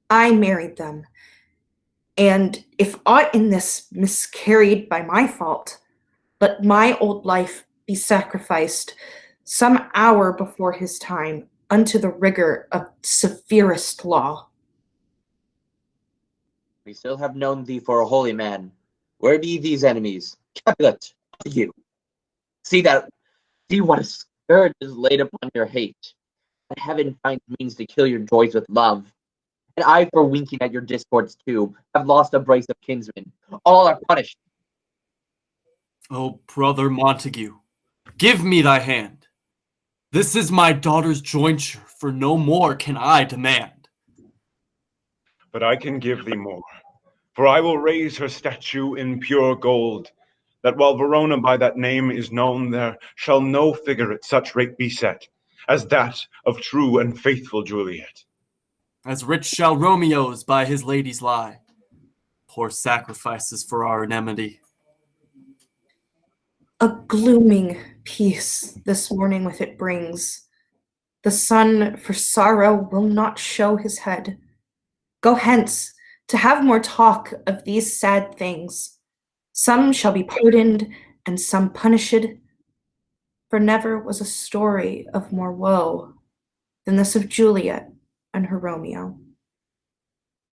I married them, and if aught in this miscarried by my fault, let my old life be sacrificed some hour before his time unto the rigor of severest law. We still have known thee for a holy man. Where be these enemies? Capulet, you. See what a scourge is laid upon your hate. That heaven finds means to kill your joys with love. And I, for winking at your discords too, have lost a brace of kinsmen. All are punished. Oh, brother Montague, give me thy hand. This is my daughter's jointure, for no more can I demand. But I can give thee more, for I will raise her statue in pure gold, that while Verona by that name is known, there shall no figure at such rate be set, as that of true and faithful Juliet. As rich shall Romeo's by his ladies lie, poor sacrifices for our enmity. A glooming peace this morning with it brings. The sun for sorrow will not show his head. Go hence, to have more talk of these sad things. Some shall be pardoned, and some punished, for never was a story of more woe than this of Juliet and her Romeo.